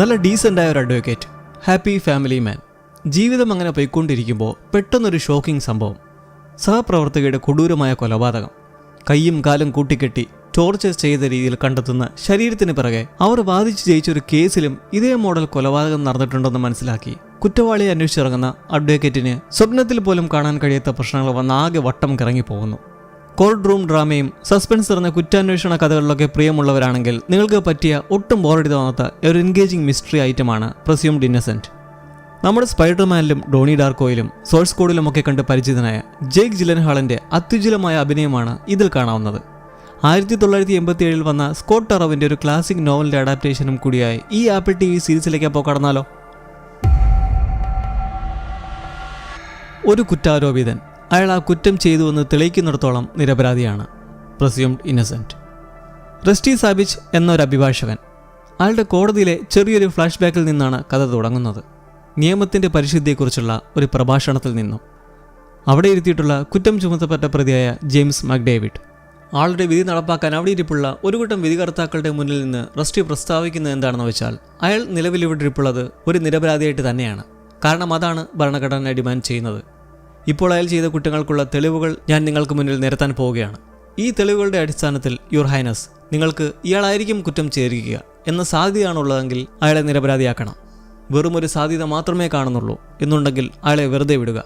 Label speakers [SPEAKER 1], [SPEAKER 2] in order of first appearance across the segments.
[SPEAKER 1] നല്ല ഡീസൻ്റായ ഒരു advocate, happy family മാൻ. ജീവിതം അങ്ങനെ പോയിക്കൊണ്ടിരിക്കുമ്പോൾ പെട്ടെന്നൊരു ഷോക്കിംഗ് സംഭവം. സഹപ്രവർത്തകയുടെ കൊടൂരമായ കൊലപാതകം. കൈയും കാലും കൂട്ടിക്കെട്ടി ടോർച്ചർ ചെയ്ത രീതിയിൽ കണ്ടെത്തുന്ന ശരീരത്തിന് പിറകെ അവർ വാദിച്ചു ജയിച്ചൊരു കേസിലും ഇതേ മോഡൽ കൊലപാതകം നടന്നിട്ടുണ്ടെന്ന് മനസ്സിലാക്കി കുറ്റവാളിയെ അന്വേഷിച്ചിറങ്ങുന്ന അഡ്വക്കേറ്റിന് സ്വപ്നത്തിൽ പോലും കാണാൻ കഴിയാത്ത പ്രശ്നങ്ങൾ വന്ന് ആകെ വട്ടം കറങ്ങിപ്പോകുന്നു. കോർട്ട് റൂം ഡ്രാമയും സസ്പെൻസ് നിറഞ്ഞ കുറ്റാന്വേഷണ കഥകളിലൊക്കെ പ്രിയമുള്ളവരാണെങ്കിൽ നിങ്ങൾക്ക് പറ്റിയ ഒട്ടും ബോറടി തോന്നാത്ത ഒരു എൻഗേജിംഗ് മിസ്റ്ററി ഐറ്റമാണ് പ്രിസ്യൂംഡ് ഇന്നസെന്റ്. നമ്മുടെ സ്പൈഡർമാനിലും ഡോണി ഡാർക്കോയിലും സോഴ്സ് കോഡിലുമൊക്കെ കണ്ട് പരിചിതനായ ജേക്ക് ജിലൻഹാളിന്റെ അത്യുജ്വലമായ അഭിനയമാണ് ഇതിൽ കാണാവുന്നത്. 1987 വന്ന സ്കോട്ട് ടറവിന്റെ ഒരു ക്ലാസിക് നോവലിന്റെ അഡാപ്റ്റേഷനും കൂടിയായി ഈ ആപ്പിൾ TV സീരീസിലേക്ക് അപ്പോൾ കടന്നാലോ? ഒരു കുറ്റാരോപിതൻ അയാൾ ആ കുറ്റം ചെയ്തുവെന്ന് തെളിയിക്കുന്നിടത്തോളം നിരപരാധിയാണ്. പ്രിസ്യൂംഡ് ഇന്നസെന്റ്. റസ്റ്റി സാബിച്ച് എന്നൊരു അഭിഭാഷകൻ. അയാളുടെ കോടതിയിലെ ചെറിയൊരു ഫ്ലാഷ് ബാക്കിൽ നിന്നാണ് കഥ തുടങ്ങുന്നത്. നിയമത്തിന്റെ പരിശുദ്ധിയെക്കുറിച്ചുള്ള ഒരു പ്രഭാഷണത്തിൽ നിന്നും. അവിടെ ഇരുത്തിയിട്ടുള്ള കുറ്റം ചുമത്തപ്പെട്ട പ്രതിയായ ജെയിംസ് മക്ഡേവിഡ്. ആളുടെ വിധി നടപ്പാക്കാൻ അവിടെ ഇരിപ്പുള്ള ഒരു കൂട്ടം വിധികർത്താക്കളുടെ മുന്നിൽ നിന്ന് റസ്റ്റി പ്രസ്താവിക്കുന്നത് എന്താണെന്ന് വെച്ചാൽ അയാൾ നിലവിലിവിടെ ഇരിപ്പുള്ളത് ഒരു നിരപരാധിയായിട്ട് തന്നെയാണ്. കാരണം അതാണ് ഭരണഘടന ഡിമാൻഡ് ചെയ്യുന്നത്. ഇപ്പോൾ അയാൾ ചെയ്ത കുറ്റങ്ങൾക്കുള്ള തെളിവുകൾ ഞാൻ നിങ്ങൾക്ക് മുന്നിൽ നിരത്താൻ പോവുകയാണ്. ഈ തെളിവുകളുടെ അടിസ്ഥാനത്തിൽ യുവർ ഹൈനസ്, നിങ്ങൾക്ക് ഇയാളായിരിക്കും കുറ്റം ചെയ്തിരിക്കുക എന്ന സാധ്യതയാണുള്ളതെങ്കിൽ അയാളെ നിരപരാധിയാക്കണം. വെറും ഒരു സാധ്യത മാത്രമേ കാണുന്നുള്ളൂ എന്നുണ്ടെങ്കിൽ അയാളെ വെറുതെ വിടുക.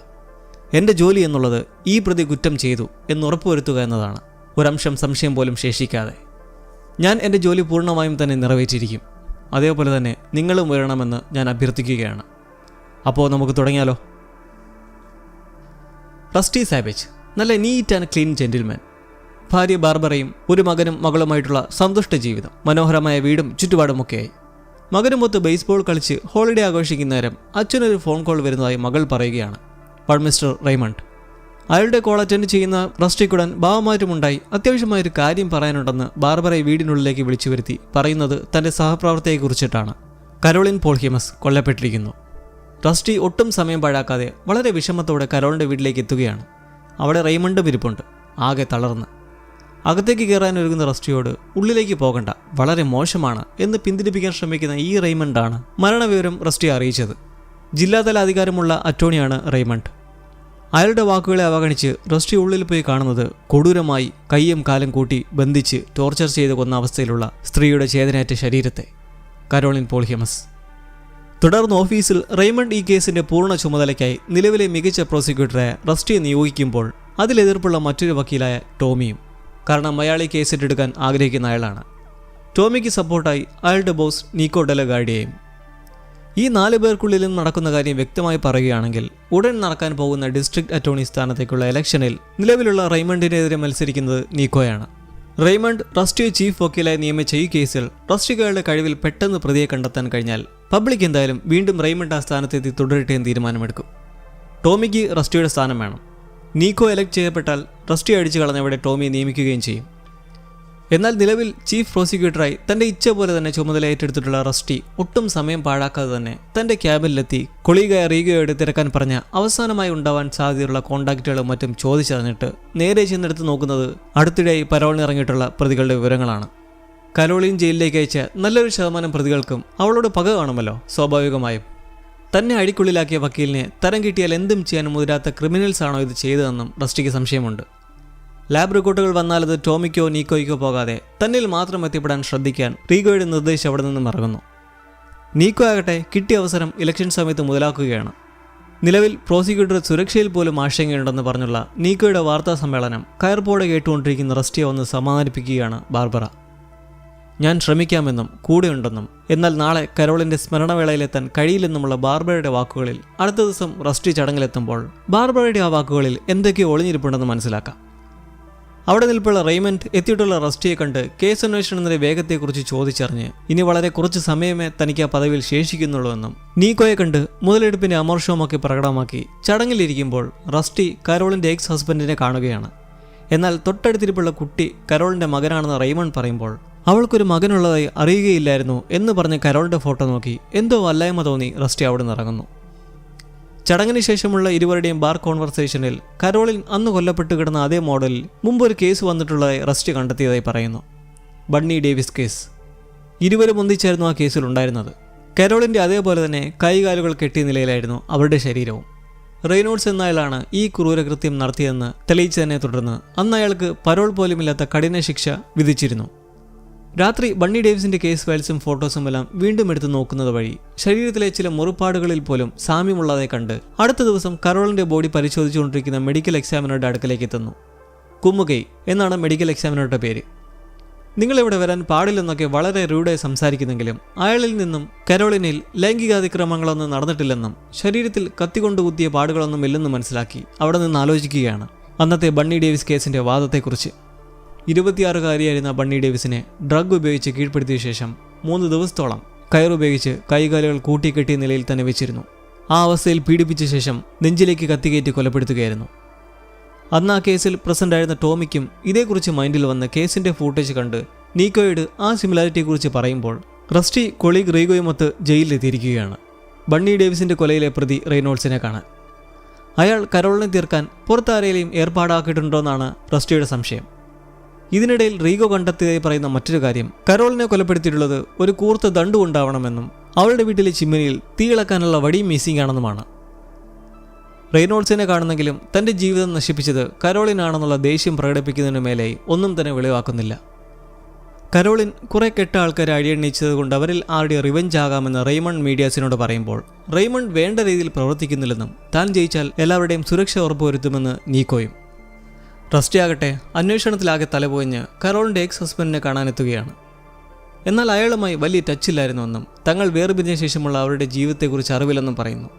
[SPEAKER 1] എൻ്റെ ജോലി എന്നുള്ളത് ഈ പ്രതി കുറ്റം ചെയ്തു എന്നുറപ്പുവരുത്തുക എന്നതാണ്, ഒരംശം സംശയം പോലും ശേഷിക്കാതെ. ഞാൻ എൻ്റെ ജോലി പൂർണ്ണമായും തന്നെ നിറവേറ്റിയിരിക്കും. അതേപോലെ തന്നെ നിങ്ങളും വരണമെന്ന് ഞാൻ അഭ്യർത്ഥിക്കുകയാണ്. അപ്പോൾ നമുക്ക് തുടങ്ങിയാലോ? റസ്റ്റി സാബിച്ച് നല്ല നീറ്റ് ആൻഡ് ക്ലീൻ ജെന്റിൽമാൻ. ഭാര്യ ബാർബറയും ഒരു മകനും മകളുമായിട്ടുള്ള സന്തുഷ്ട ജീവിതം. മനോഹരമായ വീടും ചുറ്റുപാടുമൊക്കെയായി. മകനുമൊത്ത് ബേസ്ബോൾ കളിച്ച് ഹോളിഡേ ആഘോഷിക്കുന്ന നേരം അച്ഛനൊരു ഫോൺ കോൾ വരുന്നതായി മകൾ പറയുകയാണ്. Mister Raymond. അയാളുടെ കോൾ അറ്റൻഡ് ചെയ്യുന്ന റസ്റ്റിക്കുടൻ ഭാവമാറ്റമുണ്ടായി അത്യാവശ്യമായൊരു കാര്യം പറയാനുണ്ടെന്ന് ബാർബറയെ വീടിനുള്ളിലേക്ക് വിളിച്ചു വരുത്തി പറയുന്നത് തൻ്റെ സഹപ്രവർത്തകയെക്കുറിച്ചിട്ടാണ്. കരോളിൻ പോൾഹിമസ് കൊല്ലപ്പെട്ടിരിക്കുന്നു. റസ്റ്റി ഒട്ടും സമയം പാഴാക്കാതെ വളരെ വിഷമത്തോടെ കരോളിൻ്റെ വീട്ടിലേക്ക് എത്തുകയാണ്. അവിടെ റെയ്മണ്ടും ഇരിപ്പുണ്ട്, ആകെ തളർന്ന്. അകത്തേക്ക് കയറാനൊരുങ്ങുന്ന റസ്റ്റിയോട് ഉള്ളിലേക്ക് പോകണ്ട, വളരെ മോശമാണ് എന്ന് പിന്തിരിപ്പിക്കാൻ ശ്രമിക്കുന്ന ഈ റെയ്മണ്ടാണ് മരണവിവരം റസ്റ്റിയെ അറിയിച്ചത്. ജില്ലാതല അധികാരമുള്ള അറ്റോർണിയാണ് റെയ്മണ്ട്. അയാളുടെ വാക്കുകളെ അവഗണിച്ച് റസ്റ്റി ഉള്ളിൽ പോയി കാണുന്നത് കൊടൂരമായി കയ്യും കാലും കൂട്ടി ബന്ധിച്ച് ടോർച്ചർ ചെയ്ത് കൊന്ന അവസ്ഥയിലുള്ള സ്ത്രീയുടെ ചേതനയേറ്റ ശരീരത്തെ. കരോളിൻ പോൾഹിമസ്. തുടർന്ന് ഓഫീസിൽ റെയ്മണ്ട് ഈ കേസിന്റെ പൂർണ്ണ ചുമതലയ്ക്കായി നിലവിലെ മികച്ച പ്രോസിക്യൂട്ടറായ റസ്റ്റിയെ നിയോഗിക്കുമ്പോൾ അതിലെതിർപ്പുള്ള മറ്റൊരു വക്കീലായ ടോമിയും. കാരണം അയാൾ ഈ കേസ് ഏറ്റെടുക്കാൻ ആഗ്രഹിക്കുന്ന അയാളാണ്. ടോമിക്ക് സപ്പോർട്ടായി അയാളുടെ ബോസ് നീക്കോ ഡെലഗാർഡിയയും. ഈ 4 പേർക്കുള്ളിലും നടക്കുന്ന കാര്യം വ്യക്തമായി പറയുകയാണെങ്കിൽ ഉടൻ നടക്കാൻ പോകുന്ന ഡിസ്ട്രിക്ട് അറ്റോർണി സ്ഥാനത്തേക്കുള്ള ഇലക്ഷനിൽ നിലവിലുള്ള റെയ്മണ്ടിനെതിരെ മത്സരിക്കുന്നത് നീക്കോയാണ്. റെയ്മണ്ട് റസ്റ്റിയെ ചീഫ് വക്കീലായി നിയമിച്ച ഈ കേസിൽ റസ്റ്റിക്കയുടെ കഴിവിൽ പെട്ടെന്ന് പ്രതിയെ കണ്ടെത്താൻ കഴിഞ്ഞാൽ പബ്ലിക് എന്തായാലും വീണ്ടും റെയ്മണ്ട് ആ സ്ഥാനത്തെത്തി തുടരട്ടെ എന്ന് തീരുമാനമെടുക്കും. ടോമിക്ക് റസ്റ്റിയുടെ സ്ഥാനം വേണം. നീക്കോ എലക്ട് ചെയ്യപ്പെട്ടാൽ റസ്റ്റി അടിച്ചു കളഞ്ഞവിടെ ടോമിയെ നിയമിക്കുകയും ചെയ്യും. എന്നാൽ നിലവിൽ ചീഫ് പ്രോസിക്യൂട്ടറായി തൻ്റെ ഇച്ഛ പോലെ തന്നെ ചുമതല ഏറ്റെടുത്തിട്ടുള്ള റസ്റ്റി ഒട്ടും സമയം പാഴാക്കാതെ തന്നെ തൻ്റെ ക്യാബിനിലെത്തി കൊളീഗായ റീഗയോട് തിരക്കാൻ പറഞ്ഞ അവസാനമായി ഉണ്ടാവാൻ സാധ്യതയുള്ള കോണ്ടാക്റ്റുകളും മറ്റും ചോദിച്ചറിഞ്ഞിട്ട് നേരെ ചെന്നെടുത്ത് നോക്കുന്നത് അടുത്തിടെയായി പരോളിനിറങ്ങിയിട്ടുള്ള പ്രതികളുടെ വിവരങ്ങളാണ്. കരോളിൻ ജയിലിലേക്ക് അയച്ച നല്ലൊരു ശതമാനം പ്രതികൾക്കും അവളോട് പക കാണുമല്ലോ സ്വാഭാവികമായും. തന്നെ അഴിക്കുള്ളിലാക്കിയ വക്കീലിനെ തരം കിട്ടിയാൽ എന്തും ചെയ്യാൻ മുതിരാത്ത ക്രിമിനൽസ് ആണോ ഇത് ചെയ്തതെന്നും റസ്റ്റിക്ക് സംശയമുണ്ട്. ലാബ് റിപ്പോർട്ടുകൾ വന്നാൽ അത് ടോമിക്കോ നീക്കോയ്ക്കോ പോകാതെ തന്നിൽ മാത്രം എത്തിപ്പെടാൻ ശ്രദ്ധിക്കാൻ റീഗോയുടെ നിർദ്ദേശം അവിടെ നിന്നും ഇറങ്ങുന്നു. നീക്കോ ആകട്ടെ കിട്ടിയ അവസരം ഇലക്ഷൻ സമയത്ത് മുതലാക്കുകയാണ്. നിലവിൽ പ്രോസിക്യൂട്ടർ സുരക്ഷയിൽ പോലും ആശങ്കയുണ്ടെന്ന് പറഞ്ഞുള്ള നീക്കോയുടെ വാർത്താ സമ്മേളനം കയർപ്പോടെ കേട്ടുകൊണ്ടിരിക്കുന്ന റസ്റ്റിയെ ഒന്ന് സമാധാനിപ്പിക്കുകയാണ് ബാർബറ. ഞാൻ ശ്രമിക്കാമെന്നും കൂടെയുണ്ടെന്നും എന്നാൽ നാളെ കരോളിൻ്റെ സ്മരണവേളയിലെത്താൻ കഴിയില്ലെന്നുമുള്ള ബാർബറയുടെ വാക്കുകളിൽ അടുത്ത ദിവസം റസ്റ്റി ചടങ്ങിലെത്തുമ്പോൾ ബാർബറയുടെ ആ വാക്കുകളിൽ എന്തൊക്കെയോ ഒളിഞ്ഞിരിപ്പുണ്ടെന്ന് മനസ്സിലാക്കാം. അവിടെ നിൽപ്പുള്ള റെയ്മണ്ട് എത്തിയിട്ടുള്ള റസ്റ്റിയെ കണ്ട് കേസ് അന്വേഷണത്തിന്റെ വേഗത്തെക്കുറിച്ച് ചോദിച്ചറിഞ്ഞ് ഇനി വളരെ കുറച്ച് സമയമേ തനിക്ക് ആ പദവിയിൽ ശേഷിക്കുന്നുള്ളൂവെന്നും നീക്കോയെ കണ്ട് മുതലെടുപ്പിന്റെ അമർഷവുമൊക്കെ പ്രകടമാക്കി ചടങ്ങിലിരിക്കുമ്പോൾ റസ്റ്റി കരോളിന്റെ എക്സ് ഹസ്ബൻഡിനെ കാണുകയാണ്. എന്നാൽ തൊട്ടടുത്തിരിപ്പുള്ള കുട്ടി കരോളിന്റെ മകനാണെന്ന് റെയ്മണ്ട് പറയുമ്പോൾ അവൾക്കൊരു മകനുള്ളതായി അറിയുകയില്ലായിരുന്നു എന്ന് പറഞ്ഞ് കരോളിന്റെ ഫോട്ടോ നോക്കി എന്തോ വല്ലായ്മ തോന്നി റസ്റ്റി അവിടെ നിന്ന് ഇറങ്ങുന്നു. ചടങ്ങിന് ശേഷമുള്ള ഇരുവരുടെയും ബാർ കോൺവെർസേഷനിൽ കരോളിൻ അന്ന് കൊല്ലപ്പെട്ട് കിടന്ന അതേ മോഡലിൽ മുമ്പൊരു കേസ് വന്നിട്ടുള്ളതായി റസ്റ്റി കണ്ടെത്തിയതായി പറയുന്നു. Bunny Davis case. ഇരുവരും ഒന്നിച്ചായിരുന്നു ആ കേസിൽ ഉണ്ടായിരുന്നത്. കരോളിൻ്റെ അതേപോലെ തന്നെ കൈകാലുകൾ കെട്ടിയ നിലയിലായിരുന്നു അവരുടെ ശരീരവും. റെയ്നോൾഡ്സ് എന്നയാളാണ് ഈ ക്രൂരകൃത്യം നടത്തിയതെന്ന് തെളിയിച്ചതിനെ തുടർന്ന് അന്ന് അയാൾക്ക് പരോൾ പോലുമില്ലാത്ത കഠിന ശിക്ഷ വിധിച്ചിരുന്നു. രാത്രി ബണ്ണി ഡേവിസിന്റെ കേസ് ഫയൽസും ഫോട്ടോസും എല്ലാം വീണ്ടും എടുത്തു നോക്കുന്നത് വഴി ശരീരത്തിലെ ചില മുറിപ്പാടുകളിൽ പോലും സാമ്യമുള്ളതായി കണ്ട് അടുത്ത ദിവസം കരോളിന്റെ ബോഡി പരിശോധിച്ചുകൊണ്ടിരിക്കുന്ന മെഡിക്കൽ എക്സാമിനറുടെ അടുക്കലേക്ക് എത്തുന്നു. കുമ്മുകൈ എന്നാണ് മെഡിക്കൽ എക്സാമിനറുടെ പേര്. നിങ്ങളിവിടെ വരാൻ പാടില്ലെന്നൊക്കെ വളരെ റൂഡായി സംസാരിക്കുന്നെങ്കിലും അയാളിൽ നിന്നും കരോളിനയിൽ ലൈംഗികാതിക്രമങ്ങളൊന്നും നടന്നിട്ടില്ലെന്നും ശരീരത്തിൽ കത്തികൊണ്ട് കുത്തിയ പാടുകളൊന്നും ഇല്ലെന്നും മനസ്സിലാക്കി അവിടെ നിന്ന് ആലോചിക്കുകയാണ് അന്നത്തെ ബണ്ണി ഡേവിസ് കേസിന്റെ വാദത്തെക്കുറിച്ച്. 26-കാരിയായിരുന്ന ബണ്ണി ഡേവിസിനെ ഡ്രഗ് ഉപയോഗിച്ച് കീഴ്പ്പെടുത്തിയ ശേഷം 3 ദിവസത്തോളം കയറുപയോഗിച്ച് കൈകാലുകൾ കൂട്ടിക്കെട്ടിയ നിലയിൽ തന്നെ വെച്ചിരുന്നു. ആ അവസ്ഥയിൽ പീഡിപ്പിച്ച ശേഷം നെഞ്ചിലേക്ക് കത്തികയറ്റി കൊലപ്പെടുത്തുകയായിരുന്നു. അന്ന് ആ കേസിൽ പ്രസന്റ് ആയിരുന്ന ടോമിക്കും ഇതേക്കുറിച്ച് മൈൻഡിൽ വന്ന് കേസിന്റെ ഫൂട്ടേജ് കണ്ട് നീക്കോയോട് ആ സിമിലാരിറ്റിയെക്കുറിച്ച് പറയുമ്പോൾ റസ്റ്റി കൊളീഗ് റീഗോയുമൊത്ത് ജയിലിലെത്തിയിരിക്കുകയാണ് ബണ്ണി ഡേവിസിന്റെ കൊലയിലെ പ്രതി റെയ്നോൾഡ്സിനെ കാണാൻ. അയാൾ കരോളിനെ തീർക്കാൻ പുറത്താരെയും ഏർപ്പാടാക്കിയിട്ടുണ്ടോയെന്നാണ് റസ്റ്റിയുടെ സംശയം. ഇതിനിടയിൽ റീഗോ കണ്ടെത്തിയതായി പറയുന്ന മറ്റൊരു കാര്യം കരോളിനെ കൊലപ്പെടുത്തിയിട്ടുള്ളത് ഒരു കൂർത്ത ദണ്ടു ഉണ്ടാവണമെന്നും അവളുടെ വീട്ടിലെ ചിമ്മിനിയിൽ തീയിളക്കാനുള്ള വടിയും മിസ്സിംഗ് ആണെന്നുമാണ്. റെയ്നോൾഡ്സിനെ കാണുന്നെങ്കിലും തന്റെ ജീവിതം നശിപ്പിച്ചത് കരോളിനാണെന്നുള്ള ദേഷ്യം പ്രകടിപ്പിക്കുന്നതിന് മേലെ ഒന്നും തന്നെ വെളിവാക്കുന്നില്ല. കരോളിൻ കുറെ കെട്ട ആൾക്കാരെ അടിയണിച്ചത് കൊണ്ട് അവരിൽ ആരുടെ റിവെഞ്ച് ആകാമെന്ന് റെയ്മണ്ട് മീഡിയാസിനോട് പറയുമ്പോൾ റെയ്മണ്ട് വേണ്ട രീതിയിൽ പ്രവർത്തിക്കുന്നില്ലെന്നും താൻ ജയിച്ചാൽ എല്ലാവരുടെയും സുരക്ഷ ഉറപ്പുവരുത്തുമെന്ന് നീക്കോയും. റസ്റ്റി ആകട്ടെ അന്വേഷണത്തിലാകെ തലപോയിഞ്ഞ് കരോളിന്റെ എക്സ് ഹസ്ബൻഡിനെ കാണാനെത്തുകയാണ്. എന്നാൽ അയാളുമായി വലിയ ടച്ചില്ലായിരുന്നുവെന്നും തങ്ങൾ വേർപിരിഞ്ഞ ശേഷമുള്ള അവരുടെ ജീവിതത്തെക്കുറിച്ച് അറിവില്ലെന്നും പറയുന്നു.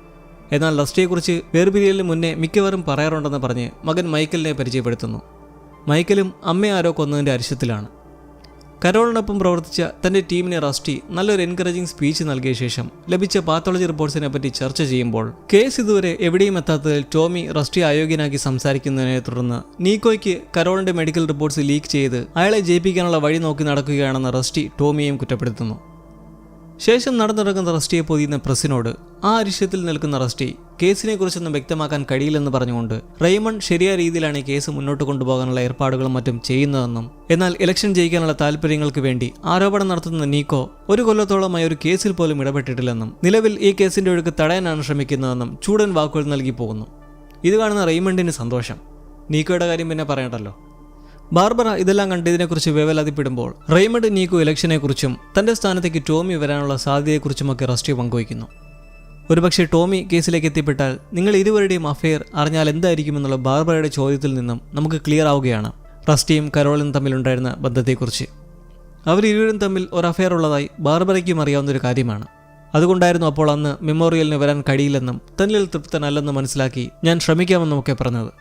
[SPEAKER 1] എന്നാൽ റസ്റ്റിയെക്കുറിച്ച് വേർപിരിയലിന് മുന്നേ മിക്കവാറും പറയാറുണ്ടെന്ന് പറഞ്ഞ് മകൻ മൈക്കലിനെ പരിചയപ്പെടുത്തുന്നു. മൈക്കലും അമ്മയെ ആരോ കൊന്നതിൻ്റെ അരിശത്തിലാണ്. കരോളിനൊപ്പം പ്രവർത്തിച്ച തൻ്റെ ടീമിനെ റസ്റ്റി നല്ലൊരു എൻകറേജിംഗ് സ്പീച്ച് നൽകിയ ശേഷം ലഭിച്ച പാത്തോളജി റിപ്പോർട്ട്സിനെ പറ്റി ചർച്ച ചെയ്യുമ്പോൾ കേസ് ഇതുവരെ എവിടെയും എത്താത്തതിൽ ടോമി റസ്റ്റി അയോഗ്യനാക്കി സംസാരിക്കുന്നതിനെ തുടർന്ന് നീക്കോയ്ക്ക് കരോളിന്റെ മെഡിക്കൽ റിപ്പോർട്ട്സ് ലീക്ക് ചെയ്ത് അയാളെ ജയിപ്പിക്കാനുള്ള വഴി നോക്കി നടക്കുകയാണെന്ന് റസ്റ്റി ടോമിയെയും കുറ്റപ്പെടുത്തുന്നു. ശേഷം നടന്നിറങ്ങുന്ന റസ്റ്റിയെ പൊതിയുന്ന പ്രസിനോട് ആ അരിശത്തിൽ നിൽക്കുന്ന റസ്റ്റി കേസിനെ കുറിച്ചൊന്നും വ്യക്തമാക്കാൻ കഴിയില്ലെന്ന് പറഞ്ഞുകൊണ്ട് റെയ്മണ്ട് ശരിയായ രീതിയിലാണ് ഈ കേസ് മുന്നോട്ട് കൊണ്ടുപോകാനുള്ള ഏർപ്പാടുകളും മറ്റും ചെയ്യുന്നതെന്നും എന്നാൽ ഇലക്ഷൻ ജയിക്കാനുള്ള താല്പര്യങ്ങൾക്ക് വേണ്ടി ആരോപണം നടത്തുന്ന നീക്കോ ഒരു കൊല്ലത്തോളമായി ഒരു കേസിൽ പോലും ഇടപെട്ടിട്ടില്ലെന്നും നിലവിൽ ഈ കേസിന്റെ ഒഴുക്ക് തടയാനാണ് ശ്രമിക്കുന്നതെന്നും ചൂടൻ വാക്കുകൾ നൽകി പോകുന്നു. ഇത് കാണുന്ന റെയ്മണ്ടിന് സന്തോഷം. നീക്കോയുടെ കാര്യം പിന്നെ പറയണ്ടല്ലോ. ബാർബറ ഇതെല്ലാം കണ്ട് ഇതിനെക്കുറിച്ച് വേവലാതിപ്പെടുമ്പോൾ റെയ്മണ്ട് നീക്കോ ഇലക്ഷനെക്കുറിച്ചും തന്റെ സ്ഥാനത്തേക്ക് ടോമി വരാനുള്ള സാധ്യതയെക്കുറിച്ചുമൊക്കെ റസ്റ്റി പങ്കുവയ്ക്കുന്നു. ഒരുപക്ഷെ ടോമി കേസിലേക്ക് എത്തിപ്പെട്ടാൽ നിങ്ങൾ ഇരുവരുടെയും അഫെയർ അറിഞ്ഞാൽ എന്തായിരിക്കുമെന്നുള്ള ബാർബറയുടെ ചോദ്യത്തിൽ നിന്നും നമുക്ക് ക്ലിയർ ആവുകയാണ് റസ്റ്റിയും കരോളിനും തമ്മിലുണ്ടായിരുന്ന ബന്ധത്തെക്കുറിച്ച്. അവരിരുവരും തമ്മിൽ ഒരു അഫെയർ ഉള്ളതായി ബാർബറയ്ക്കും അറിയാവുന്നൊരു കാര്യമാണ്. അതുകൊണ്ടായിരുന്നു അപ്പോൾ അന്ന് മെമ്മോറിയലിന് വരാൻ കഴിയില്ലെന്നും തന്നിൽ തൃപ്തനല്ലെന്നും മനസ്സിലാക്കി ഞാൻ ശ്രമിക്കാമെന്നുമൊക്കെ പറഞ്ഞത്.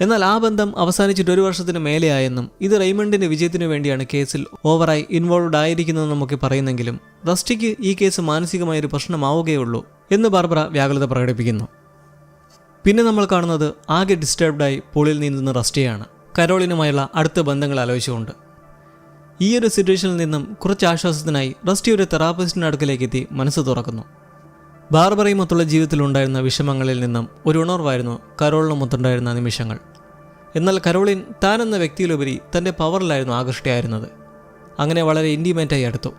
[SPEAKER 1] എന്നാൽ ആ ബന്ധം അവസാനിച്ചിട്ട് 1 വർഷത്തിന് മേലെയായെന്നും ഇത് റെയ്മണ്ടിന്റെ വിജയത്തിനു വേണ്ടിയാണ് കേസിൽ ഓവറായി ഇൻവോൾവ്ഡ് ആയിരിക്കുന്നതെന്നൊക്കെ പറയുന്നെങ്കിലും റസ്റ്റിക്ക് ഈ കേസ് മാനസികമായൊരു പ്രശ്നമാവുകയുള്ളൂ എന്ന് ബാർബറ വ്യാകുലത പ്രകടിപ്പിക്കുന്നു. പിന്നെ നമ്മൾ കാണുന്നത് ആകെ ഡിസ്റ്റർബ്ഡായി പൂളിൽ നീന്തുന്ന റസ്റ്റിയാണ് കരോളിനുമായുള്ള അടുത്ത ബന്ധങ്ങൾ ആലോചിച്ചുകൊണ്ട്. ഈ ഒരു സിറ്റുവേഷനിൽ നിന്നും കുറച്ച് ആശ്വാസത്തിനായി റസ്റ്റി ഒരു തെറാപ്പിസ്റ്റിന്റെ അടുക്കലേക്ക് എത്തി മനസ്സ് തുറക്കുന്നു. ബാർബറയുമൊത്തുള്ള ജീവിതത്തിലുണ്ടായിരുന്ന വിഷമങ്ങളിൽ നിന്നും ഒരു ഉണർവായിരുന്നു കരോളിനുമൊത്തുണ്ടായിരുന്ന നിമിഷങ്ങൾ. എന്നാൽ കരോളിൻ താൻ എന്ന വ്യക്തിയിലുപരി തൻ്റെ പവറിലായിരുന്നു ആകൃഷ്ടയായിരുന്നത്. അങ്ങനെ വളരെ ഇൻറ്റിമേറ്റായി അടുത്തു.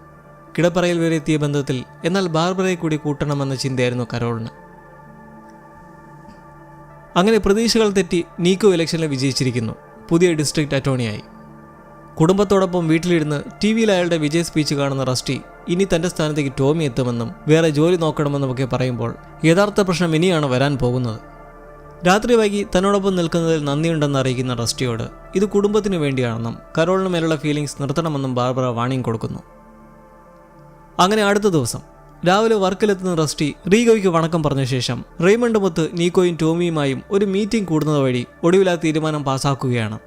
[SPEAKER 1] കിടപ്പറയിൽ വരെ എത്തിയ ബന്ധത്തിൽ എന്നാൽ ബാർബറയെ കൂടി കൂട്ടണമെന്ന ചിന്തയായിരുന്നു കരോളിന്. അങ്ങനെ പ്രതീക്ഷകൾ തെറ്റി നീക്കോ ഇലക്ഷനിൽ വിജയിച്ചിരിക്കുന്നു. പുതിയ ഡിസ്ട്രിക്ട് അറ്റോർണിയായി. കുടുംബത്തോടൊപ്പം വീട്ടിലിരുന്ന് ടി വിയിൽ അയാളുടെ വിജയ സ്പീച്ച് കാണുന്ന റസ്റ്റി ഇനി തൻ്റെ സ്ഥാനത്തേക്ക് ടോമി എത്തുമെന്നും വേറെ ജോലി നോക്കണമെന്നുമൊക്കെ പറയുമ്പോൾ യഥാർത്ഥ പ്രശ്നം ഇനിയാണ് വരാൻ പോകുന്നത്. രാത്രി വൈകി തന്നോടൊപ്പം നിൽക്കുന്നതിൽ നന്ദിയുണ്ടെന്ന് അറിയിക്കുന്ന റസ്റ്റിയോട് ഇത് കുടുംബത്തിനു വേണ്ടിയാണെന്നും കരോളിന് മേലുള്ള ഫീലിംഗ്സ് നിർത്തണമെന്നും ബാർബറ വാണിംഗ് കൊടുക്കുന്നു. അങ്ങനെ അടുത്ത ദിവസം രാവിലെ വർക്കിലെത്തുന്ന റസ്റ്റി റീഗോയ്ക്ക് വണക്കം പറഞ്ഞ ശേഷം റെയ്മണ്ടുമൊത്ത് നീക്കോയും ടോമിയുമായും ഒരു മീറ്റിംഗ് കൂടുന്നത് വഴി ഒടുവിൽ ആ തീരുമാനം പാസ്സാക്കുകയാണ്.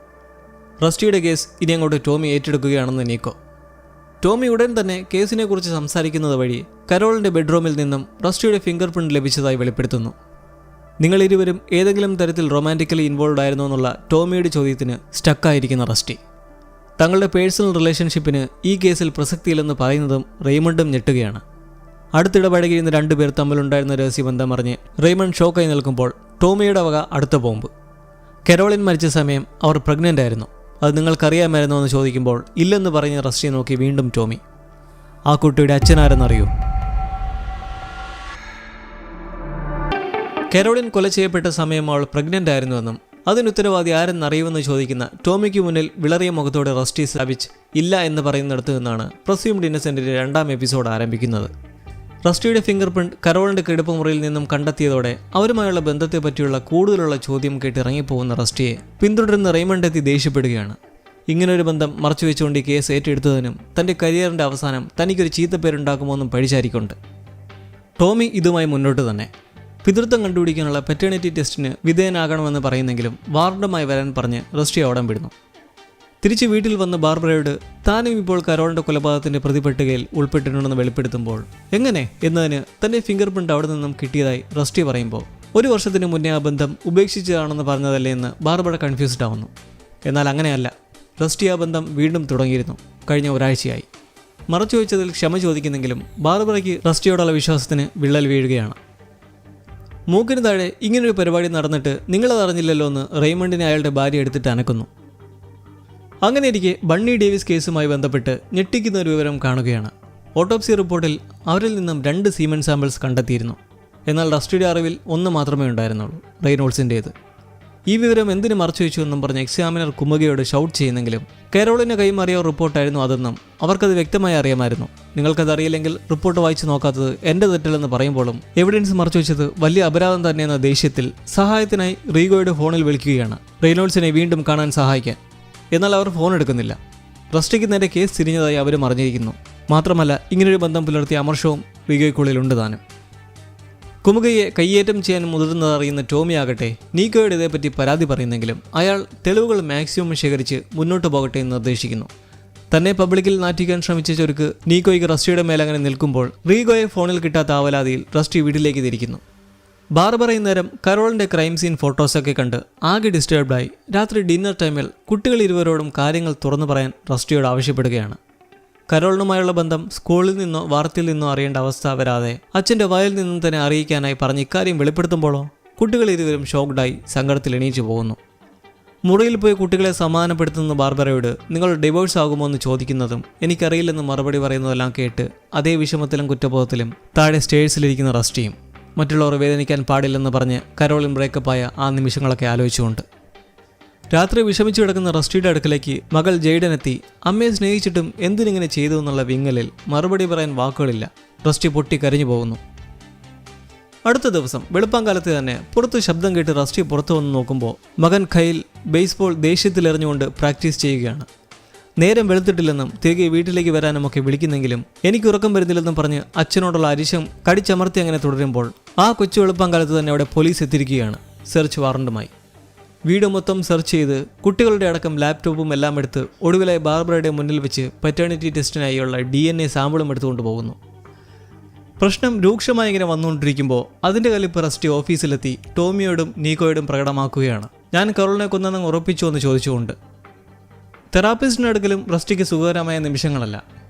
[SPEAKER 1] റസ്റ്റിയുടെ കേസ് ഇനി അങ്ങോട്ട് ടോമി ഏറ്റെടുക്കുകയാണെന്ന് നീക്കോ. ടോമി ഉടൻ തന്നെ കേസിനെക്കുറിച്ച് സംസാരിക്കുന്നത് വഴി കരോളിൻ്റെ ബെഡ്റൂമിൽ നിന്നും റസ്റ്റിയുടെ ഫിംഗർ പ്രിന്റ് ലഭിച്ചതായി വെളിപ്പെടുത്തുന്നു. നിങ്ങളിരുവരും ഏതെങ്കിലും തരത്തിൽ റൊമാൻറ്റിക്കലി ഇൻവോൾവ് ആയിരുന്നോ എന്നുള്ള ടോമിയുടെ ചോദ്യത്തിന് സ്റ്റക്കായിരിക്കുന്ന റസ്റ്റി. തങ്ങളുടെ പേഴ്സണൽ റിലേഷൻഷിപ്പിന് ഈ കേസിൽ പ്രസക്തിയില്ലെന്ന് പറയുന്നതും റെയ്മണ്ടും ഞെട്ടുകയാണ്. അടുത്തിടപഴകിയിരുന്ന 2 പേർ തമ്മിലുണ്ടായിരുന്ന രഹസ്യബന്ധം അറിഞ്ഞ് റെയ്മണ്ട് ഷോക്കായി നിൽക്കുമ്പോൾ ടോമിയുടെ വക അടുത്ത ബോംബ്. കരോളിൻ മരിച്ച സമയം അവർ പ്രഗ്നൻ്റ് ആയിരുന്നു. അത് നിങ്ങൾക്കറിയാമായിരുന്നോ എന്ന് ചോദിക്കുമ്പോൾ ഇല്ലെന്ന് പറഞ്ഞ് റസ്റ്റിയെ നോക്കി വീണ്ടും ടോമി. ആ കുട്ടിയുടെ അച്ഛനാരെന്നറിയൂ? കരോളിൻ കൊല ചെയ്യപ്പെട്ട സമയം അവൾ പ്രഗ്നന്റ് ആയിരുന്നുവെന്നും അതിനുത്തരവാദി ആരെന്നറിയുമെന്ന് ചോദിക്കുന്ന ടോമിക്ക് മുന്നിൽ വിളറിയ മുഖത്തോടെ റസ്റ്റി സ്ഥാപിച്ച് ഇല്ല എന്ന് പറയുന്നിടത്തു നിന്നാണ് പ്രസ്യൂംഡ് ഇന്നസെന്റിന്റെ 2ാം എപ്പിസോഡ് ആരംഭിക്കുന്നത്. റസ്റ്റിയുടെ ഫിംഗർ പ്രിന്റ് കരോളിന്റെ കിടപ്പുമുറിയിൽ നിന്നും കണ്ടെത്തിയതോടെ അവരുമായുള്ള ബന്ധത്തെ പറ്റിയുള്ള കൂടുതലുള്ള ചോദ്യം കേട്ട് ഇറങ്ങിപ്പോകുന്ന റസ്റ്റിയെ പിന്തുടരുന്ന റെയ്മണ്ട് എത്തി ദേഷ്യപ്പെടുകയാണ്. ഇങ്ങനൊരു ബന്ധം മറച്ചുവെച്ചുകൊണ്ട് ഈ കേസ് ഏറ്റെടുത്തതിനും തന്റെ കരിയറിന്റെ അവസാനം തനിക്കൊരു ചീത്തപ്പേരുണ്ടാക്കുമോ എന്നും പഴിചാരിക്കൊണ്ട് ടോമി ഇതുമായി മുന്നോട്ട് തന്നെ. പിതൃത്വം കണ്ടുപിടിക്കാനുള്ള പെറ്റേണിറ്റി ടെസ്റ്റിന് വിധേയനാകണമെന്ന് പറയുന്നെങ്കിലും വാർഡുമായി വരാൻ പറഞ്ഞ് റസ്റ്റി ഓടം വിടുന്നു. തിരിച്ച് വീട്ടിൽ വന്ന് ബാർബറയോട് താനും ഇപ്പോൾ കരോളിന്റെ കൊലപാതകത്തിന്റെ പ്രതിപട്ടികയിൽ ഉൾപ്പെട്ടിട്ടുണ്ടെന്ന് വെളിപ്പെടുത്തുമ്പോൾ എങ്ങനെ എന്നതിന് തന്റെ ഫിംഗർ പ്രിന്റ് അവിടെ നിന്നും കിട്ടിയതായി റസ്റ്റി പറയുമ്പോൾ 1 വർഷത്തിന് മുന്നേ ആ ബന്ധം ഉപേക്ഷിച്ചതാണെന്ന് പറഞ്ഞതല്ലേ എന്ന് ബാർബറ കൺഫ്യൂസ്ഡ് ആവുന്നു. എന്നാൽ അങ്ങനെയല്ല, റസ്റ്റി ആ ബന്ധം വീണ്ടും തുടങ്ങിയിരുന്നു. കഴിഞ്ഞ ഒരാഴ്ചയായി. മറച്ചുവെച്ചതിൽ ക്ഷമ ചോദിക്കുന്നെങ്കിലും ബാർബറയ്ക്ക് റസ്റ്റിയോടുള്ള വിശ്വാസത്തിന് വിള്ളൽ വീഴുകയാണ്. മൂക്കിന് താഴെ ഇങ്ങനൊരു പരിപാടി നടന്നിട്ട് നിങ്ങളതറിഞ്ഞില്ലല്ലോ എന്ന് റെയ്മണ്ടിനെ അയാളുടെ ഭാര്യ എടുത്തിട്ട് അനക്കുന്നു. അങ്ങനെയിരിക്കെ ബണ്ണി ഡേവിസ് കേസുമായി ബന്ധപ്പെട്ട് ഞെട്ടിക്കുന്ന ഒരു വിവരം കാണുകയാണ്. ഓട്ടോപ്സി റിപ്പോർട്ടിൽ അവരിൽ നിന്നും 2 സീമൻ സാമ്പിൾസ് കണ്ടെത്തിയിരുന്നു. എന്നാൽ റസ്റ്റിയുടെ അറിവിൽ 1 മാത്രമേ ഉണ്ടായിരുന്നുള്ളൂ, റെയ്നോൾഡ്സിൻ്റേത്. ഈ വിവരം എന്തിനു മറച്ചുവെച്ചു എന്നും പറഞ്ഞ് എക്സാമിനർ കുമുകയോട് ഷൗട്ട് ചെയ്യുന്നെങ്കിലും കരോളിന് കൈമാറിയ റിപ്പോർട്ടായിരുന്നു അതെന്നും അവർക്കത് വ്യക്തമായി അറിയാമായിരുന്നു. നിങ്ങൾക്കതറിയില്ലെങ്കിൽ റിപ്പോർട്ട് വായിച്ചു നോക്കാത്തത് എൻ്റെ തെറ്റല്ലെന്ന് പറയുമ്പോഴും എവിഡൻസ് മറച്ചുവെച്ചത് വലിയ അപരാധം തന്നെയെന്ന ദേഷ്യത്തിൽ സഹായത്തിനായി റീഗോയുടെ ഫോണിൽ വിളിക്കുകയാണ് റെയ്നോൾഡ്സിനെ വീണ്ടും കാണാൻ സഹായിക്കാൻ. എന്നാൽ അവർ ഫോൺ എടുക്കുന്നില്ല. റസ്റ്റിക്ക് നേരെ കേസ് തിരിഞ്ഞതായി അവരും അറിഞ്ഞിരിക്കുന്നു. മാത്രമല്ല ഇങ്ങനൊരു ബന്ധം പുലർത്തിയ അമർഷവും റീഗോയ്ക്കുള്ളിലുണ്ട് താനും. കുമുകയെ കയ്യേറ്റം ചെയ്യാൻ മുതിർന്നതറിയുന്ന ടോമി ആകട്ടെ നീക്കോയുടെ ഇതേപ്പറ്റി പരാതി പറയുന്നെങ്കിലും അയാൾ തെളിവുകൾ മാക്സിമം ശേഖരിച്ച് മുന്നോട്ട് പോകട്ടെ എന്ന് നിർദ്ദേശിക്കുന്നു. തന്നെ പബ്ലിക്കിൽ നാറ്റിക്കാൻ ശ്രമിച്ച ചൊരുക്ക് നീക്കോയ്ക്ക് റസ്റ്റിയുടെ മേലങ്ങനെ നിൽക്കുമ്പോൾ റീഗോയെ ഫോണിൽ കിട്ടാത്ത ആവലാതിയിൽ റസ്റ്റി വീട്ടിലേക്ക് തിരിക്കുന്നു. ബാർബറ ഇന്നേരം കരോളിന്റെ ക്രൈം സീൻ ഫോട്ടോസൊക്കെ കണ്ട് ആകെ ഡിസ്റ്റർബ്ഡായി രാത്രി ഡിന്നർ ടൈമിൽ കുട്ടികൾ ഇരുവരോടും കാര്യങ്ങൾ തുറന്നു പറയാൻ റസ്റ്റിയോട് ആവശ്യപ്പെടുകയാണ്. കരോളിനുമായുള്ള ബന്ധം സ്കൂളിൽ നിന്നോ വാർത്തയിൽ നിന്നോ അറിയേണ്ട അവസ്ഥ വരാതെ അച്ഛൻ്റെ വയലിൽ നിന്നും തന്നെ അറിയിക്കാനായി പറഞ്ഞ് ഇക്കാര്യം വെളിപ്പെടുത്തുമ്പോഴോ കുട്ടികൾ ഇരുവരും ഷോക്ക്ഡായി സങ്കടത്തിൽ എണീച്ചു പോകുന്നു. മുറിയിൽ പോയി കുട്ടികളെ സമാധാനപ്പെടുത്തുന്ന ബാർബറയോട് നിങ്ങൾ ഡിവോഴ്സ് ആകുമോ എന്ന് ചോദിക്കുന്നതും എനിക്കറിയില്ലെന്ന് മറുപടി പറയുന്നതെല്ലാം കേട്ട് അതേ വിഷമത്തിലും കുറ്റബോധത്തിലും താഴെ സ്റ്റേഴ്സിലിരിക്കുന്ന റസ്റ്റിയും മറ്റുള്ളവർ വേദനിക്കാൻ പാടില്ലെന്ന് പറഞ്ഞ് കരോളിൻ ബ്രേക്കപ്പായ ആ നിമിഷങ്ങളൊക്കെ ആലോചിച്ചുകൊണ്ട് രാത്രി വിഷമിച്ചു കിടക്കുന്ന റസ്റ്റിയുടെ അടുക്കലേക്ക് മകൾ ജെയ്ഡൻ എത്തി അമ്മയെ സ്നേഹിച്ചിട്ടും എന്തിനിങ്ങനെ ചെയ്തു എന്നുള്ള വിങ്ങലിൽ മറുപടി പറയാൻ വാക്കുകളില്ല. റസ്റ്റി പൊട്ടി കരഞ്ഞു പോകുന്നു. അടുത്ത ദിവസം വെളുപ്പാങ്കാലത്ത് തന്നെ പുറത്ത് ശബ്ദം കേട്ട് റസ്റ്റി പുറത്തു വന്ന് നോക്കുമ്പോൾ മകൻ ഖൈൽ ബേസ്ബോൾ ദേഷ്യത്തിലെറിഞ്ഞുകൊണ്ട് പ്രാക്ടീസ് ചെയ്യുകയാണ്. നേരം വെളുത്തിട്ടില്ലെന്നും തിരികെ വീട്ടിലേക്ക് വരാനുമൊക്കെ വിളിക്കുന്നെങ്കിലും എനിക്ക് ഉറക്കം വരുന്നില്ലെന്നും പറഞ്ഞ് അച്ഛനോടുള്ള അരിശം കടിച്ചമർത്തി അങ്ങനെ തുടരുമ്പോൾ ആ കൊച്ചു വെളുപ്പാങ്കാലത്ത് തന്നെ അവിടെ പോലീസ് എത്തിയിരിക്കുകയാണ് സെർച്ച് വാറണ്ടുമായി. വീട് മൊത്തം സെർച്ച് ചെയ്ത് കുട്ടികളുടെ അടക്കം ലാപ്ടോപ്പും എല്ലാം എടുത്ത് ഒടുവിലായി ബാർബറയുടെ മുന്നിൽ വെച്ച് പെറ്റേണിറ്റി ടെസ്റ്റിനായുള്ള DNA സാമ്പിളും എടുത്തുകൊണ്ട് പോകുന്നു. പ്രശ്നം രൂക്ഷമായി ഇങ്ങനെ വന്നുകൊണ്ടിരിക്കുമ്പോൾ അതിൻ്റെ കലിപ്പ് റസ്റ്റി ഓഫീസിലെത്തി ടോമിയോടും നീക്കോയോടും പ്രകടമാക്കുകയാണ്. ഞാൻ കരോളിനെ കൊന്നെന്ന് ഉറപ്പിച്ചു എന്ന് ചോദിച്ചുകൊണ്ട്. തെറാപ്പിസ്റ്റിൻ്റെ അടുക്കലും റസ്റ്റിക്ക് സുഖകരമായ നിമിഷങ്ങളല്ല.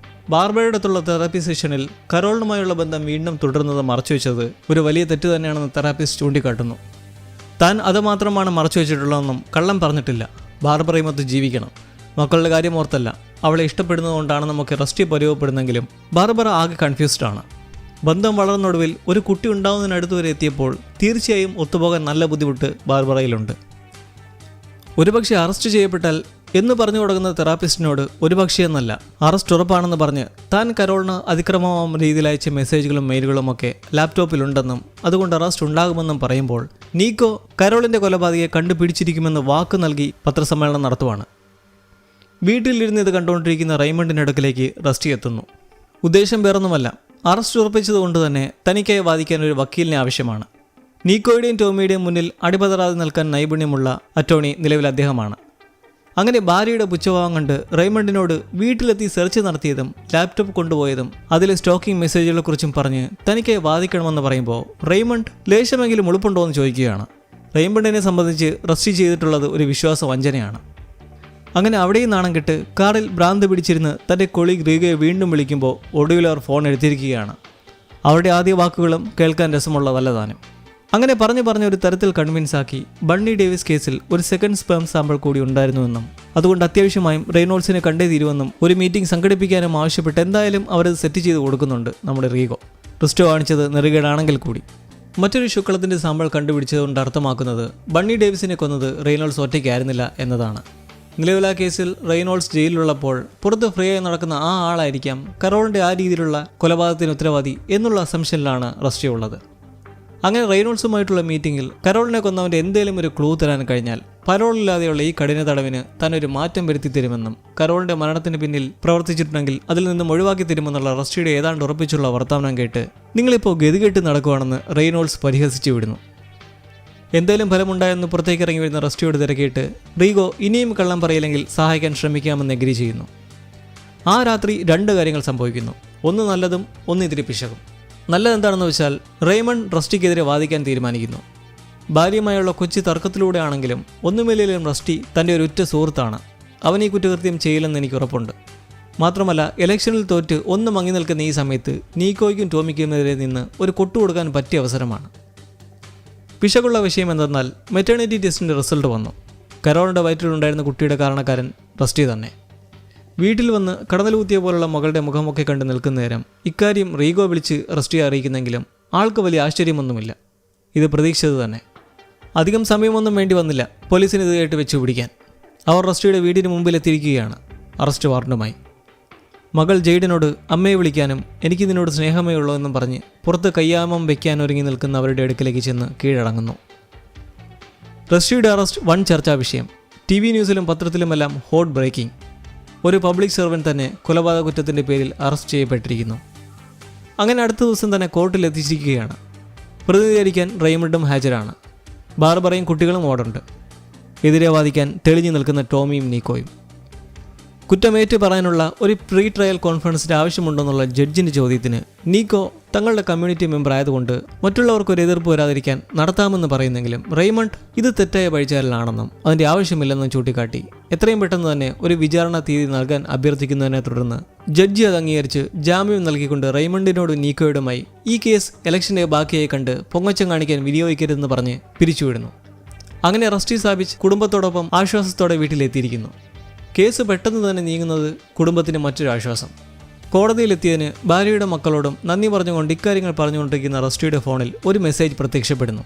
[SPEAKER 1] ബാർബറയുടെ അടുത്തുള്ള തെറാപ്പി സെഷനിൽ കരോളിനുമായുള്ള ബന്ധം വീണ്ടും തുടരുന്നത് മറച്ചുവെച്ചത് ഒരു വലിയ തെറ്റ് തന്നെയാണെന്ന് തെറാപ്പിസ്റ്റ് ചൂണ്ടിക്കാട്ടുന്നു. താൻ അത് മാത്രമാണ് മറച്ചു വെച്ചിട്ടുള്ളതെന്നും കള്ളം പറഞ്ഞിട്ടില്ല. ബാർബറയുമൊത്ത് ജീവിക്കണം, മക്കളുടെ കാര്യം ഓർത്തല്ല, അവളെ ഇഷ്ടപ്പെടുന്നതുകൊണ്ടാണ് നമുക്ക് റസ്റ്റി പരിവപ്പെടുന്നെങ്കിലും ബാർബറ ആകെ കൺഫ്യൂസ്ഡാണ്. ബന്ധം വളർന്നൊടുവിൽ ഒരു കുട്ടി ഉണ്ടാവുന്നതിനടുത്ത് വരെ എത്തിയപ്പോൾ തീർച്ചയായും ഒത്തുപോകാൻ നല്ല ബുദ്ധിമുട്ട് ബാർബറയിലുണ്ട്. ഒരുപക്ഷെ അറസ്റ്റ് ചെയ്യപ്പെട്ടാൽ എന്ന് പറഞ്ഞു തുടങ്ങുന്ന തെറാപ്പിസ്റ്റിനോട് ഒരുപക്ഷെ എന്നല്ല അറസ്റ്റ് ഉറപ്പാണെന്ന് പറഞ്ഞ് താൻ കരോളിന് അതിക്രമമായ രീതിയിൽ അയച്ച മെസ്സേജുകളും മെയിലുകളും ഒക്കെ ലാപ്ടോപ്പിലുണ്ടെന്നും അതുകൊണ്ട് അറസ്റ്റ് ഉണ്ടാകുമെന്നും പറയുമ്പോൾ നീക്കോ കരോളിൻ്റെ കൊലപാതകയെ കണ്ടുപിടിച്ചിരിക്കുമെന്ന് വാക്ക് നൽകി പത്രസമ്മേളനം നടത്തുവാണ്. വീട്ടിലിരുന്ന് ഇത് കണ്ടുകൊണ്ടിരിക്കുന്ന റെയ്മണ്ടിൻ്റെ അടുക്കിലേക്ക് റസ്റ്റി എത്തുന്നു. ഉദ്ദേശം വേറൊന്നുമല്ല, അറസ്റ്റ് ഉറപ്പിച്ചതുകൊണ്ട് തന്നെ തനിക്കായി വാദിക്കാൻ ഒരു വക്കീലിനെ ആവശ്യമാണ്. നീക്കോയുടെയും ടോമിയുടെയും മുന്നിൽ അടിപതറാതെ നിൽക്കാൻ നൈപുണ്യമുള്ള അറ്റോർണി നിലവിൽ അദ്ദേഹമാണ്. അങ്ങനെ ഭാര്യയുടെ പുച്ഛഭാവം കണ്ട് റെയ്മണ്ടിനോട് വീട്ടിലെത്തി സെർച്ച് നടത്തിയതും ലാപ്ടോപ്പ് കൊണ്ടുപോയതും അതിലെ സ്റ്റോക്കിംഗ് മെസ്സേജുകളെക്കുറിച്ചും പറഞ്ഞ് തനിക്കായി വാദിക്കണമെന്ന് പറയുമ്പോൾ റെയ്മണ്ട് ലേശമെങ്കിലും ഉളുപ്പുണ്ടോ എന്ന് ചോദിക്കുകയാണ്. റെയ്മണ്ടിനെ സംബന്ധിച്ച് റസ്റ്റി ചെയ്തിട്ടുള്ളത് ഒരു വിശ്വാസ വഞ്ചനയാണ്. അങ്ങനെ അവിടെയും നാണം കെട്ട് കാറിൽ ഭ്രാന്ത് പിടിച്ചിരുന്ന് തൻ്റെ കൊളീഗ് റീഗയെ വീണ്ടും വിളിക്കുമ്പോൾ ഒടുവിൽ അവർ ഫോൺ എടുത്തിരിക്കുകയാണ്. അവരുടെ ആദ്യ വാക്കുകളും കേൾക്കാൻ രസമുള്ളതല്ല താനും. അങ്ങനെ പറഞ്ഞ് ഒരു തരത്തിൽ കൺവിൻസാക്കി ബണ്ണി ഡേവിസ് കേസിൽ ഒരു സെക്കൻഡ് സ്പേം സാമ്പിൾ കൂടി ഉണ്ടായിരുന്നുവെന്നും അതുകൊണ്ട് അത്യാവശ്യമായും റെയ്നോൾഡ്സിനെ കണ്ടേ തീരുമെന്നും ഒരു മീറ്റിംഗ് സംഘടിപ്പിക്കാനും ആവശ്യപ്പെട്ട് എന്തായാലും അവരത് സെറ്റ് ചെയ്ത് കൊടുക്കുന്നുണ്ട് നമ്മുടെ റീഗോ. റിസ്റ്റോ കാണിച്ചത് നെറുകേടാണെങ്കിൽ കൂടി. മറ്റൊരു ശുക്ലത്തിന്റെ സാമ്പിൾ കണ്ടുപിടിച്ചതുകൊണ്ട് അർത്ഥമാക്കുന്നത് ബണ്ണി ഡേവിസിനെ കൊന്നത് റെയ്നോൾഡ്സ് ഒറ്റയ്ക്കായിരുന്നില്ല എന്നതാണ്. നിലവിൽ ആ കേസിൽ റെയ്നോൾഡ്സ് ജയിലിലുള്ളപ്പോൾ പുറത്ത് ഫ്രീ ആയി നടക്കുന്ന ആ ആളായിരിക്കാം കരോളിന്റെ ആ രീതിയിലുള്ള കൊലപാതകത്തിന് ഉത്തരവാദി എന്നുള്ള അസംഷനിലാണ് റസ്റ്റി ഉള്ളത്. അങ്ങനെ റെയ്നോൾഡ്സുമായിട്ടുള്ള മീറ്റിംഗിൽ കരോളിനെ കൊന്നവന്റെ എന്തേലും ഒരു ക്ലൂ തരാൻ കഴിഞ്ഞാൽ പരോളില്ലാതെയുള്ള ഈ കഠിന തടവിന് താൻ ഒരു മാറ്റം വരുത്തി തരുമെന്നും കരോളിന്റെ മരണത്തിന് പിന്നിൽ പ്രവർത്തിച്ചിട്ടുണ്ടെങ്കിൽ അതിൽ നിന്നും ഒഴിവാക്കി തരുമെന്നുള്ള റസ്റ്റിയുടെ ഏതാണ്ട് ഉറപ്പിച്ചുള്ള വർത്തമാനം കേട്ട് നിങ്ങളിപ്പോൾ ഗതികെട്ട് നടക്കുവാണെന്ന് റെയ്നോൾഡ്സ് പരിഹസിച്ചു വിടുന്നു. എന്തേലും ഫലമുണ്ടായെന്ന് പുറത്തേക്ക് ഇറങ്ങി വരുന്ന റസ്റ്റിയോട് തിരക്കിയിട്ട് റീഗോ ഇനിയും കള്ളം പറയില്ലെങ്കിൽ സഹായിക്കാൻ ശ്രമിക്കാമെന്ന് എഗ്രി ചെയ്യുന്നു. ആ രാത്രി 2 കാര്യങ്ങൾ സംഭവിക്കുന്നു. ഒന്ന് നല്ലതും ഒന്ന് ഇതിരി പിശകും. നല്ലതെന്താണെന്ന് വെച്ചാൽ റെയ്മണ്ട് റസ്റ്റിക്കെതിരെ വാദിക്കാൻ തീരുമാനിക്കുന്നു. ഭാര്യയുമായുള്ള കൊച്ചി തർക്കത്തിലൂടെ ആണെങ്കിലും ഒന്നുമില്ലെങ്കിലും റസ്റ്റി തൻ്റെ ഒരു ഉറ്റ സുഹൃത്താണ്. അവൻ ഈ കുറ്റകൃത്യം ചെയ്യില്ലെന്ന് എനിക്ക് ഉറപ്പുണ്ട്. മാത്രമല്ല ഇലക്ഷനിൽ തോറ്റ് ഒന്ന് മങ്ങി നിൽക്കുന്ന ഈ സമയത്ത് നീക്കോയ്ക്കും ടോമിക്കുമെതിരെ നിന്ന് ഒരു കൊട്ടുകൊടുക്കാൻ പറ്റിയ അവസരമാണ്. പിശകുള്ള വിഷയം എന്തെന്നാൽ മെറ്റേണിറ്റി ടെസ്റ്റിൻ്റെ റിസൾട്ട് വന്നു. കരോളിൻ്റെ വയറ്റിലുണ്ടായിരുന്ന കുട്ടിയുടെ കാരണക്കാരൻ റസ്റ്റി തന്നെ. വീട്ടിൽ വന്ന് കടന്നലൂത്തിയ പോലുള്ള മകളുടെ മുഖമൊക്കെ കണ്ട് നിൽക്കുന്ന നേരം ഇക്കാര്യം റീഗോ വിളിച്ച് റസ്റ്റിയെ അറിയിക്കുന്നെങ്കിലും ആൾക്ക് വലിയ ആശ്ചര്യമൊന്നുമില്ല. ഇത് പ്രതീക്ഷിച്ചത് തന്നെ. അധികം സമയമൊന്നും വേണ്ടി വന്നില്ല പോലീസിന് ഇത് കേട്ട് വെച്ച് പിടിക്കാൻ. അവർ റസ്റ്റിയുടെ വീടിന് മുമ്പിലെത്തിയിരിക്കുകയാണ് അറസ്റ്റ് വാറണ്ടുമായി. മകൾ ജെയ്ഡനോട് അമ്മയെ വിളിക്കാനും എനിക്ക് നിന്നോട് സ്നേഹമേ ഉള്ളൂ എന്നും പറഞ്ഞ് പുറത്ത് കയ്യാമം വെക്കാൻ ഒരുങ്ങി നിൽക്കുന്ന അവരുടെ അടുക്കിലേക്ക് ചെന്ന് കീഴടങ്ങുന്നു. റസ്റ്റിയുടെ അറസ്റ്റ് വൻ ചർച്ചാ വിഷയം. TV ന്യൂസിലും പത്രത്തിലുമെല്ലാം ഹോട്ട് ബ്രേക്കിംഗ്. ഒരു പബ്ലിക് സെർവൻറ്റ് തന്നെ കൊലപാതക കുറ്റത്തിൻ്റെ പേരിൽ അറസ്റ്റ് ചെയ്യപ്പെട്ടിരിക്കുന്നു. അങ്ങനെ അടുത്ത ദിവസം തന്നെ കോർട്ടിൽ എത്തിച്ചിരിക്കുകയാണ്. പ്രതിനിധീകരിക്കാൻ റെയ്മണ്ടും ഹാജരാണ്. ബാർബറയും കുട്ടികളും ഓടുണ്ട്. എതിരെ വാദിക്കാൻ തെളിഞ്ഞു നിൽക്കുന്ന ടോമിയും നീക്കോയും. കുറ്റമേറ്റ് പറയാനുള്ള ഒരു പ്രീ ട്രയൽ കോൺഫറൻസിൻ്റെ ആവശ്യമുണ്ടെന്നുള്ള ജഡ്ജിൻ്റെ ചോദ്യത്തിന് നീക്കോ തങ്ങളുടെ കമ്മ്യൂണിറ്റി മെമ്പർ ആയതുകൊണ്ട് മറ്റുള്ളവർക്കൊരു എതിർപ്പ് വരാതിരിക്കാൻ നടത്താമെന്ന് പറയുന്നെങ്കിലും റെയ്മണ്ട് ഇത് തെറ്റായ പഴിചാരലാണെന്നും അതിൻ്റെ ആവശ്യമില്ലെന്നും ചൂണ്ടിക്കാട്ടി എത്രയും പെട്ടെന്ന് തന്നെ ഒരു വിചാരണ തീയതി നൽകാൻ അഭ്യർത്ഥിക്കുന്നതിനെ തുടർന്ന് ജഡ്ജി അത് അംഗീകരിച്ച് ജാമ്യം നൽകിക്കൊണ്ട് റെയ്മണ്ടിനോടും നീക്കോയോടുമായി ഈ കേസ് ഇലക്ഷൻ്റെ ബാക്കിയായി കണ്ട് പൊങ്ങച്ചം കാണിക്കാൻ വിനിയോഗിക്കരുതെന്ന് പറഞ്ഞ് പിരിച്ചുവിടുന്നു. അങ്ങനെ റസ്റ്റി സ്ഥാപിച്ച് കുടുംബത്തോടൊപ്പം ആശ്വാസത്തോടെ വീട്ടിലെത്തിയിരിക്കുന്നു. കേസ് പെട്ടെന്ന് തന്നെ നീങ്ങുന്നത് കുടുംബത്തിന് മറ്റൊരു ആശ്വാസം. കോടതിയിലെത്തിയതിന് ഭാര്യയുടെ മക്കളോടും നന്ദി പറഞ്ഞുകൊണ്ട് ഇക്കാര്യങ്ങൾ പറഞ്ഞുകൊണ്ടിരിക്കുന്ന റസ്റ്റിയുടെ ഫോണിൽ ഒരു മെസ്സേജ് പ്രത്യക്ഷപ്പെടുന്നു.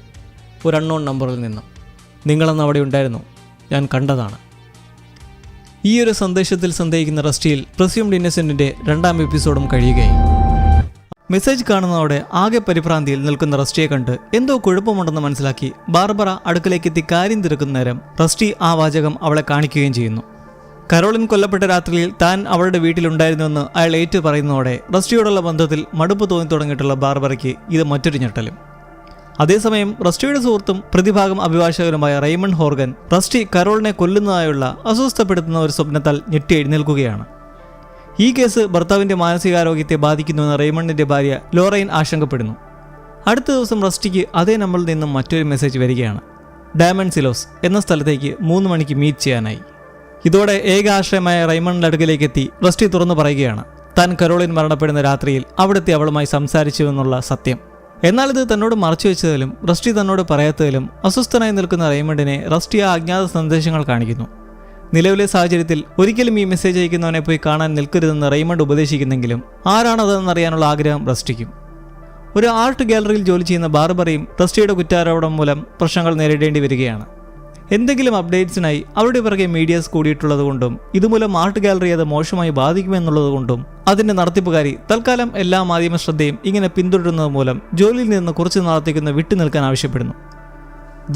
[SPEAKER 1] ഒരു അൺനോൺ നമ്പറിൽ നിന്നും. നിങ്ങളന്ന് അവിടെ ഉണ്ടായിരുന്നു, ഞാൻ കണ്ടതാണ്. ഈ ഒരു സന്ദേശത്തിൽ സന്ദേഹിക്കുന്ന റസ്റ്റിയിൽ പ്രിസ്യൂംഡ് ഇന്നസെന്റിന്റെ 2ാം എപ്പിസോഡും കഴിയുകയായി. മെസ്സേജ് കാണുന്നതോടെ ആകെ പരിഭ്രാന്തിയിൽ നിൽക്കുന്ന റസ്റ്റിയെ കണ്ട് എന്തോ കുഴപ്പമുണ്ടെന്ന് മനസ്സിലാക്കി ബാർബറ അടുക്കലേക്കെത്തി കാര്യം തിരക്കുന്ന നേരം റസ്റ്റി ആ വാചകം അവളെ കാണിക്കുകയും ചെയ്യുന്നു. കരോളിൻ കൊല്ലപ്പെട്ട രാത്രിയിൽ താൻ അവളുടെ വീട്ടിലുണ്ടായിരുന്നുവെന്ന് അയാൾ ഏറ്റു പറയുന്നതോടെ റസ്റ്റിയോടുള്ള ബന്ധത്തിൽ മടുപ്പ് തോന്നി തുടങ്ങിയിട്ടുള്ള ബാർബറയ്ക്ക് ഇത് മറ്റൊരു ഞെട്ടലും. അതേസമയം റസ്റ്റിയുടെ സുഹൃത്തും പ്രതിഭാഗം അഭിഭാഷകനുമായ റെയ്മണ്ട് ഹോർഗൻ റസ്റ്റി കരോളിനെ കൊല്ലുന്നതായുള്ള അസ്വസ്ഥപ്പെടുത്തുന്ന ഒരു സ്വപ്നത്താൽ ഞെട്ടി എഴുന്നേൽക്കുകയാണ്. ഈ കേസ് ഭർത്താവിന്റെ മാനസികാരോഗ്യത്തെ ബാധിക്കുന്നുവെന്ന് റെയ്മണ്ടിന്റെ ഭാര്യ ലോറൈൻ ആശങ്കപ്പെടുന്നു. അടുത്ത ദിവസം റസ്റ്റിക്ക് അതേ നമ്പറിൽ നിന്നും മറ്റൊരു മെസ്സേജ് വരികയാണ്. ഡയമണ്ട് സിലോസ് എന്ന സ്ഥലത്തേക്ക് 3 മണിക്ക് മീറ്റ് ചെയ്യാനായി. ഇതോടെ ഏക ആശ്രയമായ റെയ്മണ്ടിന്റെ അടുക്കലേക്ക് എത്തി റസ്റ്റി തുറന്നു പറയുകയാണ് താൻ കരോളിൻ മരണപ്പെടുന്ന രാത്രിയിൽ അവിടുത്തെ അവളുമായി സംസാരിച്ചുവെന്നുള്ള സത്യം. എന്നാൽ ഇത് തന്നോട് മറച്ചു വെച്ചതിലും റസ്റ്റി തന്നോട് പറയാത്തതിലും അസ്വസ്ഥനായി നിൽക്കുന്ന റെയ്മണ്ടിനെ റസ്റ്റി ആ അജ്ഞാത സന്ദേശങ്ങൾ കാണിക്കുന്നു. നിലവിലെ സാഹചര്യത്തിൽ ഒരിക്കലും ഈ മെസ്സേജ് അയക്കുന്നവനെ പോയി കാണാൻ നിൽക്കരുതെന്ന് റെയ്മണ്ട് ഉപദേശിക്കുന്നെങ്കിലും ആരാണതെന്നറിയാനുള്ള ആഗ്രഹം റസ്റ്റിക്കും. ഒരു ആർട്ട് ഗാലറിയിൽ ജോലി ചെയ്യുന്ന ബാർബറയും റസ്റ്റിയുടെ കുറ്റാരോപണം മൂലം പ്രശ്നങ്ങൾ നേരിടേണ്ടി വരികയാണ്. എന്തെങ്കിലും അപ്ഡേറ്റ്സിനായി അവരുടെ പിറകെ മീഡിയാസ് കൂടിയിട്ടുള്ളതുകൊണ്ടും ഇതുമൂലം ആർട്ട് ഗാലറി അത് മോശമായി ബാധിക്കുമെന്നുള്ളതുകൊണ്ടും അതിൻ്റെ നടത്തിപ്പുകാരി തൽക്കാലം എല്ലാ മാധ്യമ ശ്രദ്ധയും ഇങ്ങനെ പിന്തുടരുന്നത് മൂലം ജോലിയിൽ നിന്ന് കുറച്ച് നാളത്തേക്കൊന്ന് വിട്ടുനിൽക്കാൻ ആവശ്യപ്പെടുന്നു.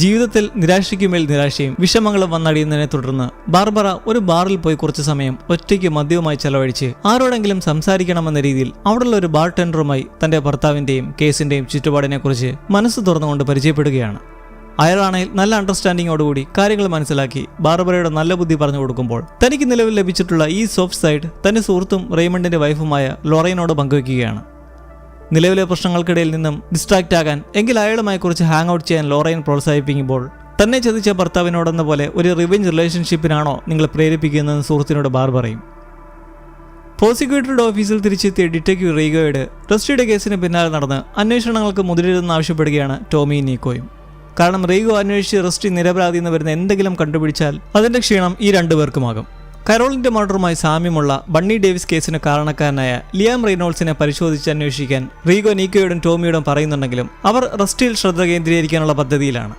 [SPEAKER 1] ജീവിതത്തിൽ നിരാശയ്ക്കുമേൽ നിരാശയും വിഷമങ്ങളും വന്നടിയുന്നതിനെ തുടർന്ന് ബാർബറ ഒരു ബാറിൽ പോയി കുറച്ചു സമയം ഒറ്റയ്ക്ക് മദ്യവുമായി ചെലവഴിച്ച് ആരോടെങ്കിലും സംസാരിക്കണമെന്ന രീതിയിൽ അവിടെയുള്ള ഒരു ബാർ ടെൻഡറുമായി തന്റെ ഭർത്താവിന്റെയും കേസിന്റെയും ചുറ്റുപാടിനെക്കുറിച്ച് മനസ്സ് തുറന്നുകൊണ്ട് പരിചയപ്പെടുകയാണ്. അയാളാണെങ്കിൽ നല്ല അണ്ടർസ്റ്റാൻഡിങ്ങോടുകൂടി കാര്യങ്ങൾ മനസ്സിലാക്കി ബാർബറയുടെ നല്ല ബുദ്ധി പറഞ്ഞു കൊടുക്കുമ്പോൾ തനിക്ക് നിലവിൽ ലഭിച്ചിട്ടുള്ള ഈ സോഫ്റ്റ് സൈഡ് തന്റെ സുഹൃത്തും റെയ്മണ്ടിന്റെ വൈഫുമായ ലോറൈനോട് പങ്കുവയ്ക്കുകയാണ്. നിലവിലെ പ്രശ്നങ്ങൾക്കിടയിൽ നിന്നും ഡിസ്ട്രാക്റ്റ് ആകാൻ എങ്കിൽ അയാളുമായി കുറിച്ച് ഹാങ് ഔട്ട് ചെയ്യാൻ ലോറൈൻ പ്രോത്സാഹിപ്പിക്കുമ്പോൾ തന്നെ ചതിച്ച ഭർത്താവിനോടെന്ന പോലെ ഒരു റിവെഞ്ച് റിലേഷൻഷിപ്പിനാണോ നിങ്ങൾ പ്രേരിപ്പിക്കുന്നതെന്ന് സുഹൃത്തിനോട് ബാർബറയും. പ്രോസിക്യൂട്ടറുടെ ഓഫീസിൽ തിരിച്ചെത്തിയ ഡിറ്റക്റ്റീവ് റീഗോയോട് റസ്റ്റിയുടെ കേസിന് പിന്നാലെ നടന്ന് അന്വേഷണങ്ങൾക്ക് മുതിരരുതെന്ന് ആവശ്യപ്പെടുകയാണ് ടോമിയും നീക്കോയും. കാരണം റീഗോ അന്വേഷിച്ച് റസ്റ്റി നിരപരാധി എന്ന് വരുന്ന എന്തെങ്കിലും കണ്ടുപിടിച്ചാൽ അതിന്റെ ക്ഷീണം ഈ 2 പേർക്കുമാകും. കരോളിന്റെ മർഡറുമായി സാമ്യമുള്ള ബണ്ണി ഡേവിസ് കേസിന് കാരണക്കാരനായ ലിയാം റെയ്നോൾഡ്സിനെ പരിശോധിച്ച് അന്വേഷിക്കാൻ റീഗോ നീക്കോയോടും ടോമിയോടും പറയുന്നുണ്ടെങ്കിലും അവർ റസ്റ്റിയിൽ ശ്രദ്ധ കേന്ദ്രീകരിക്കാനുള്ള പദ്ധതിയിലാണ്.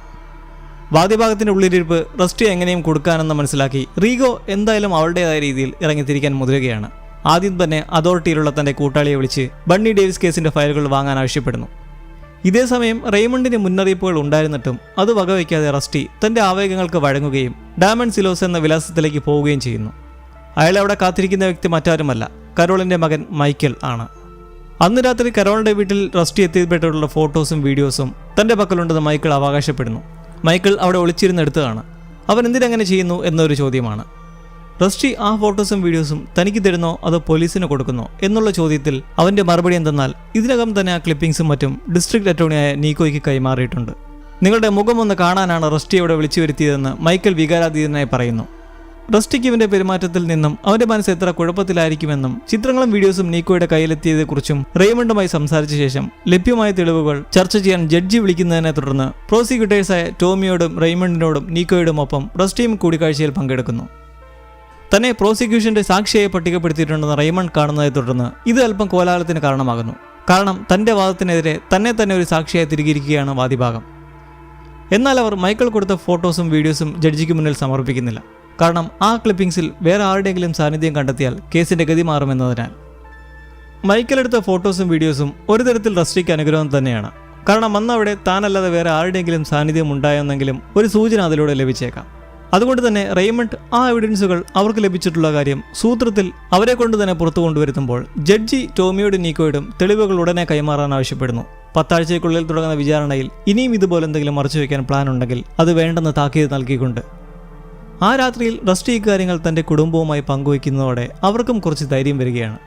[SPEAKER 1] വാദിഭാഗത്തിന്റെ ഉള്ളിലിരിപ്പ് റസ്റ്റി എങ്ങനെയും കൊടുക്കാനെന്ന് മനസ്സിലാക്കി റീഗോ എന്തായാലും അവളുടേതായ രീതിയിൽ ഇറങ്ങിത്തിരിക്കാൻ മുതിരുകയാണ്. ആദ്യം തന്നെ അതോറിറ്റിയിലുള്ള തന്റെ കൂട്ടാളിയെ വിളിച്ച് ബണ്ണി ഡേവിസ് കേസിന്റെ ഫയലുകൾ വാങ്ങാൻ ആവശ്യപ്പെടുന്നു. ഇതേസമയം റെയ്മണ്ടിന് മുന്നറിയിപ്പുകൾ ഉണ്ടായിരുന്നിട്ടും അത് വകവയ്ക്കാതെ റസ്റ്റി തന്റെ ആവേഗങ്ങൾക്ക് വഴങ്ങുകയും ഡാമൺ സിലോസ് എന്ന വിലാസത്തിലേക്ക് പോവുകയും ചെയ്യുന്നു. അയാളെ അവിടെ കാത്തിരിക്കുന്ന വ്യക്തി മറ്റാരുമല്ല, കരോളിന്റെ മകൻ മൈക്കൽ ആണ്. അന്ന് രാത്രി കരോളിന്റെ വീട്ടിൽ റസ്റ്റി എത്തിപ്പെട്ടിട്ടുള്ള ഫോട്ടോസും വീഡിയോസും തന്റെ പക്കലുണ്ടെന്ന് മൈക്കിൾ അവകാശപ്പെടുന്നു. മൈക്കിൾ അവിടെ ഒളിച്ചിരുന്നെടുത്തതാണ്. അവൻ എന്തിനങ്ങനെ ചെയ്യുന്നു എന്നൊരു ചോദ്യമാണ്. റസ്റ്റി ആ ഫോട്ടോസും വീഡിയോസും തനിക്ക് തരുന്നോ അതോ പോലീസിന് കൊടുക്കുന്നോ എന്നുള്ള ചോദ്യത്തിൽ അവന്റെ മറുപടി എന്തെന്നാൽ ഇതിനകം തന്നെ ആ ക്ലിപ്പിംഗ്സും മറ്റും ഡിസ്ട്രിക്ട് അറ്റോർണിയായ നീക്കോയ്ക്ക് കൈമാറിയിട്ടുണ്ട്. നിങ്ങളുടെ മുഖം ഒന്ന് കാണാനാണ് റസ്റ്റി അവിടെ വിളിച്ചു വരുത്തിയതെന്ന് മൈക്കൽ വികാരാതീതനായി പറയുന്നു. റസ്റ്റിക്ക് ഇവന്റെ പെരുമാറ്റത്തിൽ നിന്നും അവന്റെ മനസ്സ് എത്ര കുഴപ്പത്തിലായിരിക്കുമെന്നും ചിത്രങ്ങളും വീഡിയോസും നീക്കോയുടെ കയ്യിലെത്തിയതെക്കുറിച്ചും റെയ്മണ്ടുമായി സംസാരിച്ച ശേഷം ലഭ്യമായ തെളിവുകൾ ചർച്ച ചെയ്യാൻ ജഡ്ജി വിളിക്കുന്നതിനെ തുടർന്ന് പ്രോസിക്യൂട്ടേഴ്സായ ടോമിയോടും റെയ്മണ്ടിനോടും നീക്കോയോടും ഒപ്പം റസ്റ്റിയും കൂടിക്കാഴ്ചയിൽ പങ്കെടുക്കുന്നു. തന്നെ പ്രോസിക്യൂഷന്റെ സാക്ഷിയായി പട്ടികപ്പെടുത്തിയിട്ടുണ്ടെന്ന് റെയ്മണ്ട് കാണുന്നതിനെ തുടർന്ന് ഇത് അല്പം കോലാഹലത്തിന് കാരണമാകുന്നു. കാരണം തന്റെ വാദത്തിനെതിരെ തന്നെ ഒരു സാക്ഷിയായി തിരികിയിരിക്കുകയാണ് വാദിഭാഗം. എന്നാൽ അവർ മൈക്കിൾ കൊടുത്ത ഫോട്ടോസും വീഡിയോസും ജഡ്ജിക്ക് മുന്നിൽ സമർപ്പിക്കുന്നില്ല. കാരണം ആ ക്ലിപ്പിംഗ്സിൽ വേറെ ആരുടെയെങ്കിലും സാന്നിധ്യം കണ്ടെത്തിയാൽ കേസിന്റെ ഗതി മാറുമെന്നതിനാൽ. മൈക്കിൾ എടുത്ത ഫോട്ടോസും വീഡിയോസും ഒരു തരത്തിൽ റസ്റ്റിക്ക് അനുഗ്രഹം തന്നെയാണ്. കാരണം അന്നവിടെ താനല്ലാതെ വേറെ ആരുടെയെങ്കിലും സാന്നിധ്യം ഉണ്ടായെന്നെങ്കിലും ഒരു സൂചന അതിലൂടെ ലഭിച്ചേക്കാം. അതുകൊണ്ട് തന്നെ റെയ്മണ്ട് ആ എവിഡൻസുകൾ അവർക്ക് ലഭിച്ചിട്ടുള്ള കാര്യം സൂത്രത്തിൽ അവരെ കൊണ്ട് തന്നെ പുറത്തു കൊണ്ടുവരുത്തുമ്പോൾ ജഡ്ജി ടോമിയോടും നീക്കോയോടും തെളിവുകൾ ഉടനെ കൈമാറാൻ ആവശ്യപ്പെടുന്നു. 10 ആഴ്ചയ്ക്കുള്ളിൽ തുടങ്ങുന്ന വിചാരണയിൽ ഇനിയും ഇതുപോലെ എന്തെങ്കിലും മറച്ചുവെക്കാൻ പ്ലാൻ ഉണ്ടെങ്കിൽ അത് വേണ്ടെന്ന് താക്കീത് നൽകിക്കൊണ്ട് ആ രാത്രിയിൽ റസ്റ്റി ഇക്കാര്യങ്ങൾ തന്റെ കുടുംബവുമായി പങ്കുവയ്ക്കുന്നതോടെ അവർക്കും കുറച്ച് ധൈര്യം വരികയാണ്.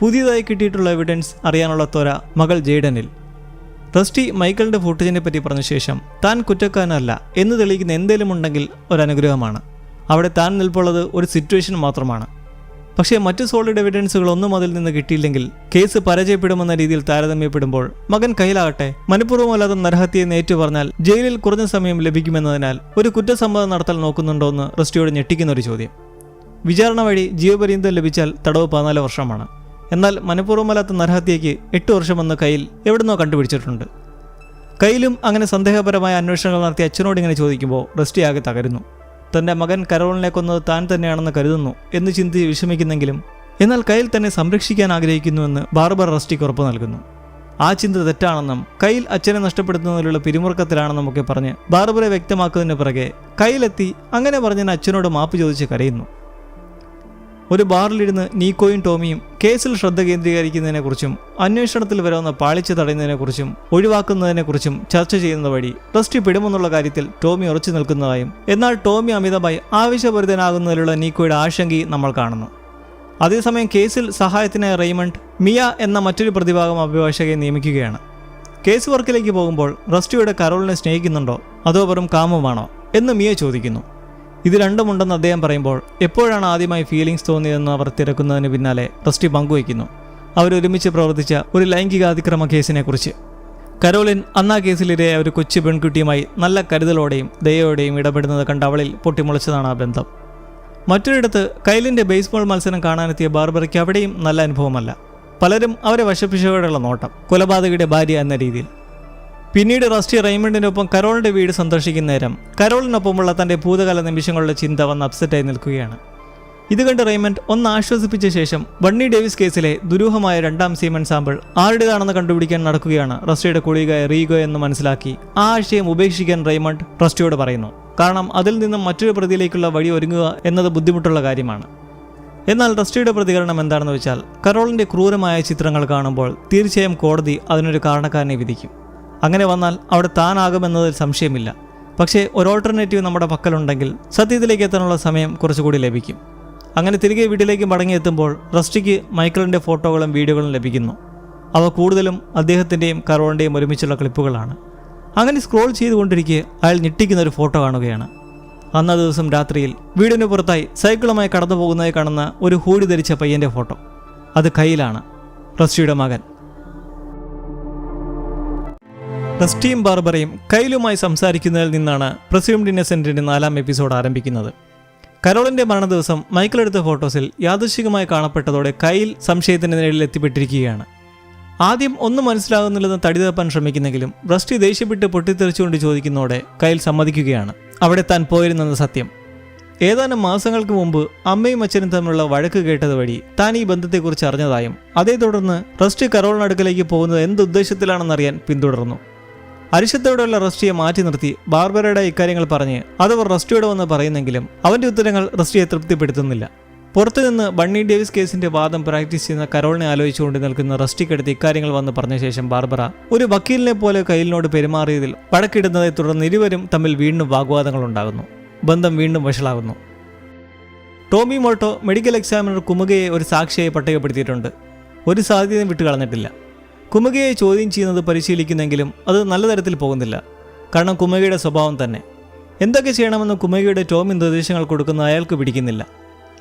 [SPEAKER 1] പുതിയതായി കിട്ടിയിട്ടുള്ള എവിഡൻസ് അറിയാനുള്ള ത്വര മകൾ ജെയ്ഡനിൽ. റസ്റ്റി മൈക്കിളിന്റെ ഫുട്ടേജിനെ പറ്റി പറഞ്ഞ ശേഷം താൻ കുറ്റക്കാരനല്ല എന്ന് തെളിയിക്കുന്ന എന്തെങ്കിലും ഉണ്ടെങ്കിൽ ഒരനുഗ്രഹമാണ്. അവിടെ താൻ നിൽപ്പുള്ളത് ഒരു സിറ്റുവേഷൻ മാത്രമാണ്. പക്ഷേ മറ്റ് സോളിഡ് എവിഡൻസുകൾ ഒന്നും അതിൽ നിന്ന് കിട്ടിയില്ലെങ്കിൽ കേസ് പരാജയപ്പെടുമെന്ന രീതിയിൽ താരതമ്യപ്പെടുമ്പോൾ മകൻ കയ്യിലാകട്ടെ മനഃപൂർവ്വമല്ലാതെ നരഹത്യയെ നേറ്റു പറഞ്ഞാൽ ജയിലിൽ കുറഞ്ഞ സമയം ലഭിക്കുമെന്നതിനാൽ ഒരു കുറ്റസമ്മതം നടത്താൻ നോക്കുന്നുണ്ടോ എന്ന് റസ്റ്റിയോട് ഞെട്ടിക്കുന്നൊരു ചോദ്യം. വിചാരണ വഴി ജീവപര്യന്തം ലഭിച്ചാൽ തടവ് 14 വർഷമാണ്. എന്നാൽ മനഃപൂർവ്വമല്ലാത്ത നരഹത്യയ്ക്ക് 8 വർഷമെന്ന് കയ്യിൽ എവിടുന്നോ കണ്ടുപിടിച്ചിട്ടുണ്ട്. കയ്യിലും അങ്ങനെ സന്ദേഹപരമായ അന്വേഷണങ്ങൾ നടത്തിയ അച്ഛനോട് ഇങ്ങനെ ചോദിക്കുമ്പോൾ റസ്റ്റി ആകെ തകരുന്നു. തന്റെ മകൻ കരോളിനെ കൊന്നത് താൻ തന്നെയാണെന്ന് കരുതുന്നു എന്ന് ചിന്തിച്ച് വിഷമിക്കുന്നെങ്കിലും എന്നാൽ കയ്യിൽ തന്നെ സംരക്ഷിക്കാൻ ആഗ്രഹിക്കുന്നുവെന്ന് ബാർബർ റസ്റ്റിക്ക് ഉറപ്പ് നൽകുന്നു. ആ ചിന്ത തെറ്റാണെന്നും കയ്യിൽ അച്ഛനെ നഷ്ടപ്പെടുത്തുന്നതിലുള്ള പിരിമുറുക്കത്തിലാണെന്നും ഒക്കെ പറഞ്ഞ് ബാർബറെ വ്യക്തമാക്കുന്നതിന് പിറകെ കയ്യിലെത്തി അങ്ങനെ പറഞ്ഞതിന് അച്ഛനോട് മാപ്പ് ചോദിച്ച് കരയുന്നു. ഒരു ബാറിലിരുന്ന് നീക്കോയും ടോമിയും കേസിൽ ശ്രദ്ധ കേന്ദ്രീകരിക്കുന്നതിനെക്കുറിച്ചും അന്വേഷണത്തിൽ വരാവുന്ന പാളിച്ച തടയുന്നതിനെക്കുറിച്ചും ഒഴിവാക്കുന്നതിനെക്കുറിച്ചും ചർച്ച ചെയ്യുന്നത് വഴി റസ്റ്റി പെടുമെന്നുള്ള കാര്യത്തിൽ ടോമി ഉറച്ചു നിൽക്കുന്നതായും എന്നാൽ ടോമി അമിതമായി ആവേശഭരിതനാകുന്നതിലുള്ള നീക്കോയുടെ ആശങ്കയും നമ്മൾ കാണുന്നു. അതേസമയം കേസിൽ സഹായത്തിനായി റെയ്മണ്ട് മിയ എന്ന മറ്റൊരു പ്രതിഭാഗം അഭിഭാഷകയെ നിയമിക്കുകയാണ്. കേസ് വർക്കിലേക്ക് പോകുമ്പോൾ റസ്റ്റിയുടെ കരോളിനെ സ്നേഹിക്കുന്നുണ്ടോ അതോ വെറും കാമമാണോ എന്ന് മിയ ചോദിക്കുന്നു. ഇത് രണ്ടുമുണ്ടെന്ന് അദ്ദേഹം പറയുമ്പോൾ എപ്പോഴാണ് ആദ്യമായി ഫീലിംഗ്സ് തോന്നിയതെന്ന് അവർ തിരക്കുന്നതിന് പിന്നാലെ റസ്റ്റി പങ്കുവയ്ക്കുന്നു അവരൊരുമിച്ച് പ്രവർത്തിച്ച ഒരു ലൈംഗികാതിക്രമ കേസിനെക്കുറിച്ച്. കരോലിൻ അന്നാ കേസിലിരയായ ഒരു കൊച്ചു പെൺകുട്ടിയുമായി നല്ല കരുതലോടെയും ദയോടെയും ഇടപെടുന്നത് കണ്ട് അവളിൽ പൊട്ടിമുളച്ചതാണ് ആ ബന്ധം. മറ്റൊരിടത്ത് കൈലിൻ്റെ ബേസ്ബോൾ മത്സരം കാണാനെത്തിയ ബാർബറയ്ക്ക് അവിടെയും നല്ല അനുഭവമല്ല. പലരും അവരെ വശപ്പിച്ചവരുള്ള നോട്ടം, കൊലപാതകയുടെ ഭാര്യ എന്ന രീതിയിൽ. പിന്നീട് റസ്റ്റി റെയ്മണ്ടിനൊപ്പം കരോളിന്റെ വീട് സന്ദർശിക്കുന്ന നേരം കരോളിനൊപ്പമുള്ള തന്റെ ഭൂതകാല നിമിഷങ്ങളുടെ ചിന്ത വന്ന് അപ്സെറ്റായി നിൽക്കുകയാണ്. ഇത് കണ്ട് റെയ്മണ്ട് ഒന്ന് ആശ്വസിപ്പിച്ച ശേഷം ബണ്ണി ഡേവിസ് കേസിലെ ദുരൂഹമായ 2ാം സീമൻ സാമ്പിൾ ആരുടേതാണെന്ന് കണ്ടുപിടിക്കാൻ നടക്കുകയാണ് റസ്റ്റിയുടെ കുളികായ റീഗോ എന്ന് മനസ്സിലാക്കി ആ ആശയം ഉപേക്ഷിക്കാൻ റെയ്മണ്ട് റസ്റ്റിയോട് പറയുന്നു. കാരണം അതിൽ നിന്നും മറ്റൊരു പ്രതിയിലേക്കുള്ള വഴി ഒരുങ്ങുക എന്നത് ബുദ്ധിമുട്ടുള്ള കാര്യമാണ്. എന്നാൽ റസ്റ്റിയുടെ പ്രതികരണം എന്താണെന്ന് വെച്ചാൽ കരോളിന്റെ ക്രൂരമായ ചിത്രങ്ങൾ കാണുമ്പോൾ തീർച്ചയായും കോടതി അതിനൊരു കാരണക്കാരനെ വിധിക്കും. അങ്ങനെ വന്നാൽ അവിടെ താനാകുമെന്നതിൽ സംശയമില്ല. പക്ഷേ ഒരു ഓൾട്ടർനേറ്റീവ് നമ്മുടെ പക്കലുണ്ടെങ്കിൽ സത്യത്തിലേക്ക് എത്താനുള്ള സമയം കുറച്ചുകൂടി ലഭിക്കും. അങ്ങനെ തിരികെ വീട്ടിലേക്ക് മടങ്ങിയെത്തുമ്പോൾ റസ്റ്റിക്ക് മൈക്കിളിൻ്റെ ഫോട്ടോകളും വീഡിയോകളും ലഭിക്കുന്നു. അവ കൂടുതലും അദ്ദേഹത്തിൻ്റെയും കരോളിൻ്റെയും ഒരുമിച്ചുള്ള ക്ലിപ്പുകളാണ്. അങ്ങനെ സ്ക്രോൾ ചെയ്തുകൊണ്ടിരിക്കെ അയാൾ ഞെട്ടിക്കുന്നൊരു ഫോട്ടോ കാണുകയാണ്. അന്ന ദിവസം രാത്രിയിൽ വീടിന് പുറത്തായി സൈക്കിളുമായി കടന്നു പോകുന്നതായി കാണുന്ന ഒരു ഹൂഡി ധരിച്ച പയ്യൻ്റെ ഫോട്ടോ. അത് കയ്യിലാണ്, റസ്റ്റിയുടെ മകൻ. റസ്റ്റിയും ബാർബറയും കൈലുമായി സംസാരിക്കുന്നതിൽ നിന്നാണ് പ്രിസ്യൂംഡ് ഇന്നസെന്റിന്റെ 4ാം എപ്പിസോഡ് ആരംഭിക്കുന്നത്. കരോളിന്റെ മരണദിവസം മൈക്കിൾ എടുത്ത ഫോട്ടോസിൽ യാദൃശ്ചികമായി കാണപ്പെട്ടതോടെ കൈൽ സംശയത്തിന്റെ നിഴലിൽ എത്തിപ്പെട്ടിരിക്കുകയാണ്. ആദ്യം ഒന്നും മനസ്സിലാകുന്നില്ലെന്ന് തടി തപ്പാൻ ശ്രമിക്കുന്നെങ്കിലും റസ്റ്റി ദേഷ്യപ്പെട്ട് പൊട്ടിത്തെറിച്ചുകൊണ്ട് ചോദിക്കുന്നതോടെ കൈൽ സമ്മതിക്കുകയാണ് അവിടെ താൻ പോയിരുന്നെന്ന സത്യം. ഏതാനും മാസങ്ങൾക്ക് മുമ്പ് അമ്മയും അച്ഛനും തമ്മിലുള്ള വഴക്ക് കേട്ടത് വഴി താൻ ഈ ബന്ധത്തെക്കുറിച്ച് അറിഞ്ഞതായും അതേ തുടർന്ന് റസ്റ്റി കരോളിനടുക്കലേക്ക് പോകുന്നത് എന്തുദ്ദേശത്തിലാണെന്നറിയാൻ പിന്തുടർന്നു. അരിശത്തോടെയുള്ള റസ്റ്റിയെ മാറ്റി നിർത്തി ബാർബറയുടെ ഇക്കാര്യങ്ങൾ പറഞ്ഞ് അതവർ റസ്റ്റിയോട് വന്ന് പറയുന്നെങ്കിലും അവന്റെ ഉത്തരങ്ങൾ റസ്റ്റിയെ തൃപ്തിപ്പെടുത്തുന്നില്ല. പുറത്തുനിന്ന് ബണ്ണി ഡേവിസ് കേസിന്റെ വാദം പ്രാക്ടീസ് ചെയ്യുന്ന കരോളിനെ ആലോചിച്ചുകൊണ്ട് നിൽക്കുന്ന റസ്റ്റിക്കടുത്ത് ഇക്കാര്യങ്ങൾ വന്ന് പറഞ്ഞ ശേഷം ബാർബറ ഒരു വക്കീലിനെ പോലെ കയ്യിലിനോട് പെരുമാറിയതിൽ വഴക്കിടുന്നതെ തുടർന്ന് ഇരുവരും തമ്മിൽ വീണ്ടും വാഗ്വാദങ്ങൾ ഉണ്ടാകുന്നു. ബന്ധം വീണ്ടും വഷളാകുന്നു. ടോമി മോൾട്ടോ മെഡിക്കൽ എക്സാമിനർ കുമുകയെ ഒരു സാക്ഷിയായി പട്ടികപ്പെടുത്തിയിട്ടുണ്ട്. ഒരു സാധ്യതയും വിട്ടുകളഞ്ഞിട്ടില്ല. കുമുകയെ ചോദ്യം ചെയ്യുന്നത് പരിശീലിക്കുന്നെങ്കിലും അത് നല്ല തരത്തിൽ പോകുന്നില്ല. കാരണം കുമുകയുടെ സ്വഭാവം തന്നെ. എന്തൊക്കെ ചെയ്യണമെന്ന് കുമുകയുടെ ടോമി നിർദ്ദേശങ്ങൾ കൊടുക്കുന്ന അയാൾക്ക് പിടിക്കുന്നില്ല.